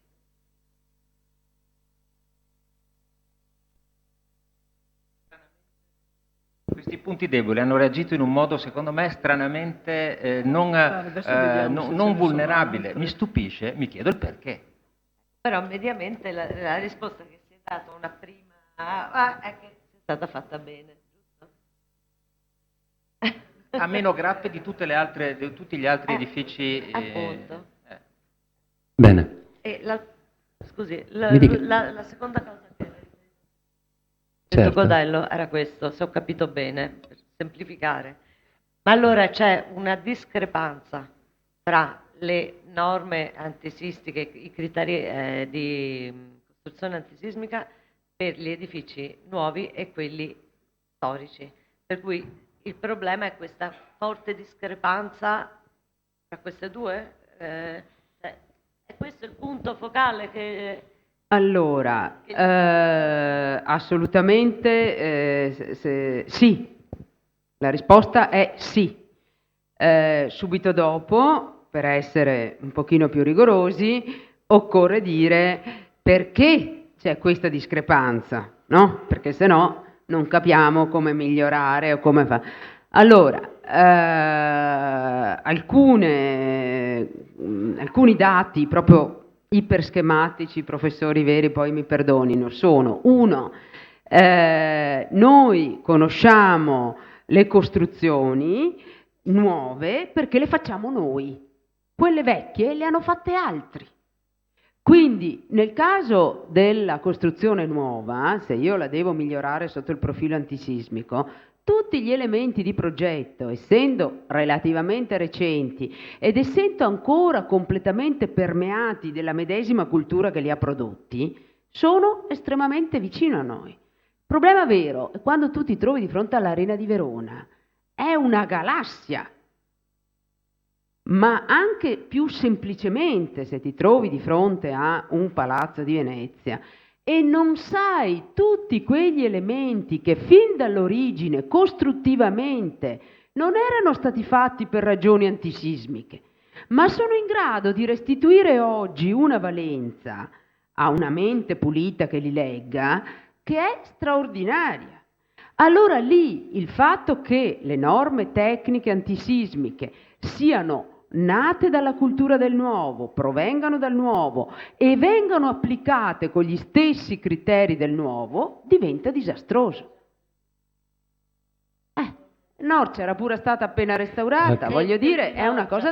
Questi punti deboli hanno reagito in un modo, secondo me, stranamente non vulnerabile. Mi stupisce, mi chiedo il perché. Però mediamente la risposta che si è data una prima è che è stata fatta bene, giusto? Ha meno grappe di tutti gli altri edifici. Appunto. Bene. E scusi, la seconda cosa che era detto Certo. Godello era questo, se ho capito bene, semplificare, ma allora c'è una discrepanza tra le norme antisismiche, i criteri di costruzione antisismica per gli edifici nuovi e quelli storici. Per cui il problema è questa forte discrepanza tra queste due. È questo il punto focale che... Allora, assolutamente sì. La risposta è sì. Subito dopo, per essere un pochino più rigorosi, occorre dire perché c'è questa discrepanza, no? Perché se no non capiamo come migliorare o come fare. Allora, alcuni dati proprio iperschematici, professori veri poi mi perdonino, sono: uno, noi conosciamo le costruzioni nuove perché le facciamo noi, quelle vecchie le hanno fatte altri. Quindi nel caso della costruzione nuova, se io la devo migliorare sotto il profilo antisismico, tutti gli elementi di progetto, essendo relativamente recenti ed essendo ancora completamente permeati della medesima cultura che li ha prodotti, sono estremamente vicino a noi. Il problema vero è quando tu ti trovi di fronte all'Arena di Verona, è una galassia. Ma anche più semplicemente se ti trovi di fronte a un palazzo di Venezia e non sai tutti quegli elementi che fin dall'origine costruttivamente non erano stati fatti per ragioni antisismiche, ma sono in grado di restituire oggi una valenza a una mente pulita che li legga, che è straordinaria. Allora lì il fatto che le norme tecniche antisismiche siano nate dalla cultura del nuovo, provengano dal nuovo e vengano applicate con gli stessi criteri del nuovo, diventa disastroso. Norcia era pure stata appena restaurata, voglio dire, è una cosa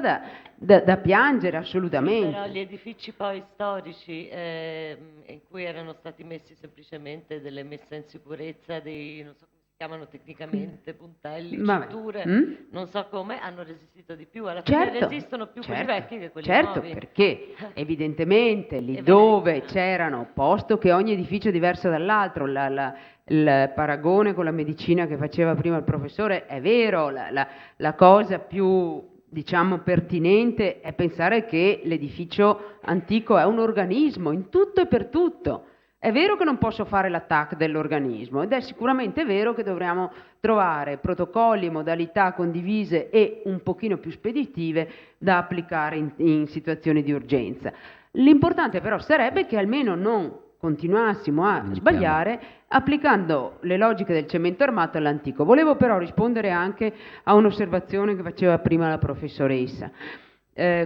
da piangere assolutamente. Sì, però gli edifici poi storici in cui erano stati messi semplicemente delle messe in sicurezza, dei, non so come si chiamano tecnicamente, puntelli, cinture, non so come, hanno resistito di più. Alla fine resistono più quelli vecchi che quelli nuovi. Certo, perché evidentemente lì dove c'erano, posto che ogni edificio è diverso dall'altro, il paragone con la medicina che faceva prima il professore è vero, la cosa più, diciamo, pertinente è pensare che l'edificio antico è un organismo in tutto e per tutto. È vero che non posso fare l'attacco dell'organismo ed è sicuramente vero che dovremmo trovare protocolli, modalità condivise e un pochino più speditive da applicare in situazioni di urgenza. L'importante però sarebbe che almeno non continuassimo a sbagliare applicando le logiche del cemento armato all'antico. Volevo però rispondere anche a un'osservazione che faceva prima la professoressa.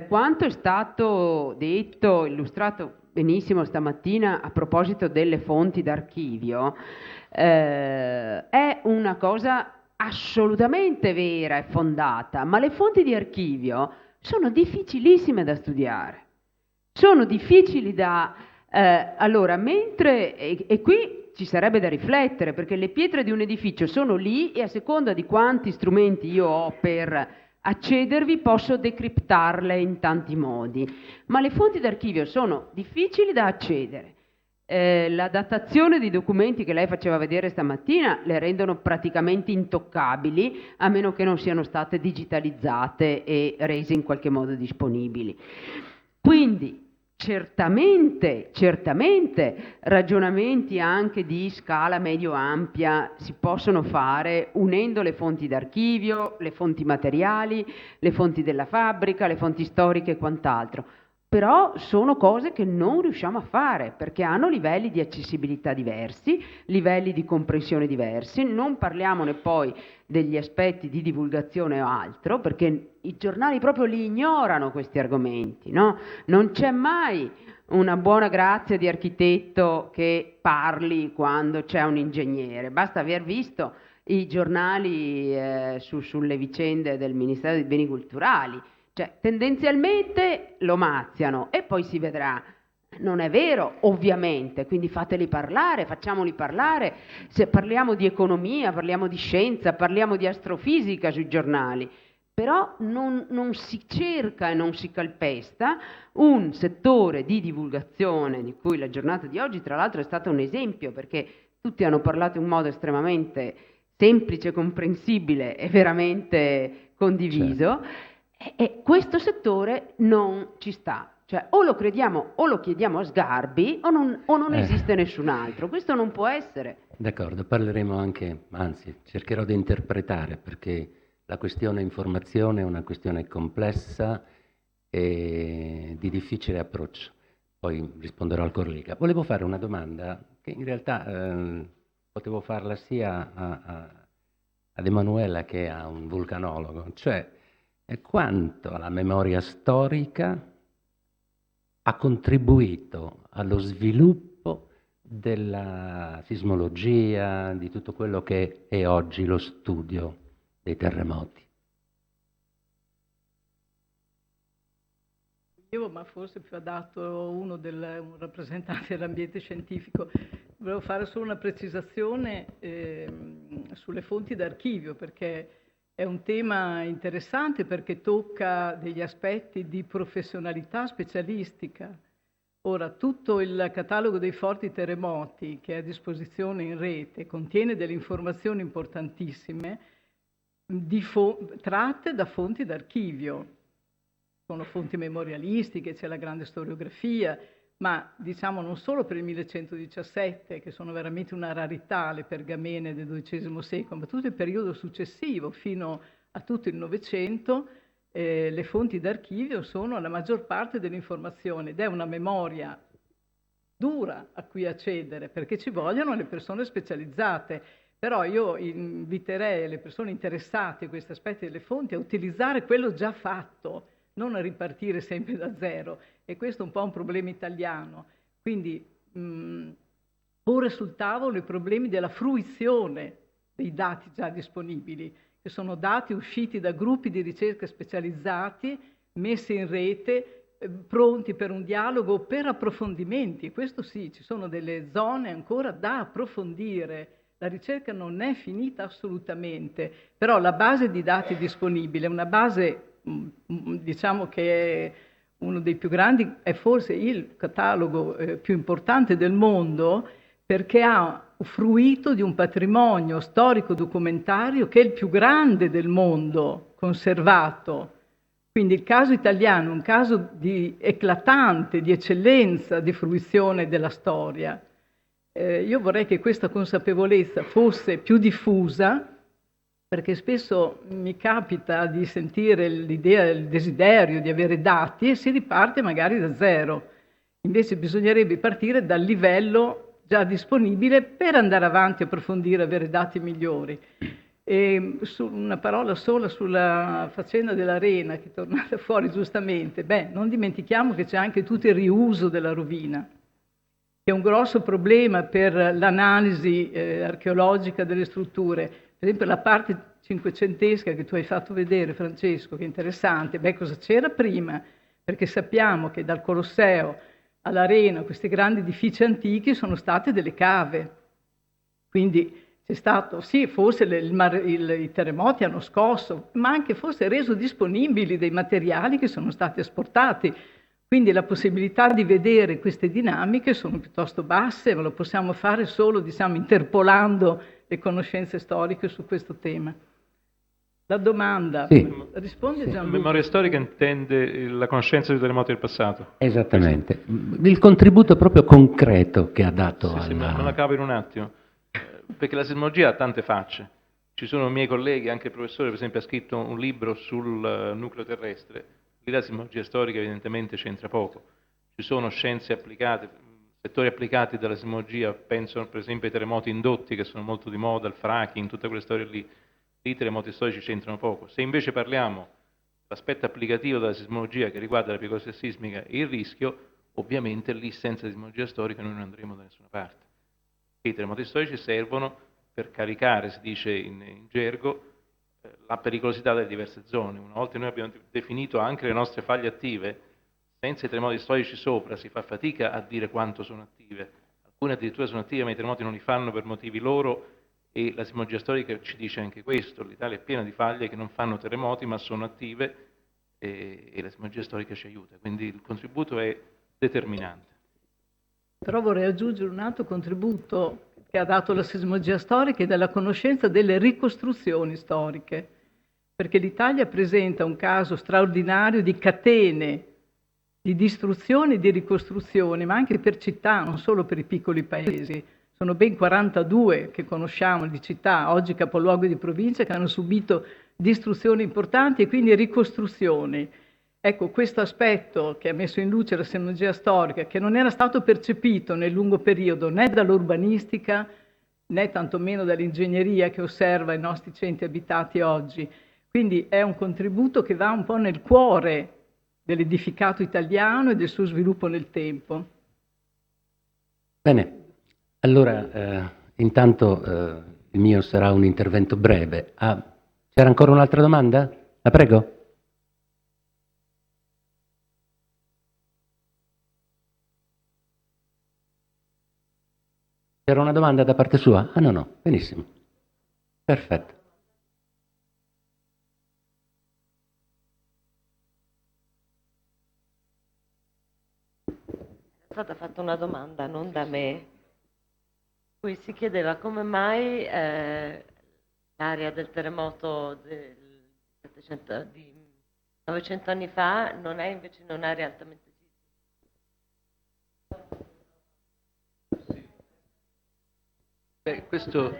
Quanto è stato detto, illustrato benissimo stamattina a proposito delle fonti d'archivio, è una cosa assolutamente vera e fondata, ma le fonti di archivio sono difficilissime da studiare, sono difficili da... allora, mentre... E qui ci sarebbe da riflettere, perché le pietre di un edificio sono lì e a seconda di quanti strumenti io ho per accedervi posso decriptarle in tanti modi, ma le fonti d'archivio sono difficili da accedere. La datazione dei documenti che lei faceva vedere stamattina le rendono praticamente intoccabili, a meno che non siano state digitalizzate e rese in qualche modo disponibili. Quindi certamente ragionamenti anche di scala medio-ampia si possono fare unendo le fonti d'archivio, le fonti materiali, le fonti della fabbrica, le fonti storiche e quant'altro. Però sono cose che non riusciamo a fare perché hanno livelli di accessibilità diversi, livelli di comprensione diversi, non parliamone poi degli aspetti di divulgazione o altro, perché i giornali proprio li ignorano questi argomenti, no? Non c'è mai una buona grazia di architetto che parli quando c'è un ingegnere, basta aver visto i giornali sulle vicende del Ministero dei Beni Culturali. Cioè, tendenzialmente lo mazziano e poi si vedrà. Non è vero, ovviamente, quindi fateli parlare, facciamoli parlare. Se parliamo di economia, parliamo di scienza, parliamo di astrofisica sui giornali, però non si cerca e non si calpesta un settore di divulgazione di cui la giornata di oggi tra l'altro è stata un esempio, perché tutti hanno parlato in modo estremamente semplice, comprensibile e veramente condiviso. E questo settore non ci sta, cioè o lo crediamo o lo chiediamo a Sgarbi o non esiste nessun altro, questo non può essere. D'accordo, parleremo anche, anzi cercherò di interpretare, perché la questione informazione è una questione complessa e di difficile approccio. Poi risponderò al collega. Volevo fare una domanda che in realtà potevo farla sia ad Emanuela che a un vulcanologo, cioè quanto la memoria storica ha contribuito allo sviluppo della sismologia, di tutto quello che è oggi lo studio dei terremoti. Ma forse più adatto un rappresentante dell'ambiente scientifico. Volevo fare solo una precisazione sulle fonti d'archivio, perché è un tema interessante, perché tocca degli aspetti di professionalità specialistica. Ora, tutto il catalogo dei forti terremoti che è a disposizione in rete contiene delle informazioni importantissime tratte da fonti d'archivio. Sono fonti memorialistiche, c'è la grande storiografia, ma diciamo non solo per il 1117, che sono veramente una rarità, le pergamene del XII secolo, ma tutto il periodo successivo, fino a tutto il Novecento, le fonti d'archivio sono la maggior parte dell'informazione ed è una memoria dura a cui accedere, perché ci vogliono le persone specializzate. Però io inviterei le persone interessate a questi aspetti delle fonti a utilizzare quello già fatto, non a ripartire sempre da zero, e questo è un po' un problema italiano. Quindi porre sul tavolo i problemi della fruizione dei dati già disponibili, che sono dati usciti da gruppi di ricerca specializzati, messi in rete, pronti per un dialogo, per approfondimenti. Questo sì, ci sono delle zone ancora da approfondire. La ricerca non è finita assolutamente, però la base di dati disponibile è una base, diciamo che è uno dei più grandi, è forse il catalogo più importante del mondo, perché ha fruito di un patrimonio storico documentario che è il più grande del mondo conservato. Quindi il caso italiano è un caso di eclatante, di eccellenza, di fruizione della storia. Io vorrei che questa consapevolezza fosse più diffusa, perché spesso mi capita di sentire l'idea, il desiderio di avere dati e si riparte magari da zero. Invece bisognerebbe partire dal livello già disponibile per andare avanti, approfondire, avere dati migliori. E una parola sola sulla faccenda dell'Arena, che è tornata fuori giustamente. Non dimentichiamo che c'è anche tutto il riuso della rovina, che è un grosso problema per l'analisi archeologica delle strutture. Per esempio la parte cinquecentesca che tu hai fatto vedere, Francesco, che è interessante, cosa c'era prima? Perché sappiamo che dal Colosseo all'Arena questi grandi edifici antichi sono state delle cave. Quindi c'è stato, sì, forse i terremoti hanno scosso, ma anche forse reso disponibili dei materiali che sono stati esportati. Quindi la possibilità di vedere queste dinamiche sono piuttosto basse, ma lo possiamo fare solo, interpolando le conoscenze storiche su questo tema. La domanda, risponde Gianluca. La memoria storica intende la conoscenza dei terremoti del passato. Esattamente, il contributo proprio concreto che ha dato Sì, ma me la cavo in un attimo, perché la sismologia ha tante facce. Ci sono miei colleghi, anche il professore per esempio ha scritto un libro sul nucleo terrestre. Lì la sismologia storica evidentemente c'entra poco. Ci sono scienze applicate, settori applicati dalla sismologia, penso per esempio ai terremoti indotti che sono molto di moda, al fracking, tutte quelle storie lì. I terremoti storici c'entrano poco. Se invece parliamo dell'aspetto applicativo della sismologia che riguarda la pericolosità sismica e il rischio, ovviamente lì senza sismologia storica noi non andremo da nessuna parte. I terremoti storici servono per caricare, si dice in gergo, la pericolosità delle diverse zone. Una volta noi abbiamo definito anche le nostre faglie attive, senza i terremoti storici sopra si fa fatica a dire quanto sono attive. Alcune addirittura sono attive, ma i terremoti non li fanno per motivi loro, e la sismologia storica ci dice anche questo. L'Italia è piena di faglie che non fanno terremoti ma sono attive, e la sismologia storica ci aiuta, quindi il contributo è determinante. Però vorrei aggiungere un altro contributo che ha dato la sismologia storica, ed è la conoscenza delle ricostruzioni storiche, perché l'Italia presenta un caso straordinario di catene di distruzione e di ricostruzione, ma anche per città, non solo per i piccoli paesi. Sono ben 42 che conosciamo di città, oggi capoluoghi di provincia, che hanno subito distruzioni importanti e quindi ricostruzioni. Ecco, questo aspetto che ha messo in luce la sismologia storica, che non era stato percepito nel lungo periodo né dall'urbanistica né tantomeno dall'ingegneria che osserva i nostri centri abitati oggi. Quindi è un contributo che va un po' nel cuore dell'edificato italiano e del suo sviluppo nel tempo. Bene, allora intanto il mio sarà un intervento breve. C'era ancora un'altra domanda? La prego. C'era una domanda da parte sua? Ah, no, benissimo. Perfetto. È stata fatta una domanda, non da me, cui si chiedeva come mai l'area del terremoto di 900 anni fa non è invece in un'area altamente Questo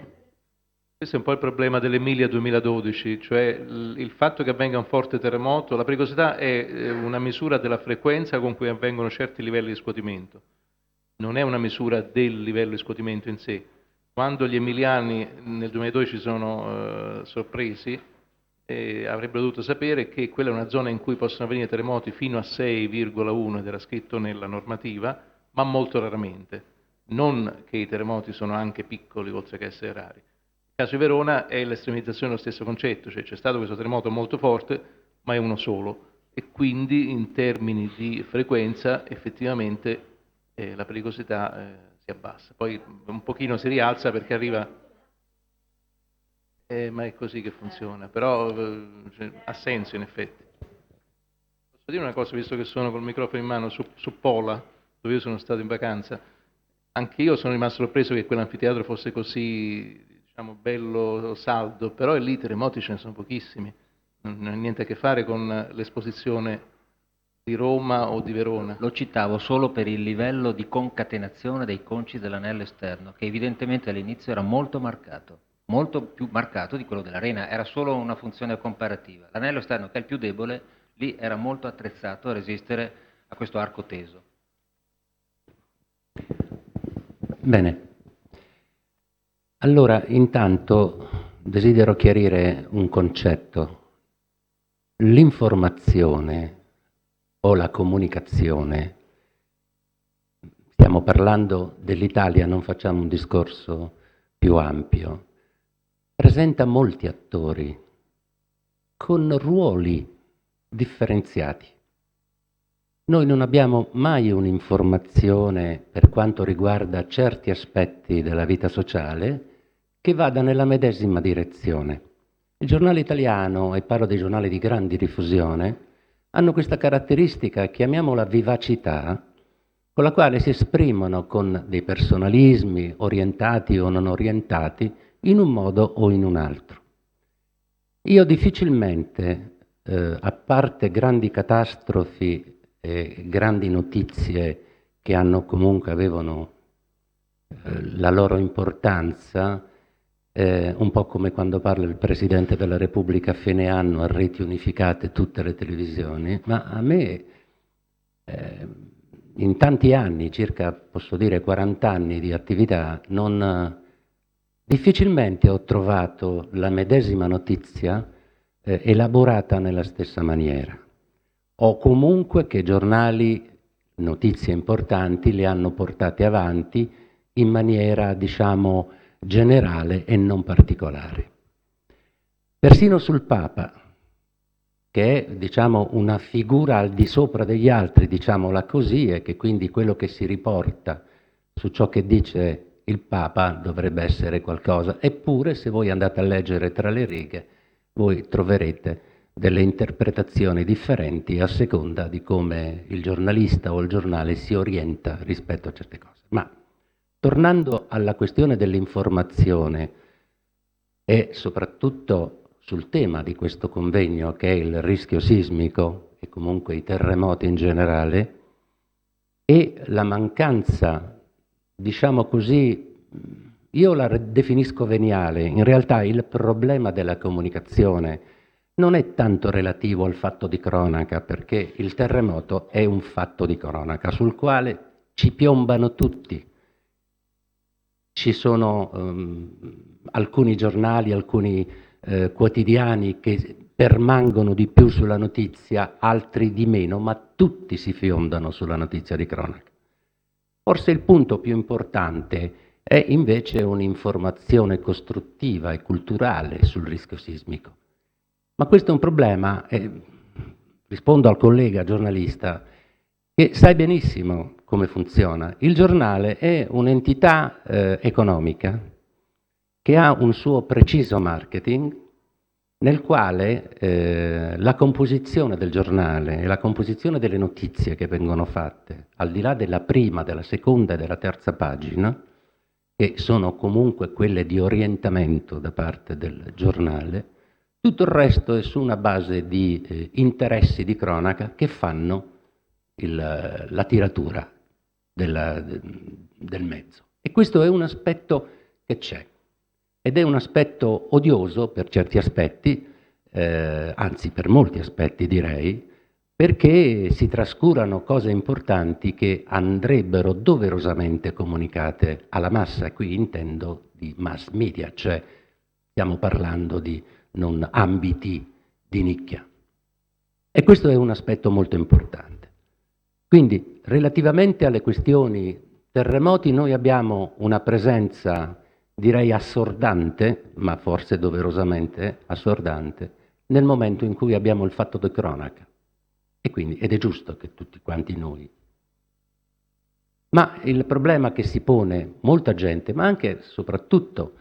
è un po' il problema dell'Emilia 2012, cioè il fatto che avvenga un forte terremoto. La pericolosità è una misura della frequenza con cui avvengono certi livelli di scuotimento, non è una misura del livello di scuotimento in sé. Quando gli emiliani nel 2012 si sono sorpresi, avrebbero dovuto sapere che quella è una zona in cui possono avvenire terremoti fino a 6,1, ed era scritto nella normativa, ma molto raramente. Non che i terremoti sono anche piccoli, oltre che essere rari. Il caso di Verona è l'estremizzazione dello stesso concetto, cioè c'è stato questo terremoto molto forte, ma è uno solo, e quindi in termini di frequenza effettivamente la pericolosità si abbassa. Poi un pochino si rialza perché arriva, ma è così che funziona, però ha senso in effetti. Posso dire una cosa, visto che sono col microfono in mano, su Pola, dove io sono stato in vacanza? Anche io sono rimasto sorpreso che quell'anfiteatro fosse così, diciamo, bello, saldo, però lì i terremoti ce ne sono pochissimi, non ha niente a che fare con l'esposizione di Roma o di Verona. Lo citavo solo per il livello di concatenazione dei conci dell'anello esterno, che evidentemente all'inizio era molto marcato, molto più marcato di quello dell'arena, era solo una funzione comparativa. L'anello esterno, che è il più debole, lì era molto attrezzato a resistere a questo arco teso. Bene, allora intanto desidero chiarire un concetto. L'informazione o la comunicazione, stiamo parlando dell'Italia, non facciamo un discorso più ampio, presenta molti attori con ruoli differenziati. Noi non abbiamo mai un'informazione per quanto riguarda certi aspetti della vita sociale che vada nella medesima direzione. Il giornale italiano, e parlo dei giornali di grande diffusione, hanno questa caratteristica, chiamiamola vivacità, con la quale si esprimono con dei personalismi orientati o non orientati in un modo o in un altro. Io difficilmente, a parte grandi catastrofi e grandi notizie che avevano la loro importanza, un po' come quando parla il Presidente della Repubblica a fine anno a reti unificate tutte le televisioni, ma a me in tanti anni, circa posso dire 40 anni di attività, difficilmente ho trovato la medesima notizia elaborata nella stessa maniera. O comunque che giornali, notizie importanti, le hanno portate avanti in maniera, diciamo, generale e non particolare. Persino sul Papa, che è, diciamo, una figura al di sopra degli altri, diciamola così, e che quindi quello che si riporta su ciò che dice il Papa dovrebbe essere qualcosa. Eppure, se voi andate a leggere tra le righe, voi troverete delle interpretazioni differenti a seconda di come il giornalista o il giornale si orienta rispetto a certe cose. Ma tornando alla questione dell'informazione e soprattutto sul tema di questo convegno, che è il rischio sismico e comunque i terremoti in generale, e la mancanza, diciamo così, io la definisco veniale. In realtà il problema della comunicazione non è tanto relativo al fatto di cronaca, perché il terremoto è un fatto di cronaca sul quale ci piombano tutti. Ci sono alcuni giornali, alcuni quotidiani che permangono di più sulla notizia, altri di meno, ma tutti si fiondano sulla notizia di cronaca. Forse il punto più importante è invece un'informazione costruttiva e culturale sul rischio sismico. Ma questo è un problema, rispondo al collega giornalista, che sai benissimo come funziona. Il giornale è un'entità economica che ha un suo preciso marketing, nel quale la composizione del giornale e la composizione delle notizie che vengono fatte, al di là della prima, della seconda e della terza pagina, che sono comunque quelle di orientamento da parte del giornale, tutto il resto è su una base di interessi di cronaca che fanno la tiratura del mezzo. E questo è un aspetto che c'è. Ed è un aspetto odioso per certi aspetti, anzi per molti aspetti direi, perché si trascurano cose importanti che andrebbero doverosamente comunicate alla massa. E qui intendo di mass media, cioè stiamo parlando di non ambiti di nicchia. E questo è un aspetto molto importante. Quindi, relativamente alle questioni terremoti, noi abbiamo una presenza, direi assordante, ma forse doverosamente assordante, nel momento in cui abbiamo il fatto di cronaca. E quindi, ed è giusto che tutti quanti noi. Ma il problema che si pone molta gente, ma anche soprattutto,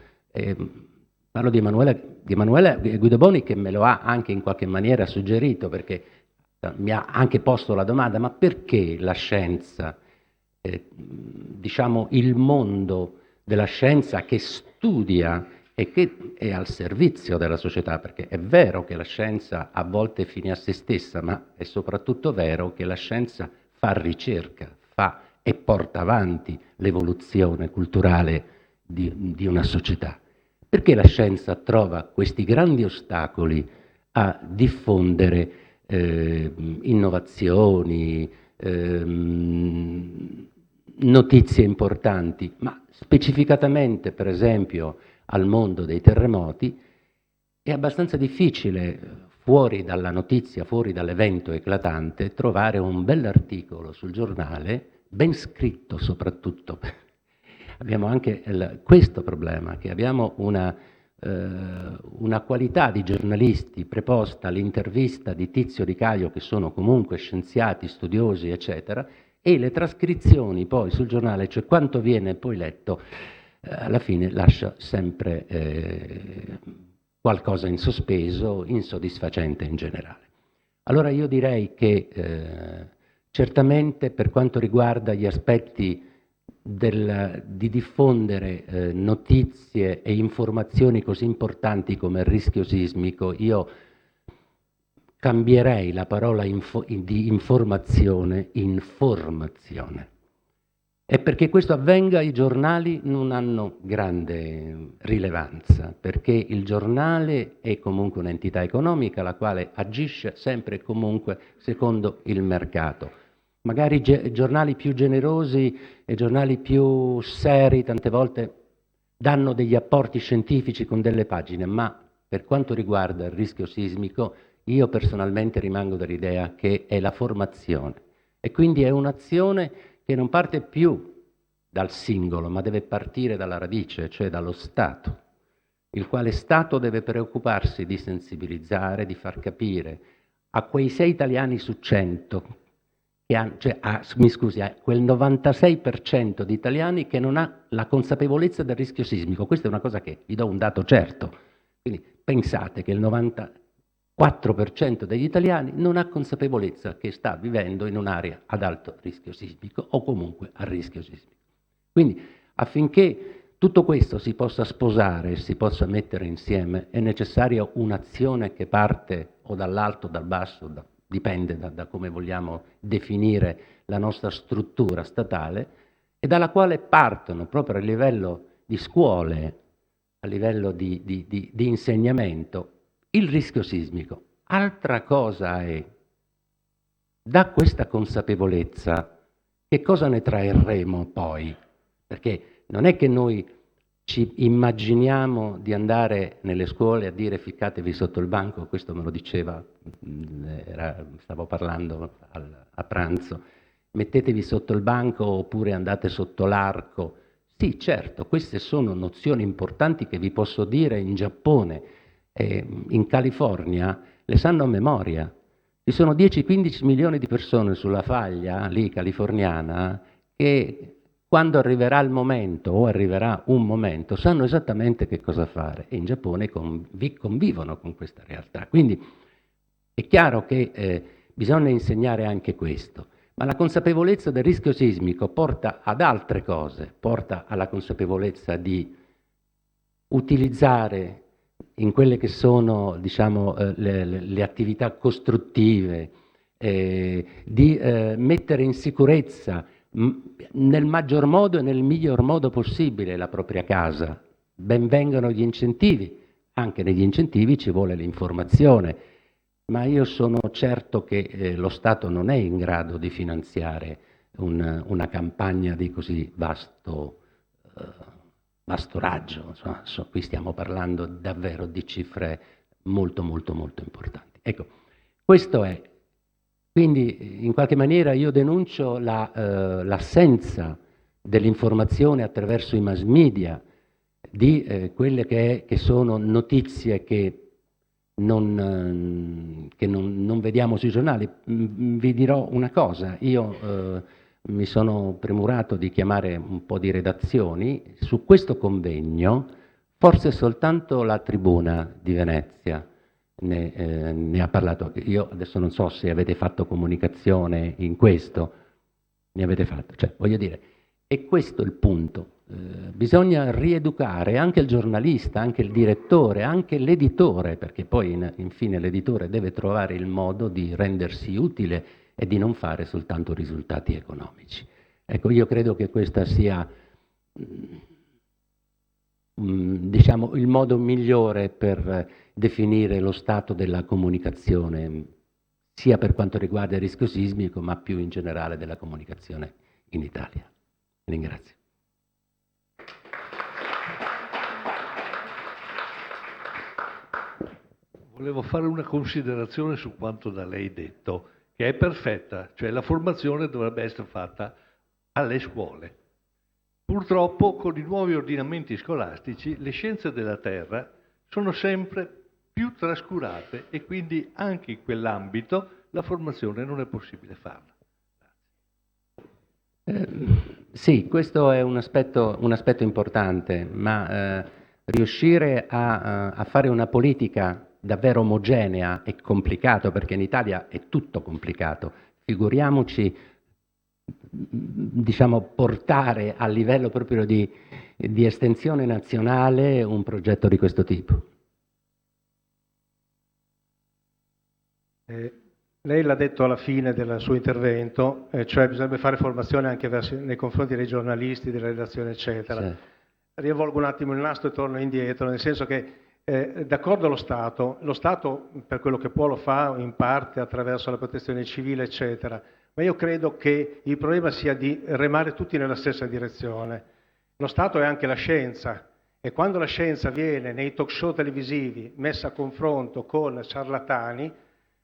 parlo di Emanuele Guidoboni, che me lo ha anche in qualche maniera suggerito, perché mi ha anche posto la domanda: ma perché la scienza, diciamo il mondo della scienza che studia e che è al servizio della società, perché è vero che la scienza a volte è fine a se stessa, ma è soprattutto vero che la scienza fa ricerca, fa e porta avanti l'evoluzione culturale di una società. Perché la scienza trova questi grandi ostacoli a diffondere innovazioni, notizie importanti, ma specificatamente, per esempio, al mondo dei terremoti, è abbastanza difficile, fuori dalla notizia, fuori dall'evento eclatante, trovare un bell'articolo sul giornale, ben scritto soprattutto. Abbiamo anche questo problema, che abbiamo una qualità di giornalisti preposta all'intervista di Tizio di Caio, che sono comunque scienziati, studiosi, eccetera, e le trascrizioni poi sul giornale, cioè quanto viene poi letto, alla fine lascia sempre qualcosa in sospeso, insoddisfacente in generale. Allora io direi che certamente per quanto riguarda gli aspetti di diffondere notizie e informazioni così importanti come il rischio sismico, io cambierei la parola di informazione in formazione. E perché questo avvenga, i giornali non hanno grande rilevanza, perché il giornale è comunque un'entità economica la quale agisce sempre e comunque secondo il mercato. Magari giornali più generosi e giornali più seri tante volte danno degli apporti scientifici con delle pagine, ma per quanto riguarda il rischio sismico io personalmente rimango dell'idea che è la formazione e quindi è un'azione che non parte più dal singolo, ma deve partire dalla radice, cioè dallo Stato, il quale Stato deve preoccuparsi di sensibilizzare, di far capire a quei 6 italiani su 100, a quel 96% di italiani che non ha la consapevolezza del rischio sismico. Questa è una cosa che vi do un dato certo. Quindi pensate che il 94% degli italiani non ha consapevolezza che sta vivendo in un'area ad alto rischio sismico o comunque a rischio sismico. Quindi affinché tutto questo si possa sposare e si possa mettere insieme è necessaria un'azione che parte o dall'alto o dal basso, dipende da come vogliamo definire la nostra struttura statale, e dalla quale partono proprio a livello di scuole, a livello di insegnamento, il rischio sismico. Altra cosa è, da questa consapevolezza, che cosa ne trarremo poi? Perché non è che noi ci immaginiamo di andare nelle scuole a dire ficcatevi sotto il banco, questo me lo diceva, stavo parlando a pranzo, mettetevi sotto il banco oppure andate sotto l'arco. Sì, certo, queste sono nozioni importanti che vi posso dire in Giappone, in California le sanno a memoria. Ci sono 10-15 milioni di persone sulla faglia lì californiana che quando arriverà il momento o arriverà un momento sanno esattamente che cosa fare, e in Giappone convivono con questa realtà. Quindi è chiaro che bisogna insegnare anche questo, ma la consapevolezza del rischio sismico porta ad altre cose, porta alla consapevolezza di utilizzare in quelle che sono, diciamo, le attività costruttive, di mettere in sicurezza nel maggior modo e nel miglior modo possibile la propria casa. Ben vengano gli incentivi, anche negli incentivi ci vuole l'informazione, ma io sono certo che lo Stato non è in grado di finanziare una campagna di così vasto raggio. Insomma, qui stiamo parlando davvero di cifre molto molto molto importanti. Ecco, questo è. Quindi in qualche maniera io denuncio l'assenza dell'informazione attraverso i mass media di quelle che sono notizie che non vediamo sui giornali. Vi dirò una cosa, io mi sono premurato di chiamare un po' di redazioni su questo convegno, forse soltanto la Tribuna di Venezia ne ha parlato. Io adesso non so se avete fatto comunicazione in questo, ne avete fatto, cioè voglio dire, è questo il punto. Bisogna rieducare anche il giornalista, anche il direttore, anche l'editore, perché poi infine l'editore deve trovare il modo di rendersi utile e di non fare soltanto risultati economici. Ecco, io credo che questa sia diciamo il modo migliore per definire lo stato della comunicazione, sia per quanto riguarda il rischio sismico, ma più in generale della comunicazione in Italia. Ringrazio. Volevo fare una considerazione su quanto da lei detto, che è perfetta, cioè la formazione dovrebbe essere fatta alle scuole. Purtroppo con i nuovi ordinamenti scolastici le scienze della Terra sono sempre più trascurate e quindi anche in quell'ambito la formazione non è possibile farla. Sì, questo è un aspetto importante, ma riuscire a fare una politica davvero omogenea è complicato, perché in Italia è tutto complicato. Figuriamoci, diciamo, portare a livello proprio di estensione nazionale un progetto di questo tipo. Lei l'ha detto alla fine del suo intervento, cioè bisogna fare formazione anche nei confronti dei giornalisti, della redazione, eccetera. Sì. Rivolgo un attimo il nastro e torno indietro, nel senso che d'accordo lo Stato per quello che può lo fa in parte attraverso la protezione civile, eccetera, ma io credo che il problema sia di remare tutti nella stessa direzione. Lo Stato è anche la scienza, e quando la scienza viene nei talk show televisivi messa a confronto con ciarlatani,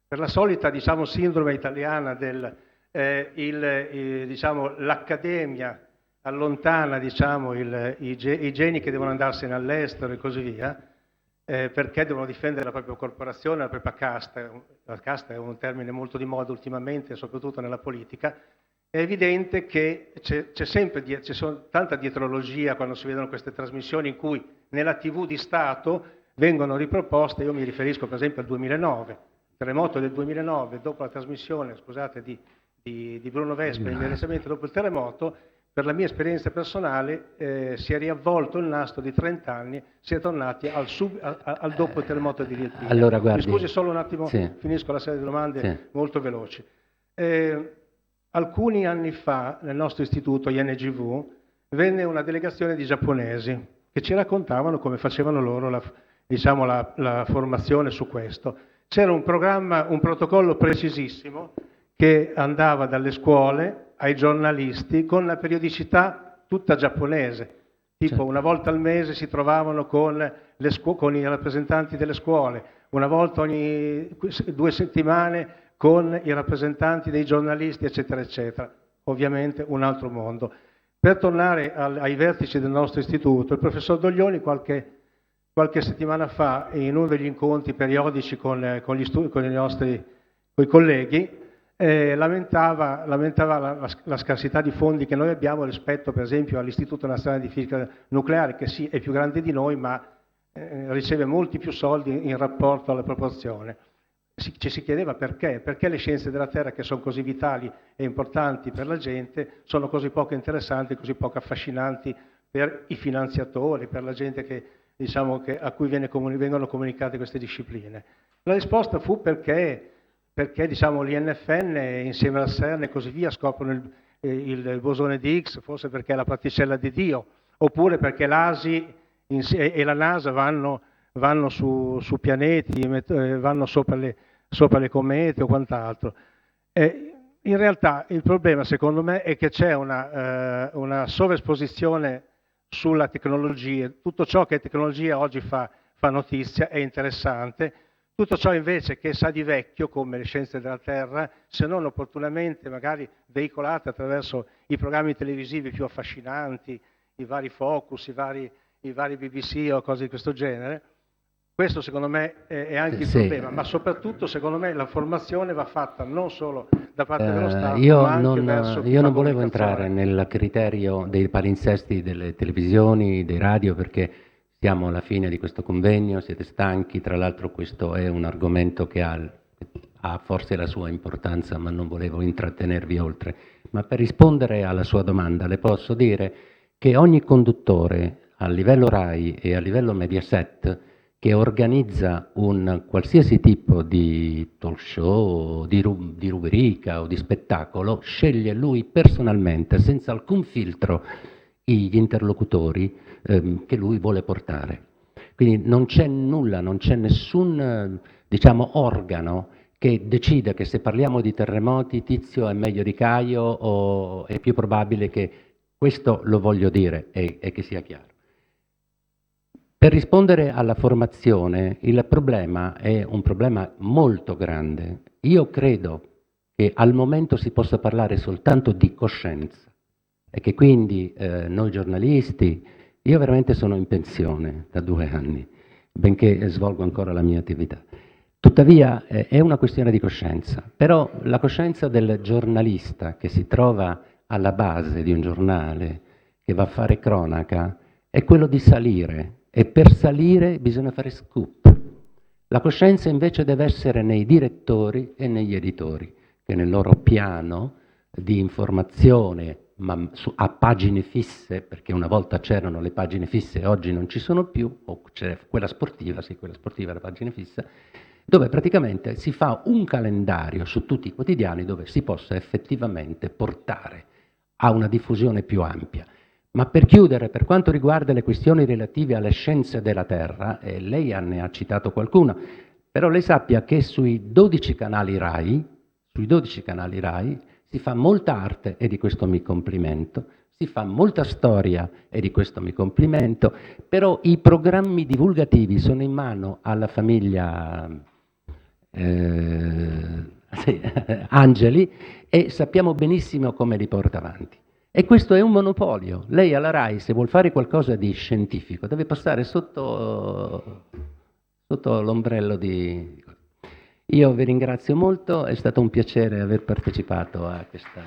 per la solita, diciamo, sindrome italiana diciamo, l'accademia allontana, diciamo, i geni che devono andarsene all'estero e così via, perché devono difendere la propria corporazione, la propria casta. La casta è un termine molto di moda ultimamente, soprattutto nella politica. È evidente che c'è tanta dietrologia quando si vedono queste trasmissioni in cui nella TV di Stato vengono riproposte. Io mi riferisco per esempio al 2009, il terremoto del 2009, dopo la trasmissione, scusate, di Bruno Vespa, immediatamente dopo il terremoto, per la mia esperienza personale, si è riavvolto il nastro di 30 anni, si è tornati al dopo il terremoto di Riettina. Allora, guardi, mi scusi solo un attimo, sì. Finisco la serie di domande sì. molto veloci. Alcuni anni fa nel nostro istituto INGV venne una delegazione di giapponesi che ci raccontavano come facevano loro la formazione su questo. C'era un programma, un protocollo precisissimo che andava dalle scuole ai giornalisti con la periodicità tutta giapponese. Tipo una volta al mese si trovavano con i rappresentanti delle scuole, una volta ogni 2 settimane con i rappresentanti dei giornalisti, eccetera, eccetera. Ovviamente un altro mondo. Per tornare ai vertici del nostro istituto, il professor Doglioni qualche settimana fa, in uno degli incontri periodici con i colleghi, lamentava la scarsità di fondi che noi abbiamo rispetto, per esempio, all'Istituto Nazionale di Fisica Nucleare, che sì, è più grande di noi, ma riceve molti più soldi in rapporto alla proporzione. Ci si chiedeva perché le scienze della Terra, che sono così vitali e importanti per la gente, sono così poco interessanti, così poco affascinanti per i finanziatori, per la gente a cui vengono comunicate queste discipline. La risposta fu perché l'INFN insieme al CERN e così via scoprono il bosone di Higgs, forse perché è la particella di Dio, oppure perché l'ASI e la NASA vanno su pianeti, vanno sopra le comete o quant'altro. In realtà il problema, secondo me, è che c'è una sovraesposizione sulla tecnologia. Tutto ciò che è tecnologia oggi fa notizia, è interessante. Tutto ciò invece che sa di vecchio, come le scienze della Terra, se non opportunamente magari veicolate attraverso i programmi televisivi più affascinanti, i vari Focus, i vari BBC o cose di questo genere. Questo secondo me è anche il problema, ma soprattutto secondo me la formazione va fatta non solo da parte dello Stato, ma anche verso chi Io fa non volevo comunicazione. entrare nel criterio dei palinsesti delle televisioni, dei radio, perché siamo alla fine di questo convegno, siete stanchi, tra l'altro questo è un argomento che ha forse la sua importanza, ma non volevo intrattenervi oltre. Ma per rispondere alla sua domanda le posso dire che ogni conduttore a livello RAI e a livello Mediaset che organizza un qualsiasi tipo di talk show, di rubrica o di spettacolo, sceglie lui personalmente, senza alcun filtro, gli interlocutori che lui vuole portare. Quindi non c'è nulla, non c'è nessun organo che decide che se parliamo di terremoti Tizio è meglio di Caio o è più probabile che questo lo voglio dire e che sia chiaro. Per rispondere alla formazione, il problema è un problema molto grande. Io credo che al momento si possa parlare soltanto di coscienza e che quindi noi giornalisti, io veramente sono in pensione da 2 anni, benché svolgo ancora la mia attività. Tuttavia è una questione di coscienza, però la coscienza del giornalista che si trova alla base di un giornale, che va a fare cronaca, è quello di salire. E per salire bisogna fare scoop. La coscienza invece deve essere nei direttori e negli editori, che nel loro piano di informazione, ma a pagine fisse, perché una volta c'erano le pagine fisse e oggi non ci sono più, o c'è quella sportiva, sì, quella sportiva è la pagina fissa, dove praticamente si fa un calendario su tutti i quotidiani dove si possa effettivamente portare a una diffusione più ampia. Ma per chiudere, per quanto riguarda le questioni relative alle scienze della Terra, e lei ne ha citato qualcuna, però lei sappia che sui 12 canali RAI si fa molta arte e di questo mi complimento, si fa molta storia e di questo mi complimento, però i programmi divulgativi sono in mano alla famiglia Angeli e sappiamo benissimo come li porta avanti. E questo è un monopolio. Lei alla RAI, se vuol fare qualcosa di scientifico, deve passare sotto sotto l'ombrello di... Io vi ringrazio molto, è stato un piacere aver partecipato a questa...